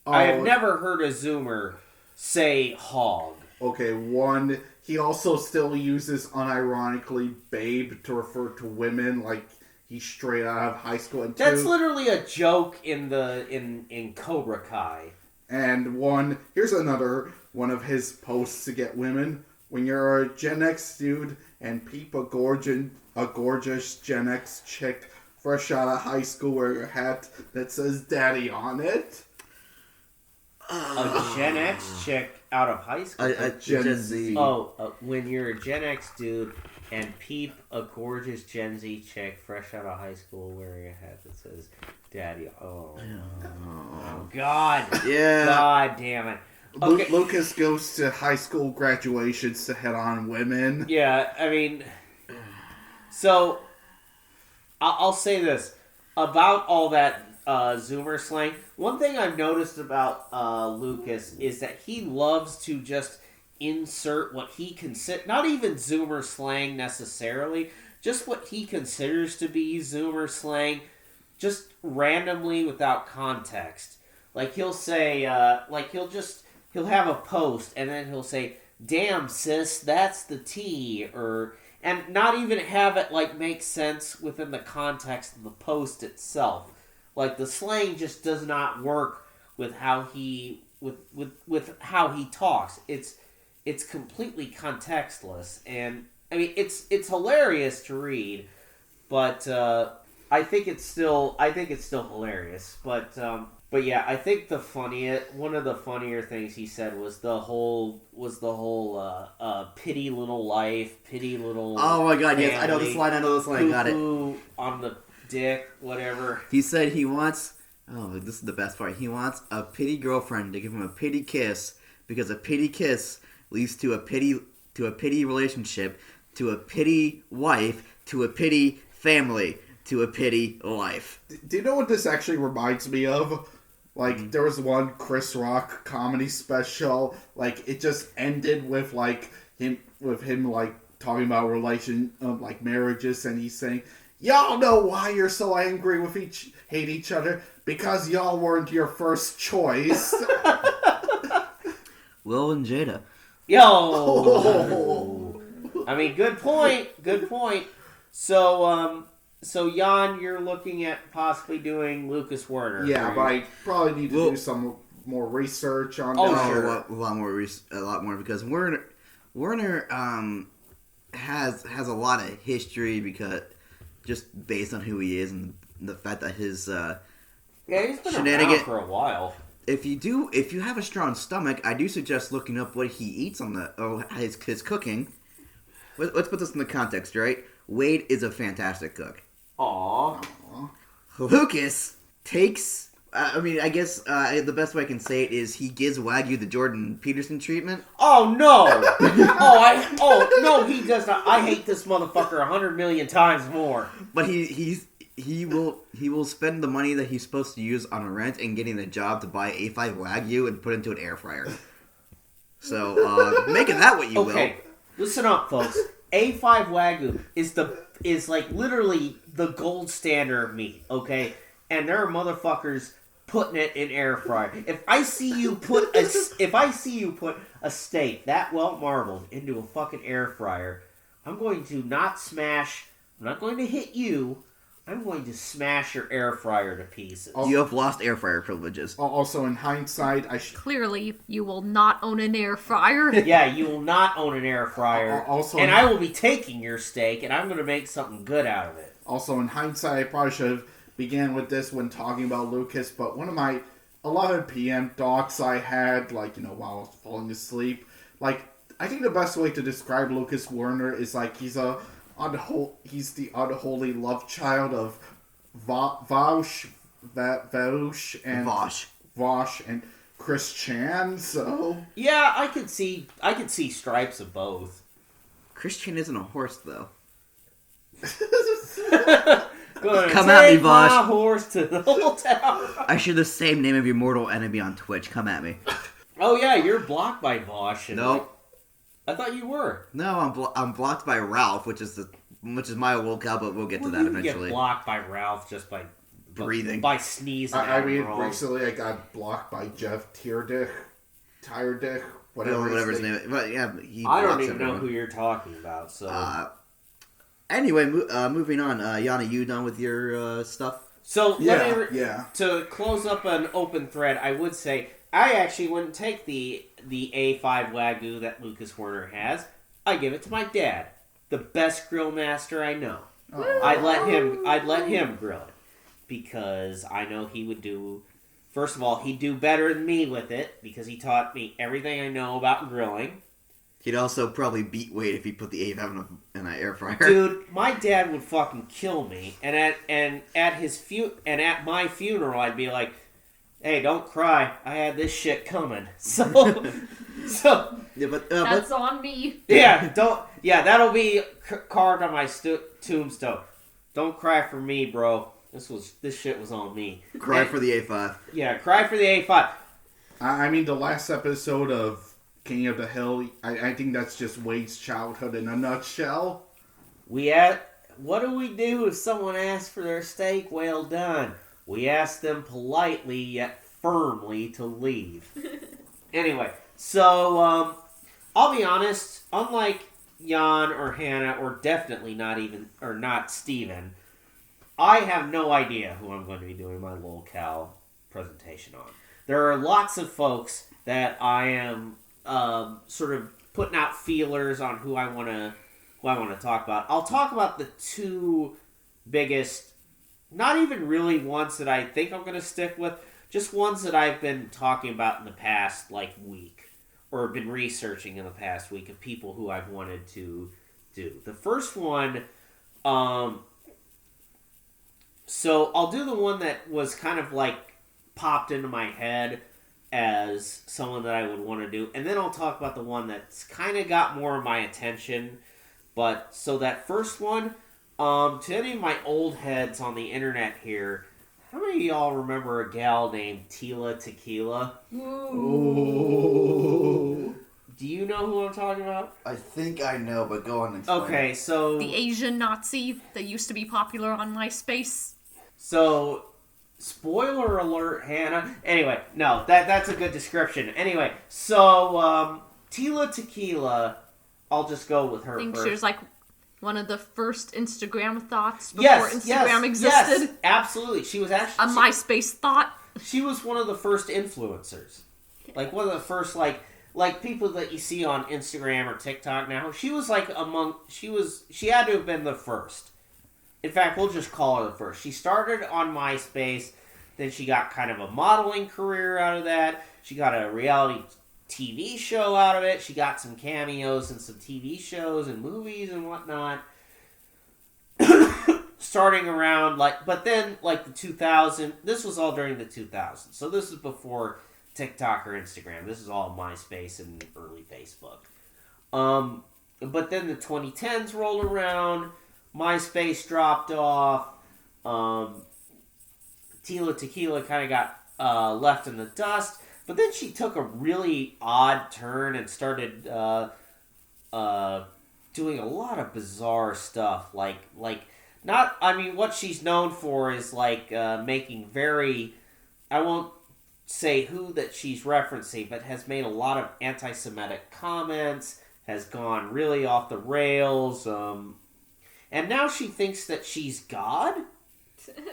heard a Zoomer say hog. Okay, he also still uses unironically babe to refer to women like he's straight out of high school. And that's literally a joke in Cobra Kai. And here's another one of his posts to get women. When you're a Gen X dude and peep a gorgeous Gen X chick fresh out of high school wearing a hat that says daddy on it. A Gen X chick out of high school? A Gen Z. When you're a Gen X dude and peep a gorgeous Gen Z chick fresh out of high school wearing a hat that says daddy. Oh God. Yeah. God damn it. Okay. Lucas goes to high school graduations to head on women. Yeah, I mean... So, I'll say this. About all that Zoomer slang, one thing I've noticed about Lucas is that he loves to just insert what he not even Zoomer slang necessarily, just what he considers to be Zoomer slang, just randomly without context. Like he'll say, he'll have a post and then he'll say, "Damn sis, that's the T," and not even have it make sense within the context of the post itself. Like the slang just does not work with how he with how he talks. It's completely contextless, and I mean it's hilarious to read, but I think it's still hilarious. But But yeah, I think one of the funnier things he said was the whole pity little life, pity little. Oh my god, yes, family, I know this line, I got it. On the dick, whatever. He said he wants, this is the best part, he wants a pity girlfriend to give him a pity kiss, because a pity kiss leads to a pity relationship, to a pity wife, to a pity family, to a pity life. Do you know what this actually reminds me of? Like, there was one Chris Rock comedy special, like, it just ended with, like, him like, talking about marriages, and he's saying, y'all know why you're so angry hate each other, because y'all weren't your first choice. Will and Jada. Yo! Oh. I mean, good point. So, Jan, you're looking at possibly doing Lucas Werner. Yeah, but I probably need to do some more research on that. Sure. A lot more, because Werner has a lot of history, because just based on who he is and the fact that his he's been around for a while. If you have a strong stomach, I do suggest looking up what he eats on his cooking. Let's put this in the context, right? Wade is a fantastic cook. Aww. Lucas takes. I guess the best way I can say it is he gives Wagyu the Jordan Peterson treatment. Oh no! No, he does not. I hate this motherfucker 100 million times more. But he will spend the money that he's supposed to use on rent and getting a job to buy A5 Wagyu and put into an air fryer. So make it that what you will. Okay, listen up, folks. A5 Wagyu is like literally the gold standard of meat. Okay, and there are motherfuckers putting it in air fryer. If I see you put a steak that well marbled into a fucking air fryer, I'm going to not smash. I'm not going to hit you. I'm going to smash your air fryer to pieces. You have lost air fryer privileges. Also, in hindsight, Clearly, you will not own an air fryer. Yeah, you will not own an air fryer. And I will be taking your steak, and I'm going to make something good out of it. Also, in hindsight, I probably should have began with this when talking about Lucas, but one of my 11 p.m. thoughts I had, while I was falling asleep, I think the best way to describe Lucas Werner is, he's the unholy love child of Vaush and Chris Chan, so... Yeah, I could see stripes of both. Chris Chan isn't a horse, though. Come at me, Vosh. My horse to the hotel. I share the same name of your mortal enemy on Twitch. Come at me. Oh yeah, you're blocked by Vosh. Nope. I thought you were. No, I'm blocked by Ralph, which is my lolcow, but we'll get to that you eventually. Get blocked by Ralph just by breathing, by sneezing. Recently I got blocked by Jeff Tyredick, whatever his name is. But yeah, I don't even know who you're talking about. So. Anyway, moving on. Yana, you done with your stuff? So, yeah. To close up an open thread, I would say I actually wouldn't take the A5 Wagyu that Lucas Werner has. I give it to my dad, the best grill master I know. Oh. I'd let him grill it because I know he would do. First of all, he'd do better than me with it because he taught me everything I know about grilling. He'd also probably beat Wade if he put the A5 in an air fryer. Dude, my dad would fucking kill me, and at my funeral, I'd be like, "Hey, don't cry. I had this shit coming." So yeah, but that's on me. Yeah, that'll be carved on my tombstone. Don't cry for me, bro. This shit was on me. Cry for the A5. Yeah, cry for the A5. I mean, the last episode of King of the Hill, I think that's just Wade's childhood in a nutshell. What do we do if someone asks for their steak well done? We ask them politely yet firmly to leave. Anyway, so I'll be honest, unlike Jan or Hannah, or definitely not Steven, I have no idea who I'm going to be doing my lolcow presentation on. There are lots of folks that I am sort of putting out feelers on who I want to talk about. I'll talk about the two biggest, not even really ones that I think I'm going to stick with, just ones that I've been talking about in the past, like, week, or been researching in the past week of people who I've wanted to do. The first one, so I'll do the one that was kind of like popped into my head as someone that I would want to do, and then I'll talk about the one that's kind of got more of my attention. But so that first one, to any of my old heads on the internet here, how many of y'all remember a gal named Tila Tequila? Ooh. Do you know who I'm talking about? I think I know, but go on and explain. Okay, so The Asian Nazi that used to be popular on MySpace. So, spoiler alert, Hannah. Anyway, no, that's a good description. Anyway, so Tila Tequila, I'll just go with her I think first. she was like one of the first Instagram thoughts before Instagram existed. Yes, absolutely. She was actually A MySpace thought. She was one of the first influencers, like one of the first like people that you see on Instagram or TikTok now. She was like she had to have been the first. In fact, we'll just call her the first. She started on MySpace, then she got kind of a modeling career out of that. She got a reality TV show out of it. She got some cameos in some TV shows and movies and whatnot. Starting around, but then, the 2000s, this was all during the 2000s. So this is before TikTok or Instagram. This is all MySpace and early Facebook. But then the 2010s rolled around. MySpace dropped off. Tila Tequila kind of got left in the dust. But then she took a really odd turn and started doing a lot of bizarre stuff. What she's known for is making very, I won't say who that she's referencing, but has made a lot of anti-Semitic comments, has gone really off the rails, and now she thinks that she's God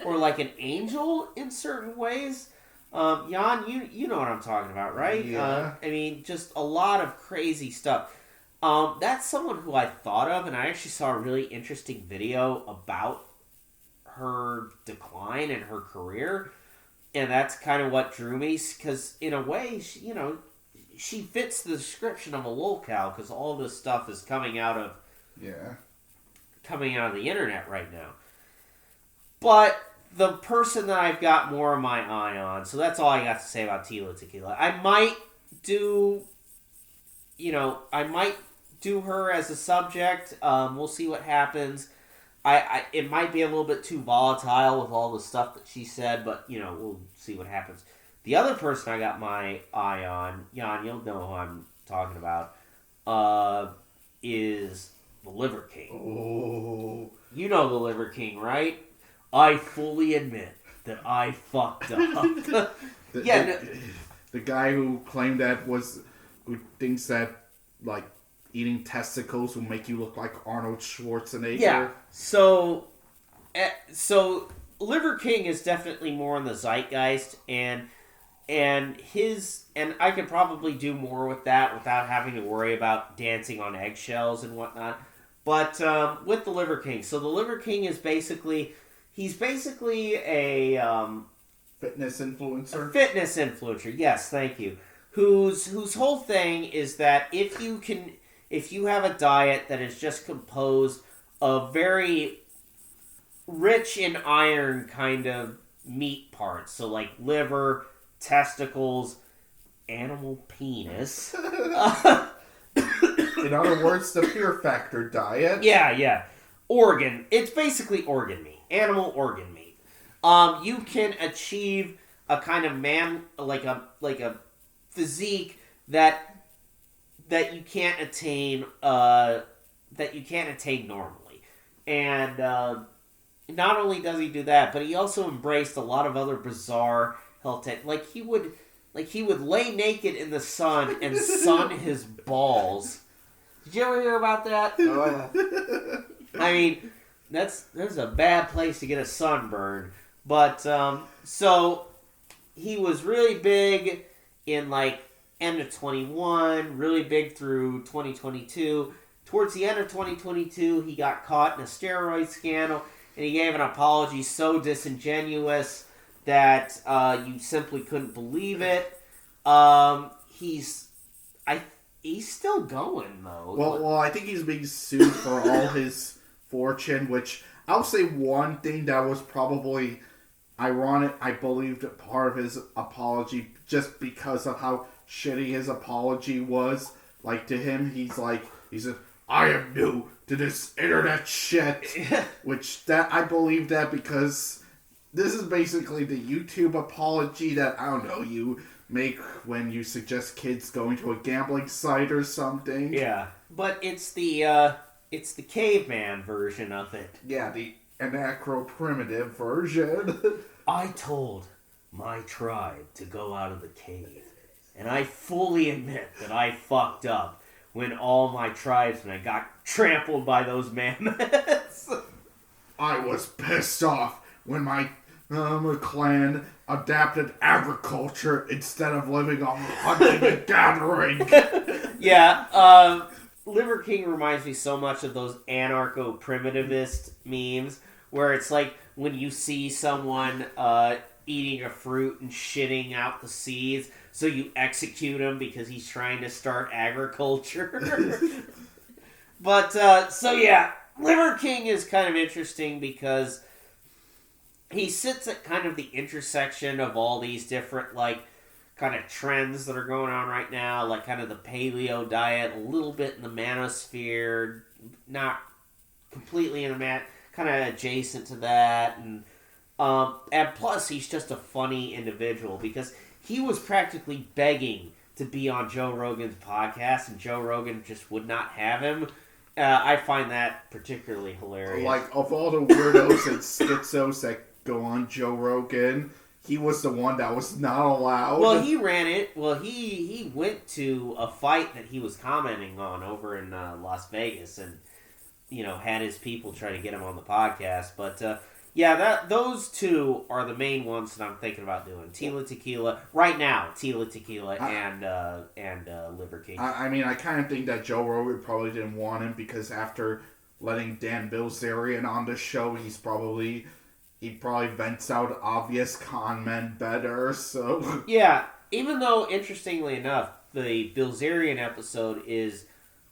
or like an angel in certain ways. Jan, you know what I'm talking about, right? Yeah. Just a lot of crazy stuff. That's someone who I thought of, and I actually saw a really interesting video about her decline in her career, and that's kind of what drew me, because in a way, she fits the description of a lolcow, because all this stuff is coming out of the internet right now. But the person that I've got more of my eye on, so that's all I got to say about Tila Tequila. I might do her as a subject. We'll see what happens. It might be a little bit too volatile with all the stuff that she said, but, we'll see what happens. The other person I got my eye on, Jan, you'll know who I'm talking about, is the Liver King. Oh. You know the Liver King, right? I fully admit that I fucked up. The guy who claimed who thinks that, eating testicles will make you look like Arnold Schwarzenegger. Yeah. So Liver King is definitely more in the zeitgeist, and I could probably do more with that without having to worry about dancing on eggshells and whatnot. But with the Liver King, so the Liver King is basically a fitness influencer. A fitness influencer, yes, thank you. Whose whole thing is that if you have a diet that is just composed of very rich in iron kind of meat parts, so like liver, testicles, animal penis. In other words, the Fear Factor diet. Yeah. Organ. It's basically organ meat. Animal organ meat. You can achieve a kind of like a physique that you can't attain normally. And not only does he do that, but he also embraced a lot of other bizarre health tech. He would lay naked in the sun and sun his balls. Did you ever hear about that? Oh, yeah. There's a bad place to get a sunburn. But, so, he was really big in, end of 21, really big through 2022. Towards the end of 2022, he got caught in a steroid scandal, and he gave an apology so disingenuous that you simply couldn't believe it. He's still going though. Well, I think he's being sued for all his fortune, which I'll say one thing that was probably ironic. I believed part of his apology just because of how shitty his apology was. Like, to him, he said, I am new to this internet shit. Which, that I believe that because this is basically the YouTube apology that, I don't know, you make when you suggest kids going to a gambling site or something. Yeah, but it's the caveman version of it. Yeah, the anacro-primitive version. I told my tribe to go out of the cave, and I fully admit that I fucked up when all my tribesmen got trampled by those mammoths. I was pissed off when my clan adapted agriculture instead of living on hunting and gathering. Yeah, Liver King reminds me so much of those anarcho-primitivist memes, where it's like when you see someone eating a fruit and shitting out the seeds, so you execute him because he's trying to start agriculture. But, so yeah, Liver King is kind of interesting because he sits at kind of the intersection of all these different, like, kind of trends that are going on right now, like kind of the paleo diet, a little bit in the manosphere, not completely in the kind of adjacent to that, and plus he's just a funny individual because he was practically begging to be on Joe Rogan's podcast, and Joe Rogan just would not have him. I find that particularly hilarious. Like, of all the weirdos and schizos that go on Joe Rogan, he was the one that was not allowed. Well, he ran it. Well, he went to a fight that he was commenting on over in Las Vegas, and had his people try to get him on the podcast. But yeah, those two are the main ones that I'm thinking about doing. Tila Tequila right now. Tila Tequila and Liver King. I mean, I kind of think that Joe Rogan probably didn't want him because after letting Dan Bilzerian on the show, he probably vents out obvious con men better, so... Yeah, even though, interestingly enough, the Bilzerian episode is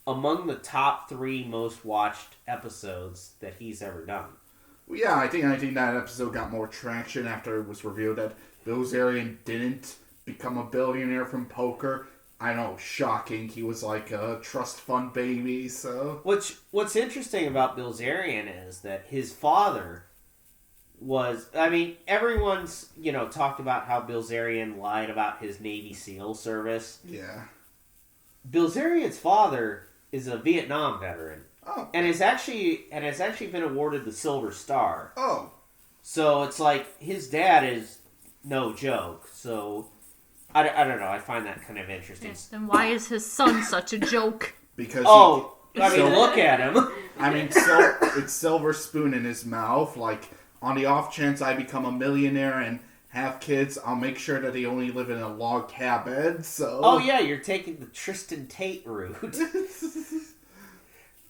among the top 3 most watched episodes that he's ever done. Well, yeah, I think that episode got more traction after it was revealed that Bilzerian didn't become a billionaire from poker. I know, shocking. He was like a trust fund baby, so... What's interesting about Bilzerian is that his father... everyone's, talked about how Bilzerian lied about his Navy SEAL service. Yeah. Bilzerian's father is a Vietnam veteran. Oh. And has actually been awarded the Silver Star. Oh. So it's like, his dad is no joke. So, I don't know, I find that kind of interesting. Yes, then why is his son such a joke? Because look at him. I mean, it's silver spoon in his mouth, like... On the off chance I become a millionaire and have kids, I'll make sure that they only live in a log cabin, so... Oh yeah, you're taking the Tristan Tate route.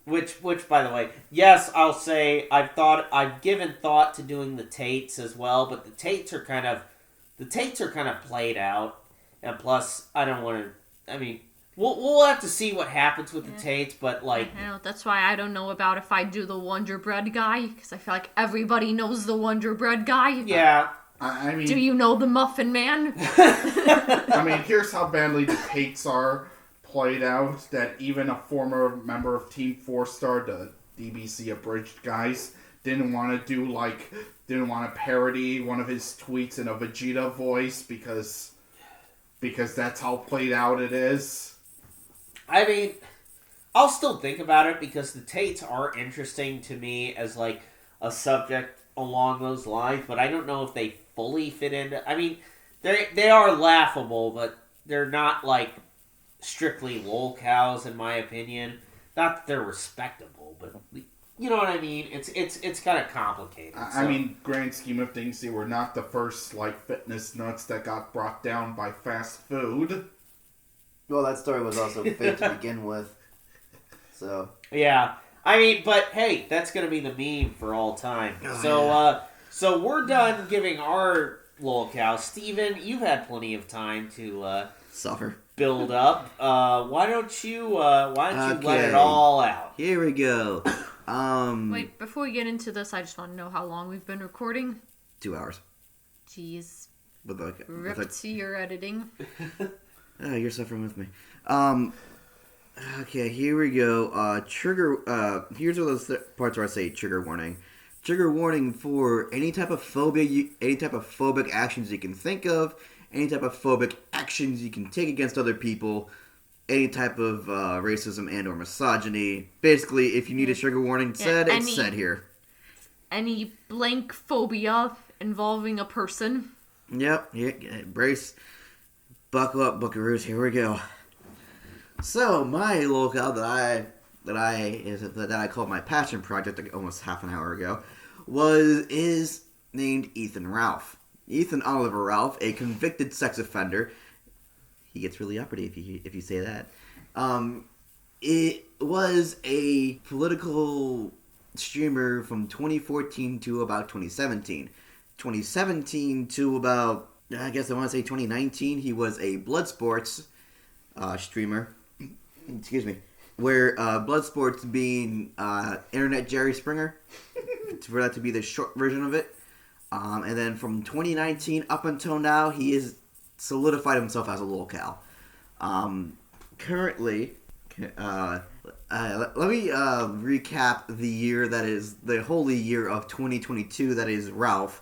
Which, by the way, yes, I'll say, I've given thought to doing the Tates as well, but the Tates are kind of played out, and plus, I don't want to, we'll have to see what happens with the Tates, but like... I know, that's why I don't know about if I do the Wonder Bread guy, because I feel like everybody knows the Wonder Bread guy. Yeah. I mean... Do you know the Muffin Man? I mean, here's how badly the Tates are played out, that even a former member of Team 4-Star, the DBC Abridged guys, didn't want to parody one of his tweets in a Vegeta voice, because that's how played out it is. I mean, I'll still think about it because the Tates are interesting to me as like a subject along those lines, but I don't know if they fully fit into... I mean, they are laughable, but they're not like strictly lolcows in my opinion. Not that they're respectable, but you know what I mean? It's kind of complicated. I mean, grand scheme of things, they were not the first like fitness nuts that got brought down by fast food. Well, that story was also fake to begin with. So. Yeah. I mean, but hey, that's going to be the meme for all time. So we're done giving our, lolcow. Steven, you've had plenty of time to Suffer. build up. Why don't you let it Okay. all out? Here we go. Wait, before we get into this, I just want to know how long we've been recording. 2 hours. Jeez. With To your editing. Oh, you're suffering with me. Okay, here we go. Here's one of those parts where I say trigger warning. Trigger warning for any type of phobia, any type of phobic actions you can think of, any type of phobic actions you can take against other people, any type of racism and or misogyny. Basically, if you need a trigger warning said, it's said here. Any blank phobia involving a person. Yep, yeah, brace. Buckle up, buckaroos, here we go. So, my lolcow that I called my passion project almost half an hour ago is named Ethan Ralph. Ethan Oliver Ralph, a convicted sex offender. He gets really uppity if you say that. It was a political streamer from 2014 to about 2017. 2017 to about, I guess I want to say 2019, he was a blood sports streamer. Excuse me. Where blood sports being Internet Jerry Springer, for that to be the short version of it. And then from 2019 up until now, he has solidified himself as a lolcow. Currently, let me recap the year that is the holy year of 2022. That is Ralph.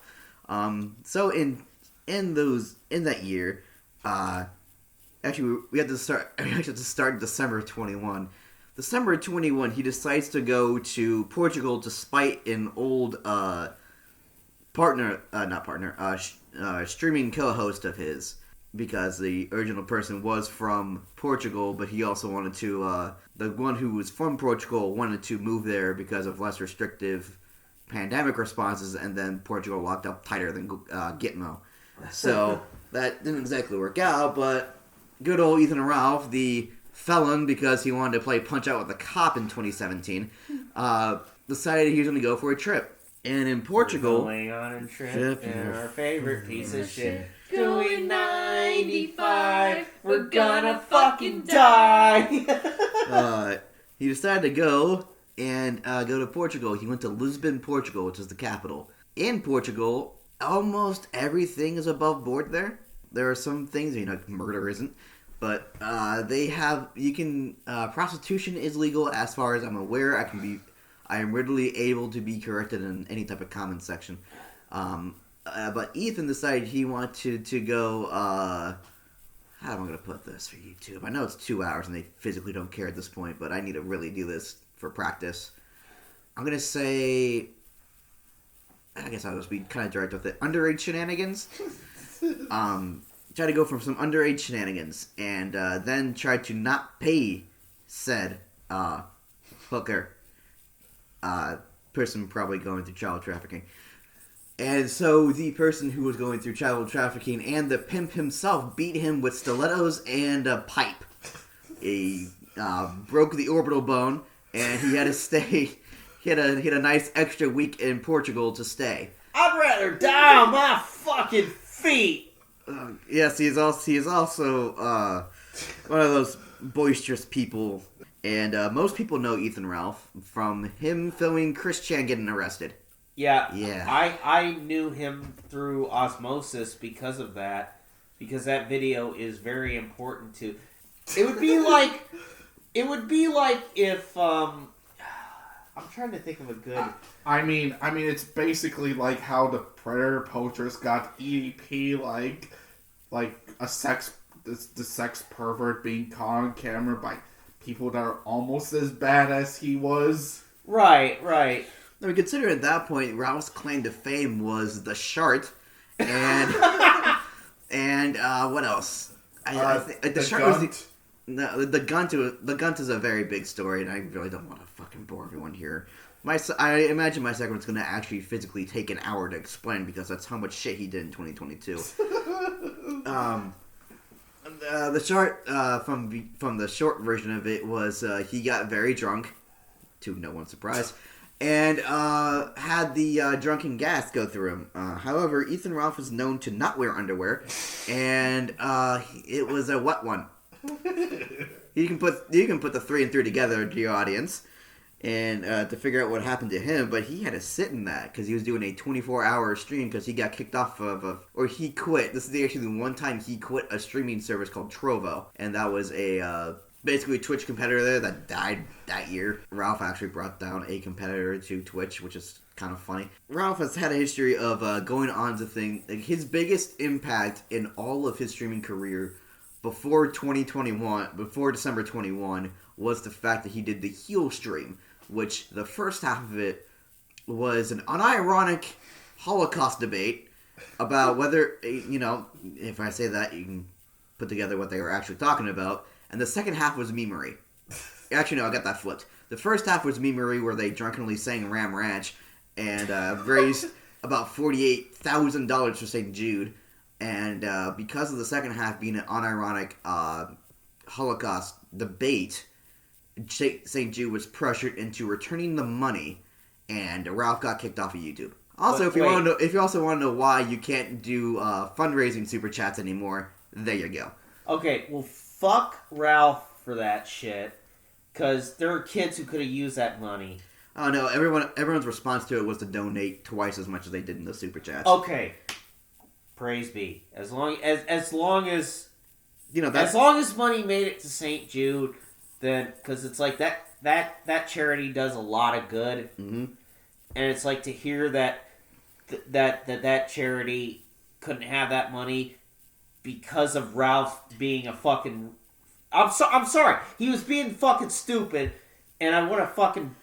So in that year, actually we had to start December 21. December 21, he decides to go to Portugal to spite an old streaming co-host of his, because the original person was from Portugal, but he also wanted to, the one who was from Portugal wanted to move there because of less restrictive pandemic responses, and then Portugal locked up tighter than Gitmo. So that didn't exactly work out, but good old Ethan Ralph, the felon, because he wanted to play Punch-Out with a cop in 2017, decided he was going to go for a trip. And in Portugal... We're going on a trip in our favorite piece of shit. Going 95, we're gonna fucking die! He decided to go to Portugal. He went to Lisbon, Portugal, which is the capital. In Portugal, almost everything is above board there. There are some things, murder isn't. But prostitution is legal as far as I'm aware. I am readily able to be corrected in any type of comment section. But Ethan decided he wanted to go, how am I going to put this for YouTube? I know it's 2 hours and they physically don't care at this point, but I need to really do this for practice. I'm going to say, I guess I'll just be kind of direct with it, underage shenanigans. Try to go from some underage shenanigans, and then try to not pay said hooker, person probably going through child trafficking. And so the person who was going through child trafficking and the pimp himself beat him with stilettos and a pipe. He broke the orbital bone, and he had to stay. He had a nice extra week in Portugal to stay. I'd rather die on my fucking feet! Yes, he is also one of those boisterous people, and most people know Ethan Ralph from him filming Chris Chan getting arrested. Yeah. Yeah. I knew him through osmosis because of that, because that video is very important to. It would be like if I'm trying to think of a good. I mean, it's basically like how the Predator poachers got EDP, like the sex pervert being caught on camera by people that are almost as bad as he was. Right. I mean, consider at that point, Ralph's claim to fame was the shart, and and what else? I think the shart was the gunt. The gunt is a very big story, and I really don't want to fucking bore everyone here. I imagine my segment's going to actually physically take an hour to explain, because that's how much shit he did in 2022. The short from the short version of it was he got very drunk, to no one's surprise, and had the drunken gas go through him. However, Ethan Ralph is known to not wear underwear, and it was a wet one. You can put the 3 and 3 together to your audience, and to figure out what happened to him. But he had to sit in that because he was doing a 24-hour stream because he got kicked off or he quit. This is actually the one time he quit a streaming service called Trovo, and that was a basically a Twitch competitor there that died that year. Ralph actually brought down a competitor to Twitch, which is kind of funny. Ralph has had a history of going on to things. Like, his biggest impact in all of his streaming career before December 21, was the fact that he did the heel stream, which the first half of it was an unironic Holocaust debate about whether, if I say that, you can put together what they were actually talking about. And the second half was memery. Actually, no, I got that flipped. The first half was memery, where they drunkenly sang Ram Ranch and raised about $48,000 for St. Jude. And because of the second half being an unironic Holocaust debate, St. Jude was pressured into returning the money, and Ralph got kicked off of YouTube. Also, if you also want to know why you can't do fundraising super chats anymore, there you go. Okay, well, fuck Ralph for that shit, because there are kids who could have used that money. Oh no, everyone's response to it was to donate twice as much as they did in the super chats. Okay, praise be. As long as as long as money made it to St. Jude, then because it's like that charity does a lot of good, mm-hmm. and it's like to hear that charity couldn't have that money because of Ralph being a fucking. I'm sorry. He was being fucking stupid, and I want to fucking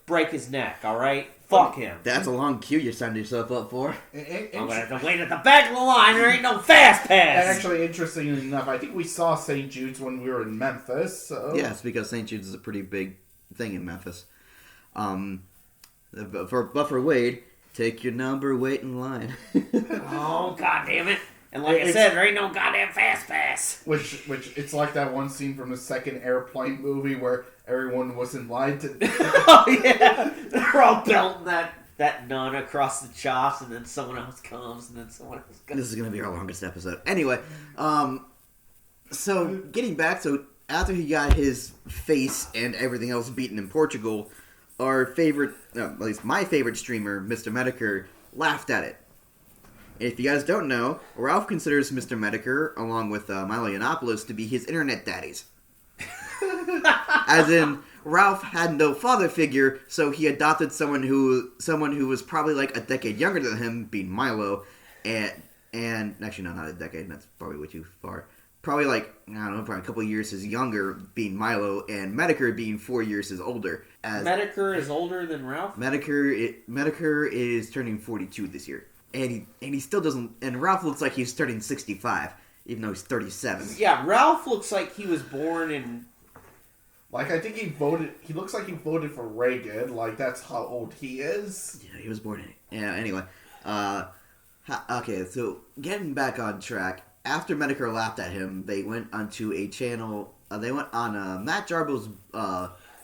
break his neck. All right, fuck him. That's a long queue you signed yourself up for. I'm gonna have to wait at the back of the line. There ain't no fast pass. And actually, interestingly enough, I think we saw St. Jude's when we were in Memphis. So. Yes, because St. Jude's is a pretty big thing in Memphis. But for Wade, take your number, wait in line. Oh, god damn it. And like I said, there ain't no goddamn fast pass. Which it's like that one scene from the second Airplane movie where everyone was in line to... Oh, yeah. They're all belting that nun across the chops, and then someone else comes, and then someone else comes. This is going to be our longest episode. Anyway, so getting back, after he got his face and everything else beaten in Portugal, our favorite, at least my favorite streamer, Mr. Medicare, laughed at it. If you guys don't know, Ralph considers Mr. Medicare, along with Milo Yiannopoulos, to be his internet daddies. As in, Ralph had no father figure, so he adopted someone who was probably like a decade younger than him, being Milo, and actually no, not a decade, that's probably way too far. Probably probably a couple of years his younger, being Milo, and Medicare being 4 years his older. Medicare is older than Ralph? Medicare is turning 42 this year. And he still doesn't. And Ralph looks like he's turning 65, even though he's 37. Yeah, Ralph looks like he was born in. I think he voted. He looks like he voted for Reagan. That's how old he is. Yeah, he was born in. Yeah. Anyway, okay. So getting back on track. After Medicare laughed at him, they went onto a channel. They went on Matt Jarbo's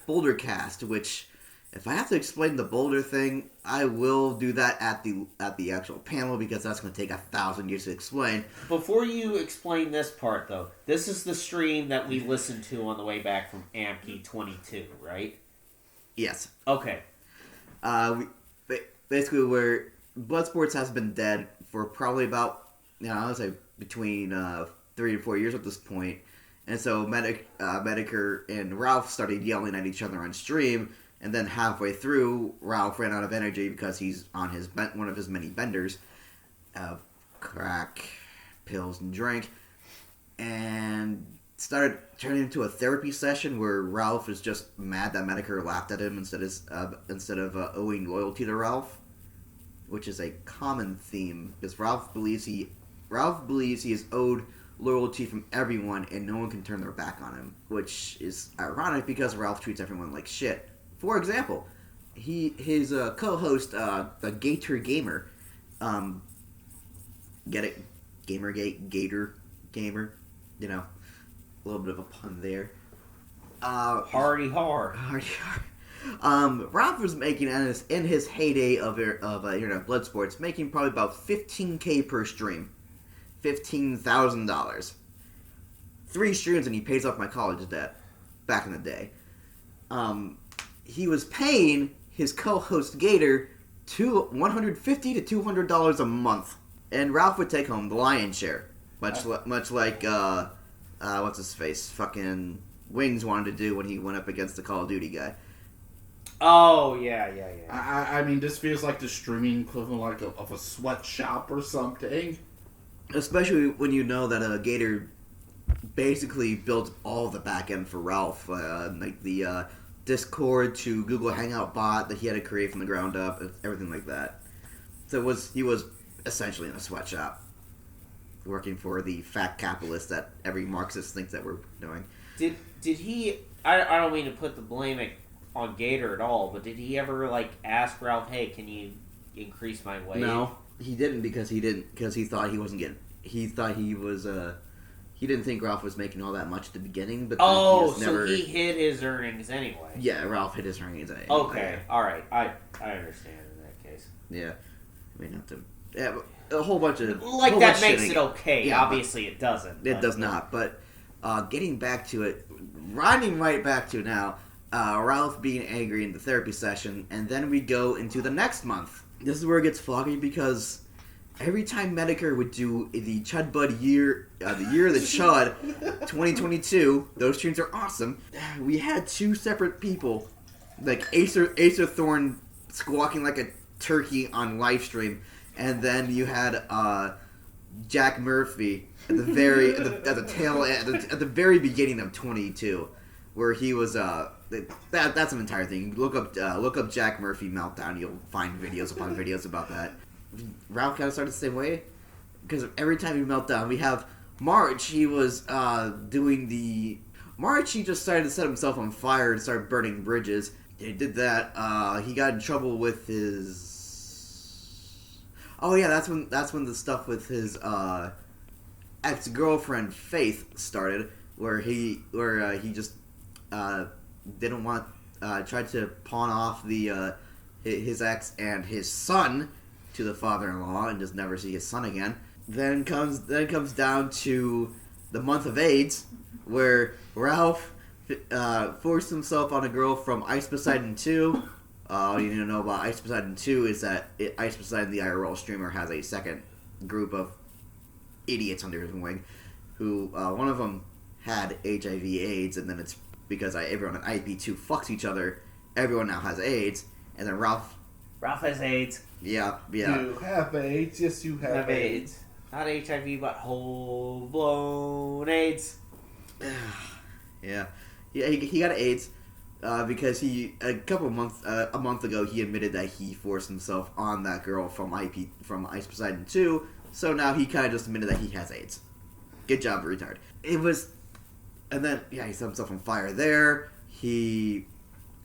Boulder Cast, which. If I have to explain the boulder thing, I will do that at the actual panel because that's going to take 1,000 years to explain. Before you explain this part, though, this is the stream that we listened to on the way back from Amkey 22, right? Yes. Okay. Basically, where Bloodsports has been dead for probably about, I would say between 3 and 4 years at this point, and so Medicare and Ralph started yelling at each other on stream. And then halfway through, Ralph ran out of energy because he's on one of his many benders of crack, pills, and drink, and started turning into a therapy session where Ralph is just mad that Medicare laughed at him instead of owing loyalty to Ralph, which is a common theme because Ralph believes he is owed loyalty from everyone and no one can turn their back on him, which is ironic because Ralph treats everyone like shit. For example, his co-host, the Gator Gamer, get it? Gamergate, Gator Gamer, a little bit of a pun there. Hardy har. Hardy har. Ralph was making in his heyday of internet blood sports, making probably about $15K per stream, $15,000. 3 streams and he pays off my college debt. Back in the day, he was paying his co-host Gator $150 to $200 a month, and Ralph would take home the lion's share, much like what's his face, fucking Wings wanted to do when he went up against the Call of Duty guy. Oh, yeah. I mean, this feels like the streaming equivalent of a sweatshop or something. Especially when you know that Gator basically built all the back end for Ralph, like the Discord to Google Hangout bot that he had to create from the ground up, everything like that. So he was essentially in a sweatshop, working for the fat capitalist that every Marxist thinks that we're doing. Did he? I don't mean to put the blame on Gator at all, but did he ever ask Ralph, "Hey, can you increase my wage?" No, he didn't because he thought he wasn't getting. He thought he was He didn't think Ralph was making all that much at the beginning, but he hid his earnings anyway. Yeah, Ralph hid his earnings anyway. Okay, all right, I understand in that case. Yeah, I mean, not to. Yeah, a whole bunch of that makes it okay. Yeah, obviously, it doesn't. It does not. But getting back to it, riding right back to now, Ralph being angry in the therapy session, and then we go into the next month. This is where it gets foggy because every time Medicare would do the Chud Bud year, the year of the Chud, 2022, those tunes are awesome. We had 2 separate people, like Acer Thorne squawking like a turkey on live stream, and then you had Jack Murphy at the very at the tail end, at the very beginning of 22, where he was that's an entire thing. Look up Jack Murphy meltdown. You'll find videos upon videos about that. Ralph kind of started the same way because every time he melt down, we have March. He was doing the March. He just started to set himself on fire and start burning bridges. He did that. He got in trouble with his. Oh yeah, that's when the stuff with his ex-girlfriend Faith started, where he just didn't want tried to pawn off the his ex and his son to the father-in-law and just never see his son again. Then comes down to the month of AIDS, where Ralph forced himself on a girl from Ice Poseidon 2. All you need to know about Ice Poseidon 2 is that Ice Poseidon, the IRL streamer, has a second group of idiots under his wing, who one of them had HIV/AIDS, and then it's because everyone in IP2 fucks each other, everyone now has AIDS, and then Ralph has AIDS. Yeah. You have AIDS. Yes, you have AIDS. Not HIV, but whole-blown AIDS. Yeah, he got AIDS because a month ago he admitted that he forced himself on that girl from Ice Poseidon 2. So now he kind of just admitted that he has AIDS. Good job, retard. And then he set himself on fire there. He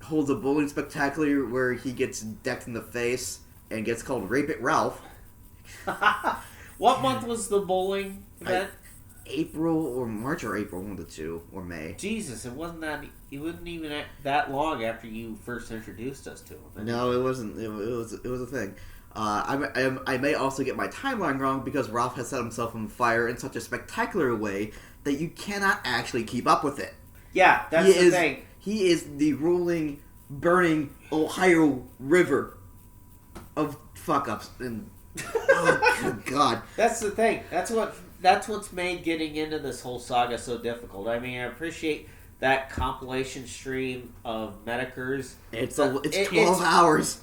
holds a bowling spectacular where he gets decked in the face and gets called Rape It Ralph. What month was the bowling event? April or March or April, one of the two, or May. Jesus, it wasn't even that long after you first introduced us to him. No, it wasn't. It was a thing. I may also get my timeline wrong because Ralph has set himself on fire in such a spectacular way that you cannot actually keep up with it. Yeah, that's the thing. He is the rolling, burning Ohio River of fuck-ups. And, oh, good God. That's the thing. That's what's made getting into this whole saga so difficult. I mean, I appreciate that compilation stream of Medicars. It's 12 hours.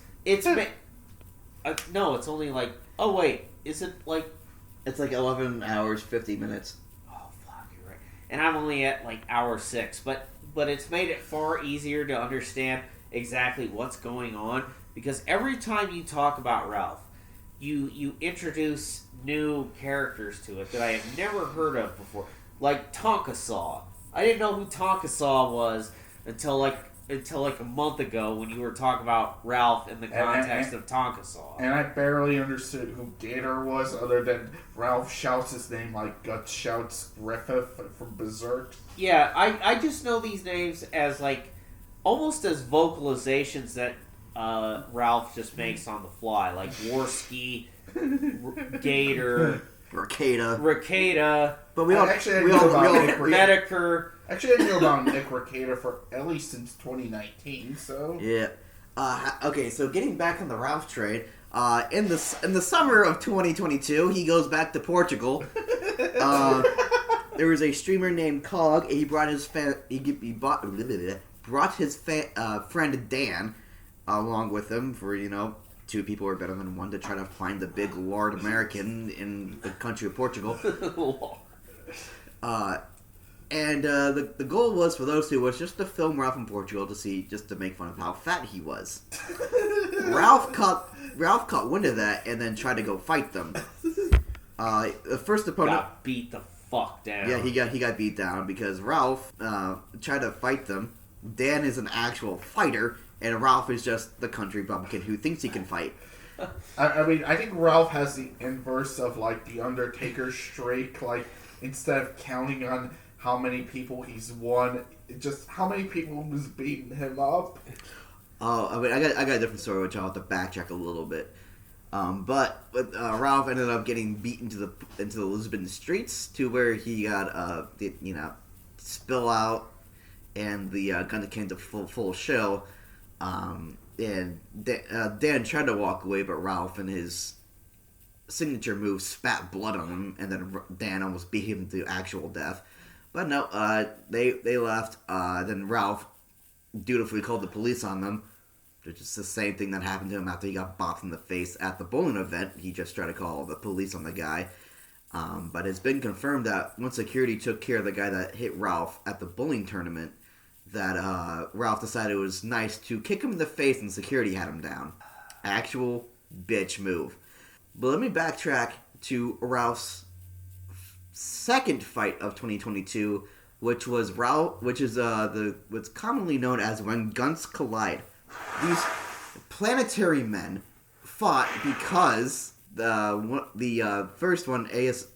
No, it's only oh wait, is it It's 11 hours, 50 minutes. Oh fuck, you're right. And I'm only at hour 6, but it's made it far easier to understand exactly what's going on, because every time you talk about Ralph, you introduce new characters to it that I have never heard of before. Like Tonka Saw. I didn't know who Tonka Saw was until a month ago when you were talking about Ralph in the context of Tonka Saw. And I barely understood who Gator was, other than Ralph shouts his name like Guts shouts Griffith from Berserk. Yeah, I just know these names as almost as vocalizations that Ralph just makes on the fly, like Warski, Gator, Ricada, But we all Actually, I we knew all, about we all Nick Metaker. Actually, I knew about Nick Ricada for at least since 2019. So yeah. Okay, so getting back on the Ralph train, in the summer of 2022, he goes back to Portugal. There was a streamer named Cog. He brought his friend Dan along with him for, two people are better than one to try to find the big Lord American in the country of Portugal. And the goal was for those two was just to film Ralph in Portugal just to make fun of how fat he was. Ralph caught wind of that and then tried to go fight them. The first opponent Got beat the fuck down. Yeah, he got beat down because Ralph tried to fight them. Dan is an actual fighter, and Ralph is just the country bumpkin who thinks he can fight. I mean, I think Ralph has the inverse of like the Undertaker streak. Like instead of counting on how many people he's won, just how many people was beating him up. Oh, I mean, I got a different story which I'll have to backtrack a little bit. But Ralph ended up getting beaten into the Lisbon streets to where he got spill out, and the gun came to full show. And Dan tried to walk away, but Ralph and his signature move spat blood on him, and then Dan almost beat him to actual death. But no, they left. Then Ralph dutifully called the police on them, which is the same thing that happened to him after he got bopped in the face at the bowling event. He just tried to call the police on the guy. But it's been confirmed that once security took care of the guy that hit Ralph at the bowling tournament, that Ralph decided it was nice to kick him in the face and security had him down. Actual bitch move. But let me backtrack to Ralph's second fight of 2022, which is what's commonly known as when guns collide. These planetary men fought because the first one, ASE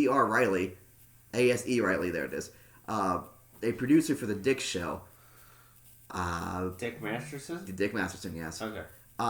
Riley, there it is, a producer for the Dick Show. Dick Masterson? Dick Masterson, yes. Okay.